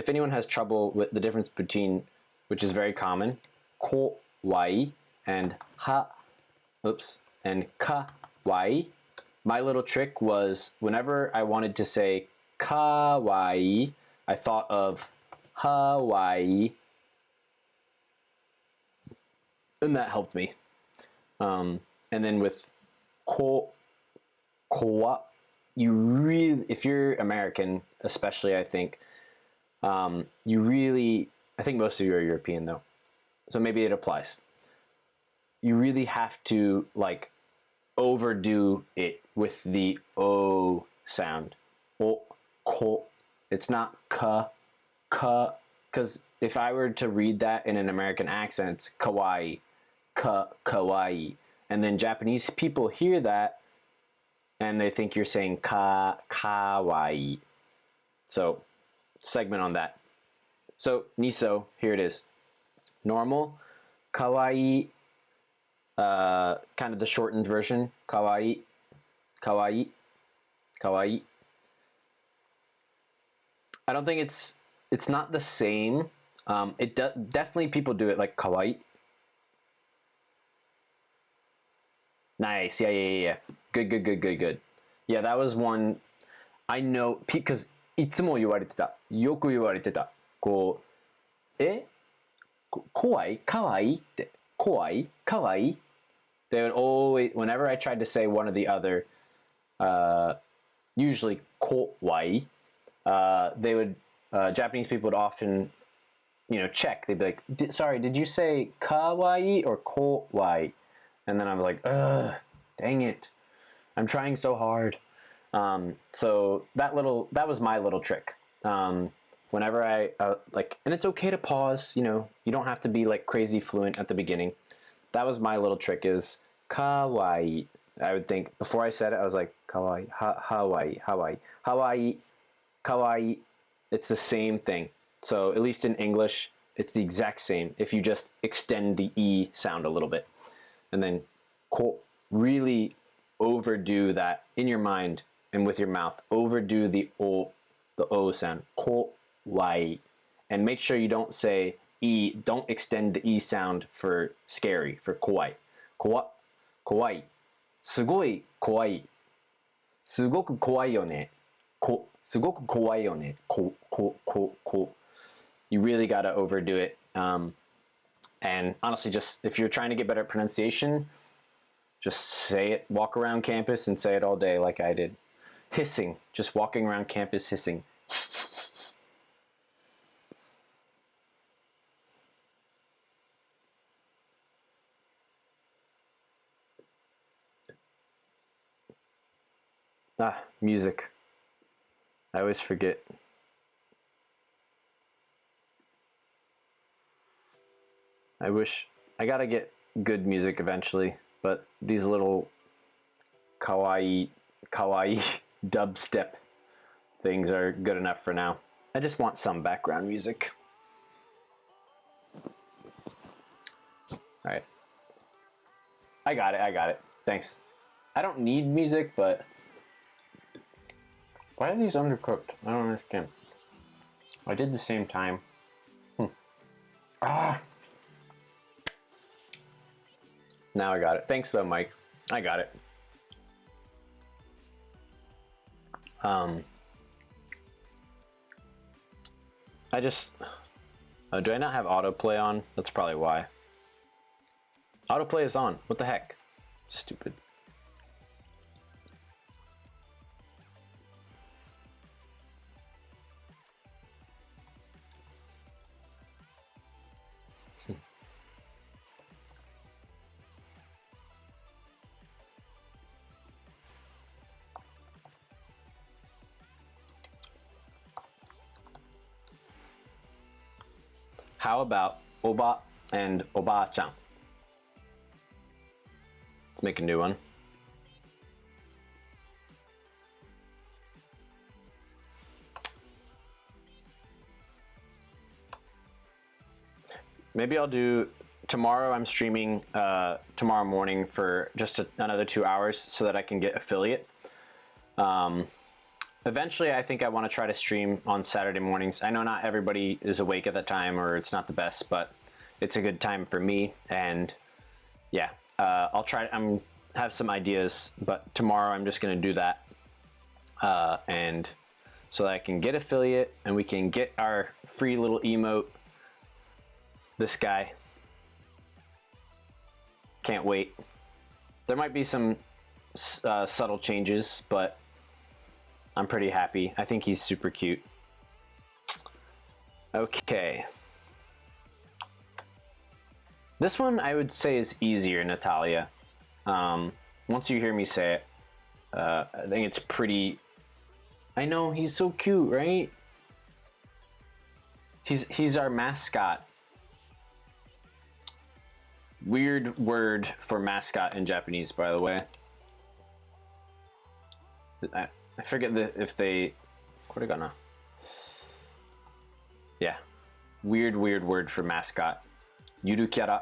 anyone has trouble with the difference between, which is very common, kawaii and kawaii. My little trick was, whenever I wanted to say kawaii, I thought of Hawaii, and that helped me. And then with kwa, you really, if you're American, especially, I think, you really, I think most of you are European though, so maybe it applies. You really have to like overdo it with the O sound. Ko. It's not ka, because if I were to read that in an American accent, it's kawaii, kawaii, and then Japanese people hear that and they think you're saying kawaii. So, segment on that. So, Niso, here it is. Normal, kawaii, kind of the shortened version, kawaii, kawaii, kawaii. I don't think it's not the same. Definitely people do it like kawaii. Nice, yeah. Good. Yeah, that was one I know, because いつも言われてた。よく言われてた。こう、怖いかわいいって。怖いかわいい They would always, whenever I tried to say one or the other, usually kawaii, they would, Japanese people would often, check. They'd be like, sorry, did you say kawaii or kawaii? And then I'm like, ugh, dang it. I'm trying so hard. So that was my little trick. Whenever I, and it's okay to pause, you don't have to be like crazy fluent at the beginning. That was my little trick is kawaii. I would think before I said it, I was like kawaii, Hawaii, Hawaii, Hawaii, kawaii. It's the same thing. So at least in English, it's the exact same. If you just extend the e sound a little bit, and then really overdo that in your mind and with your mouth. Overdo the o sound. Kawaii, and make sure you don't say e. Don't extend the e sound for scary, for kawaii. Kawaii. すごい怖い。すごく怖いよね。すごく怖いよね。You really gotta overdo it. And honestly, just if you're trying to get better at pronunciation, just say it. Walk around campus and say it all day like I did. Hissing. Just walking around campus hissing. Music. I always forget. I gotta get good music eventually, but these little kawaii dubstep things are good enough for now. I just want some background music. All right. I got it. Thanks. I don't need music, but why are these undercooked? I don't understand. I did the same time. Now I got it. Thanks though, Mike. I got it. Do I not have autoplay on? That's probably why. Autoplay is on. What the heck? Stupid. How about oba and oba-chan? Let's make a new one. Maybe I'll do tomorrow. I'm streaming tomorrow morning for just another 2 hours so that I can get affiliate. Eventually, I think I want to try to stream on Saturday mornings. I know not everybody is awake at that time, or it's not the best, but it's a good time for me. And yeah, I'll try. I'm have some ideas, but tomorrow I'm just going to do that, and so that I can get affiliate and we can get our free little emote. This guy. Can't wait. There might be some subtle changes, but I'm pretty happy. I think he's super cute. Okay. This one I would say is easier, Natalia. Once you hear me say it, I think it's pretty... I know, he's so cute, right? He's our mascot. Weird word for mascot in Japanese, by the way. I forget if they... Yeah. Weird word for mascot. Yuru kyara.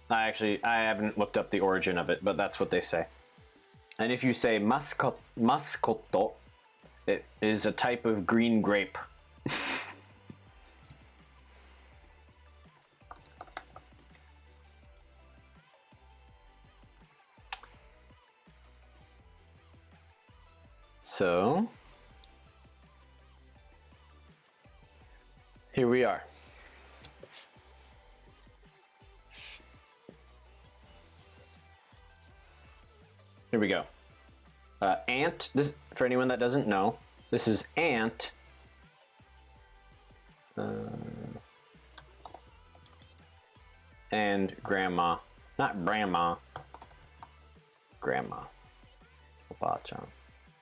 I haven't looked up the origin of it, but that's what they say. And if you say mascotto, it is a type of green grape. So here we are. Here we go. Aunt, this, for anyone that doesn't know, this is aunt. And grandma, not grandma, grandma. Oba-chan,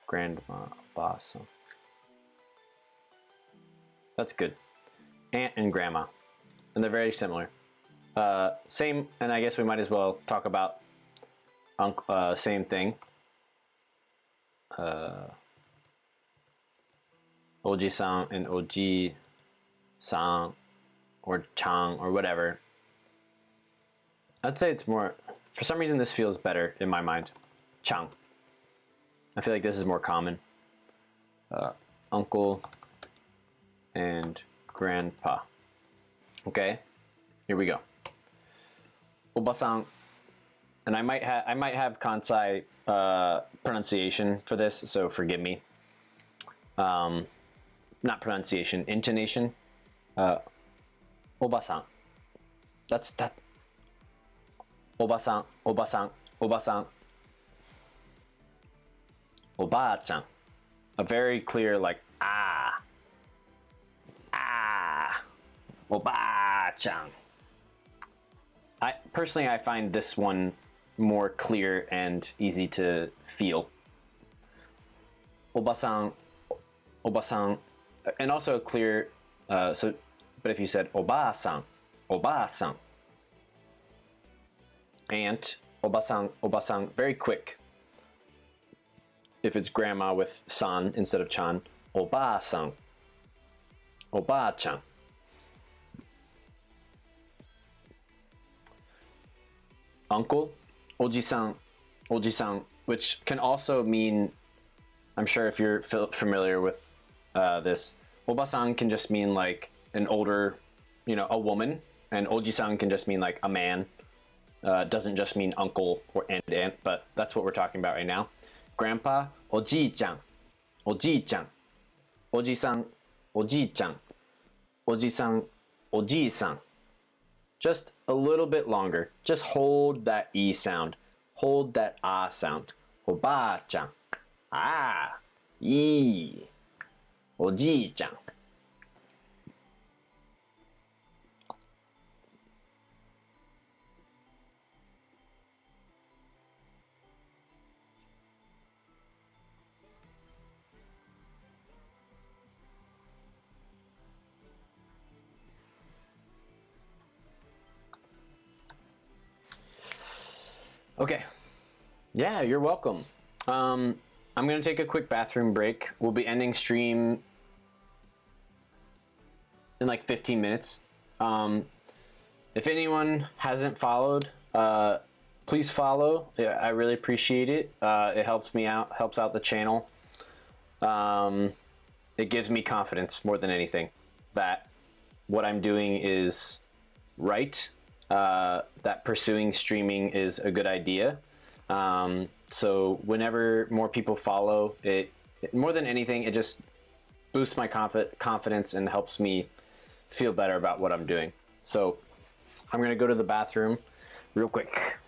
grandma, oba-san. That's good. Aunt and grandma, and they're very similar. Same, and I guess we might as well talk about same thing. Oji-san and Oji-san, or Chang, or whatever. I'd say it's more, for some reason this feels better in my mind. Chang. I feel like this is more common. Uncle and grandpa. Okay, here we go. Oba-san, and I might have Kansai pronunciation for this, so forgive me. Not pronunciation, intonation. Oba-san. That's that. Oba-san, Oba-san, Oba-san. Oba-chan. A very clear, like, ah. Ah. Oba-chan. Personally, I find this one more clear and easy to feel. Oba-san, Oba-san, and also clear, but if you said Oba-san, Oba-san, aunt, Oba-san, Oba-san, very quick. If it's grandma with san instead of chan, Oba-san, Oba-chan. Uncle, Oji-san, Oji-san, which can also mean, I'm sure if you're familiar with this, Oba-san can just mean like an older, a woman, and Oji-san can just mean like a man. Doesn't just mean uncle or aunt, but that's what we're talking about right now. Grandpa, Oji-chan, Oji-chan, Oji-san, Oji-chan, Oji-san, Oji-san. Just a little bit longer. Just hold that E sound. Hold that ah sound. Oba-chan, ah, E, Oji-chan. Okay, yeah, you're welcome. I'm gonna take a quick bathroom break. We'll be ending stream in like 15 minutes. If anyone hasn't followed, please follow. Yeah, I really appreciate it. It helps me out, helps out the channel. It gives me confidence more than anything that what I'm doing is right. That pursuing streaming is a good idea. So whenever more people follow it, more than anything, it just boosts my confidence and helps me feel better about what I'm doing. So I'm gonna go to the bathroom real quick.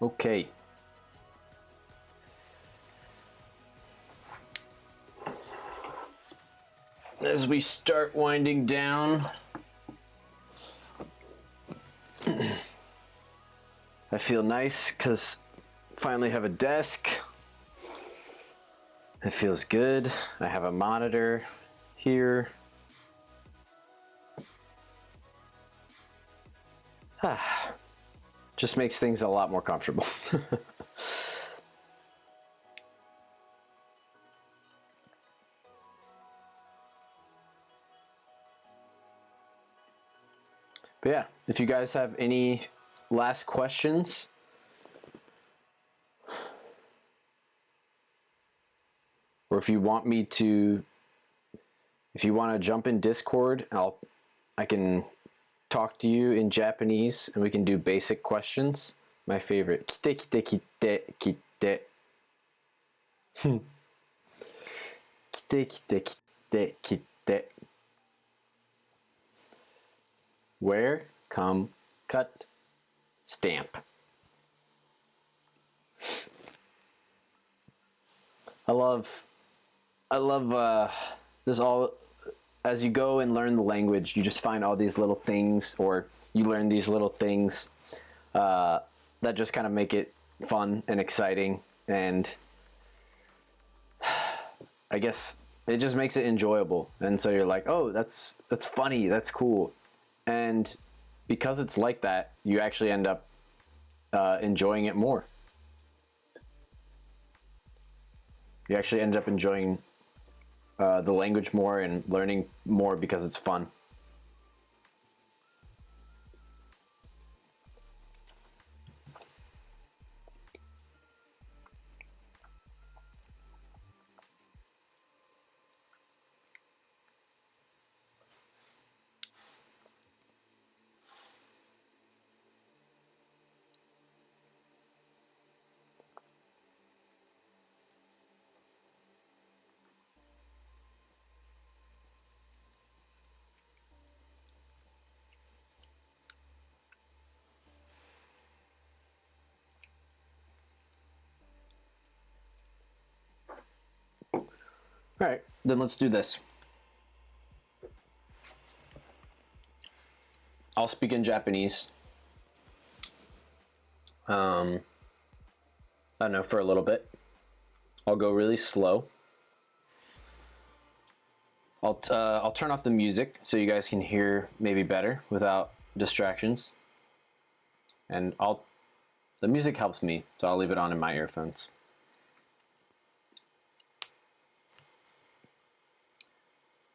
Okay. As we start winding down, I feel nice because finally have a desk. It feels good. I have a monitor here. Just makes things a lot more comfortable. But yeah, if you guys have any last questions, or if you want to jump in Discord, I can talk to you in Japanese and we can do basic questions. My favorite. Kite kite kite kite. Kite kite kite kite. Where, come, cut, stamp. I love this all. As you go and learn the language, you just find all these little things, or you learn these little things that just kind of make it fun and exciting, and I guess it just makes it enjoyable. And so you're like, oh, that's funny, that's cool, and because it's like that, you actually end up enjoying it more. You actually end up enjoying the language more and learning more because it's fun. All right, then let's do this. I'll speak in Japanese. I don't know, for a little bit. I'll go really slow. I'll turn off the music so you guys can hear maybe better without distractions. And the music helps me, so I'll leave it on in my earphones.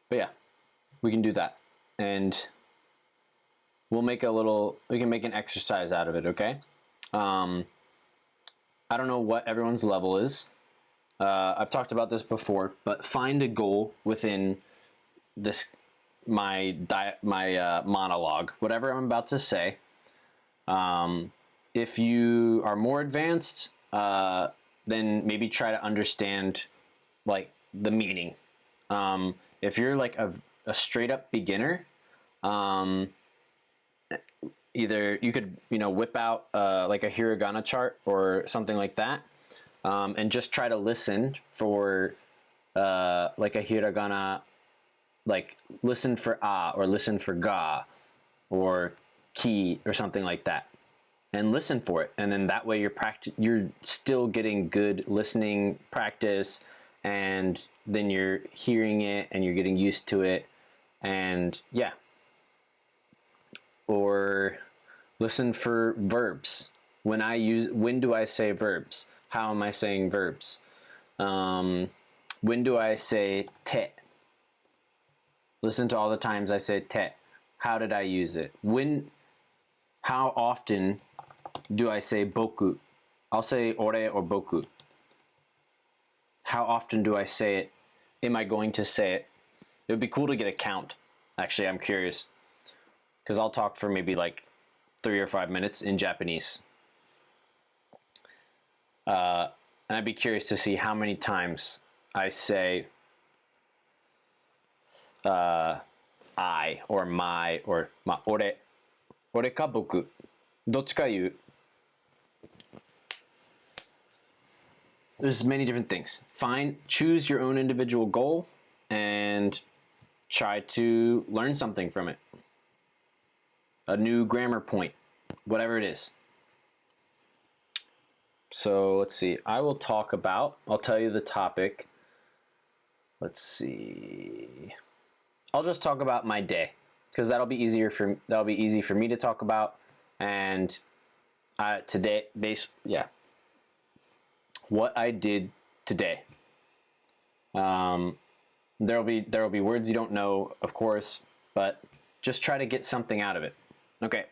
But yeah, we can do that. And we can make an exercise out of it, okay? I don't know what everyone's level is. I've talked about this before, but find a goal within my monologue, whatever I'm about to say. If you are more advanced, then maybe try to understand like the meaning. If you're like a straight up beginner, either you could whip out like a hiragana chart or something like that, and just try to listen for like a hiragana, like listen for a or listen for ga or ki or something like that, and listen for it, and then that way you're still getting good listening practice, and then you're hearing it and you're getting used to it, and yeah. Or listen for verbs. When do I say verbs? How am I saying verbs? When do I say te? Listen to all the times I say te. How did I use it? How often do I say boku? I'll say ore or boku. How often do I say it? Am I going to say it? It would be cool to get a count. Actually, I'm curious, because I'll talk for maybe like 3 or 5 minutes in Japanese. And I'd be curious to see how many times I say I or my or ore ka boku. どっちか言う? there's many different things. Choose your own individual goal and try to learn something from it. A new grammar point, whatever it is. So let's see. I'll tell you the topic. Let's see. I'll just talk about my day because that'll be easy for me to talk about. And what I did today. There'll be words you don't know, of course, but just try to get something out of it. Okay.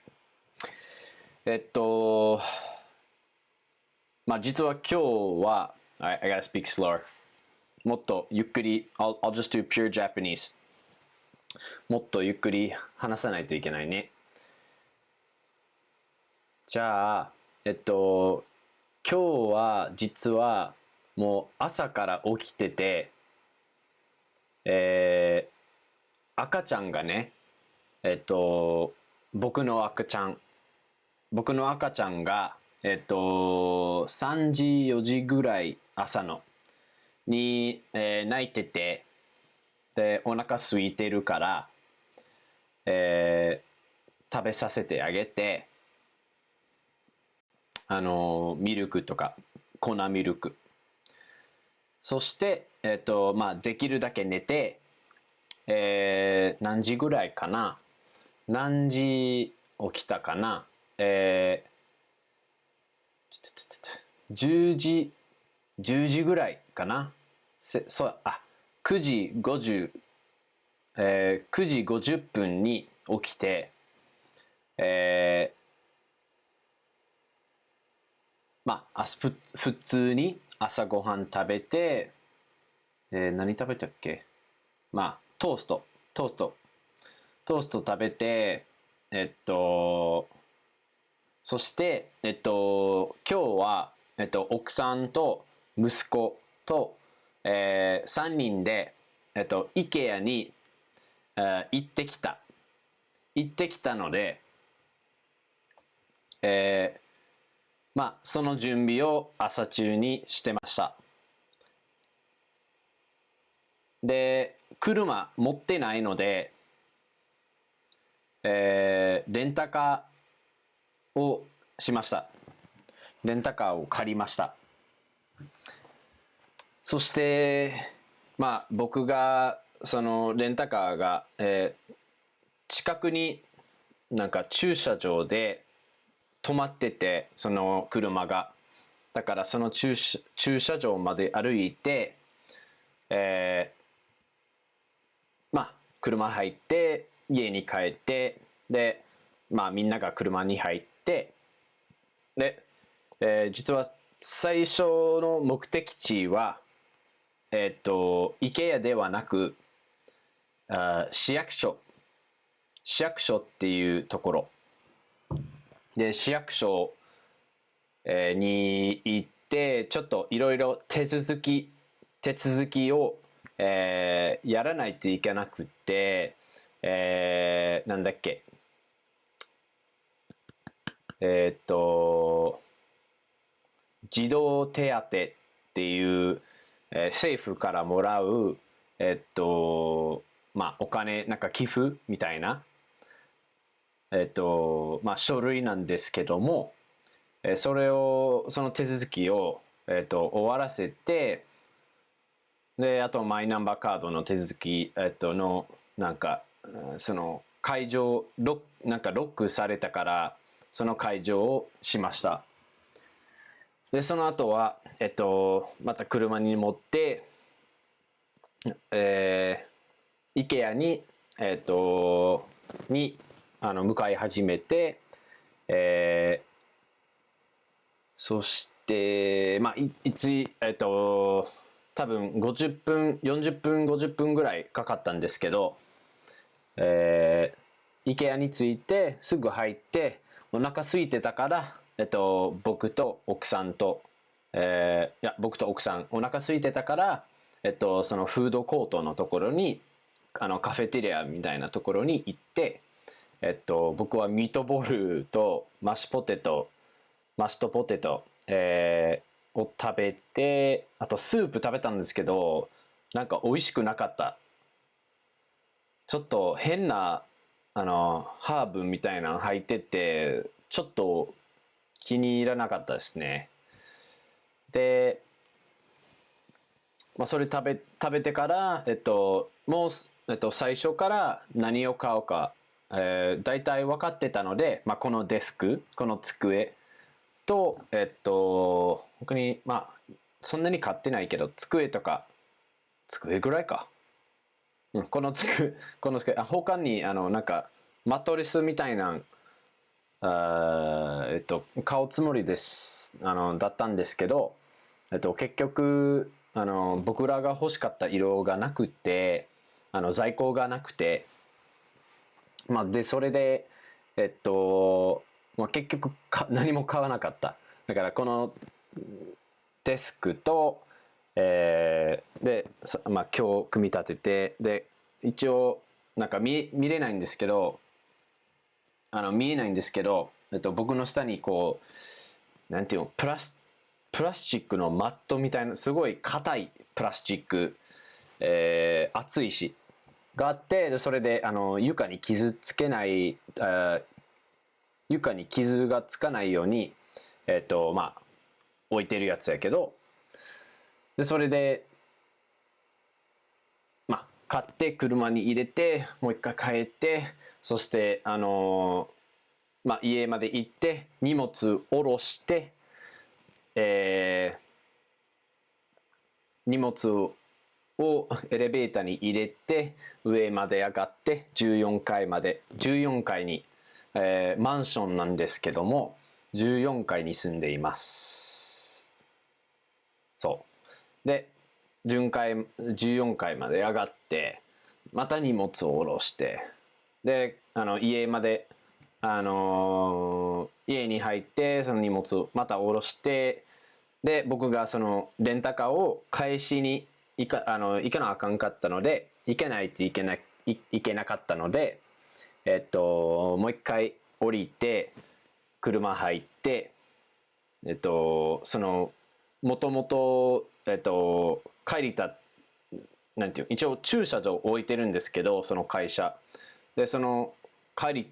まあ実は今日は I gotta speak slower. もっとゆっくり I'll just do pure Japanese. もっとゆっくり話さないといけないね。じゃあ今日は実はもう朝から起きてて、赤ちゃんがね、僕の赤ちゃんが3時4時ぐらい朝のに、泣いてて、でお腹空いてるから、食べさせてあげて、ミルクとか粉ミルク、そしてまあできるだけ寝て、何時ぐらいかな、何時起きたかな、10時ぐらいかな、9時50分に起きて、まあ普通に朝ごはん食べて、何食べたっけ、まあトースト食べて、そして今日は奥さんと息子と、3人でIKEA に行ってきたので、まあその準備を朝中にしてました。で車持ってないので、レンタカーをしました。レンタカーを借りました。そしてまあ僕がそのレンタカーが、近くになんか駐車場で止まってて、その車がだからその駐車場まで歩いて、まあ車入って家に帰って、でまあみんなが車に入って、で、実は最初の目的地はIKEA ではなく市役所っていうところで、市役所に行って、ちょっといろいろ手続きをやらないといけなくて、なんだっけ、児童手当っていう、政府からもらうまあお金、なんか寄付みたいなまあ書類なんですけども、その手続きを終わらせて、であとマイナンバーカードの手続きのなんかその解除なんかロックされたからその解除をしました。でその後はまた車に乗って、IKEA に向かい始めて、そしてまあ多分40分50分ぐらいかかったんですけど、IKEA に着いてすぐ入ってお腹空いてたから、僕と奥さんお腹空いてたから、そのフードコートのところにカフェテリアみたいなところに行って、僕はミートボールとマッシュポテト、を食べて、あとスープ食べたんですけど、なんか美味しくなかった。ちょっと変なハーブみたいなの入ってて、ちょっと気に入らなかったですね。で、それ食べてから、もう、最初から何を買うか、大体分かってたので、このデスク、この机と、他に、そんなに買ってないけど、机とか、机ぐらいか。この机、他に、なんか、マットレスみたいな、買うつもりです、だったんですけど、結局、僕らが欲しかった色がなくて、在庫がなくて、で、それで、結局何も買わなかった。だから、このデスクと、で、今日組み立てて、で、一応、なんか見れないんですけど、見えないんですけど、僕の下にこう、なんていうの、プラスチックのマットみたいな、すごい硬いプラスチック、厚いし、があって、でそれで床に傷つけない、床に傷がつかないように、置いてるやつやけど、でそれで、買って車に入れて、もう一回帰って、そして家まで行って荷物下ろして、荷物をエレベーターに入れて上まで上がって14階に、マンションなんですけども14階に住んでいます。そうで14階まで上がってまた荷物を下ろしてで家まで家に入ってその荷物をまた下ろしてで僕がそのレンタカーを返しに行かなあかんかったので行けなかったのでもう一回降りて車入ってそのもともと借りたなんていう一応駐車場置いてるんですけどその会社でその借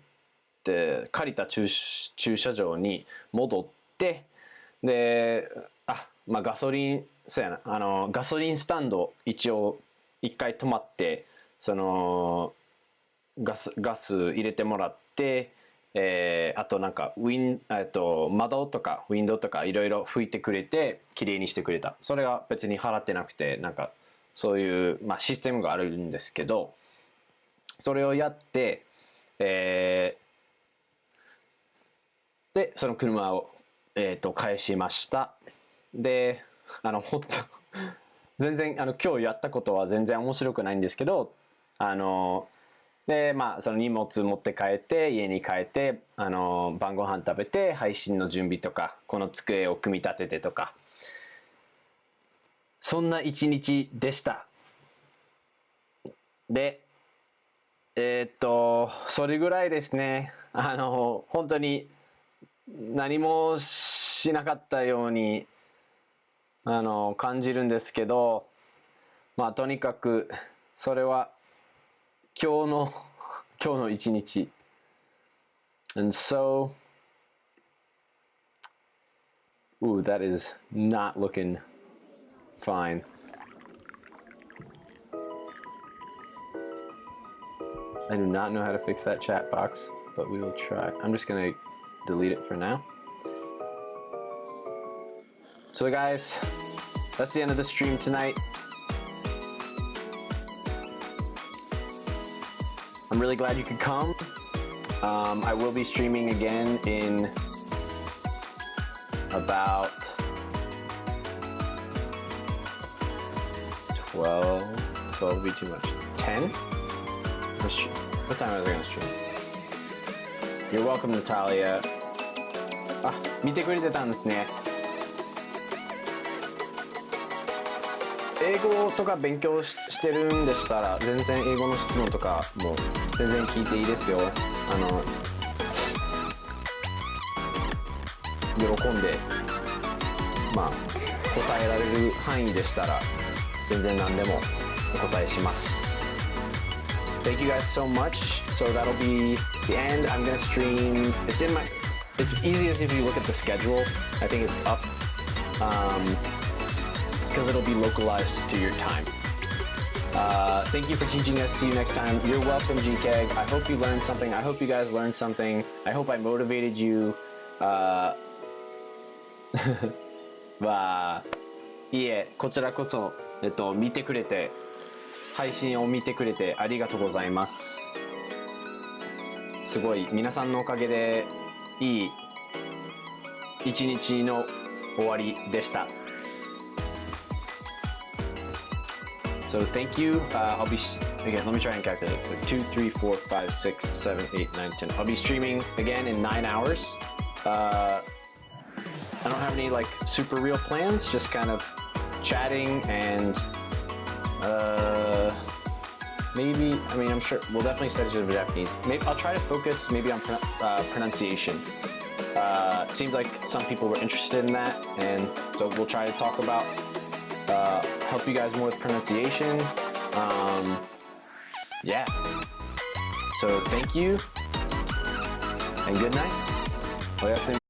りた駐車場に戻ってでガソリンガソリンスタンド一応一回止まってそのガス入れてもらって、あとなんか窓とかウィンドウとかいろいろ拭いてくれてきれいにしてくれた。それは別に払ってなくてなんかそういう、システムがあるんですけどそれをやって、でその車を、返しました。で本当全然今日やったことは全然面白くないんですけどでその荷物持って帰って家に帰って晩ご飯食べて配信の準備とかこの机を組み立ててとかそんな一日でした。でそれぐらいですね。本当に何もしなかったように感じるんですけどとにかくそれは今日の一日 and so that is not looking fine. I do not know how to fix that chat box, but we will try. I'm just gonna delete it for now. So guys, that's the end of the stream tonight. I'm really glad you could come. I will be streaming again in about 12 would be too much. 10? What time was I gonna stream? You're welcome, Natalia. 見てくれてたんですね。英語とか勉強してるんでしたら全然英語の質問とかも全然聞いていいですよ。喜んで答えられる範囲でしたら全然何でもお答えします。 Thank you guys so much. So that'll be the end. I'm gonna stream. It's easy as if you look at the schedule. I think it's up because it'll be localized to your time. Thank you for teaching us. See you next time. You're welcome, GKEG. I hope you learned something. I hope you guys learned something. I hope I motivated you. いえ、こちらこそ、見てくれて、配信を見てくれてありがとうございます。すごい皆さんのおかげでいい一日の終わりでした。So thank you. I'll be again. Let me try and calculate. So 2, 3, 4, 5, 6, 7, 8, 9, 10. I'll be streaming again in 9 hours. I don't have any like super real plans. Just kind of chatting and maybe. I mean, I'm sure we'll definitely study Japanese. Maybe I'll try to focus maybe on pronunciation. It seems like some people were interested in that, and so we'll try to talk about. Help you guys more with pronunciation. Yeah. So thank you and good night. おやすみ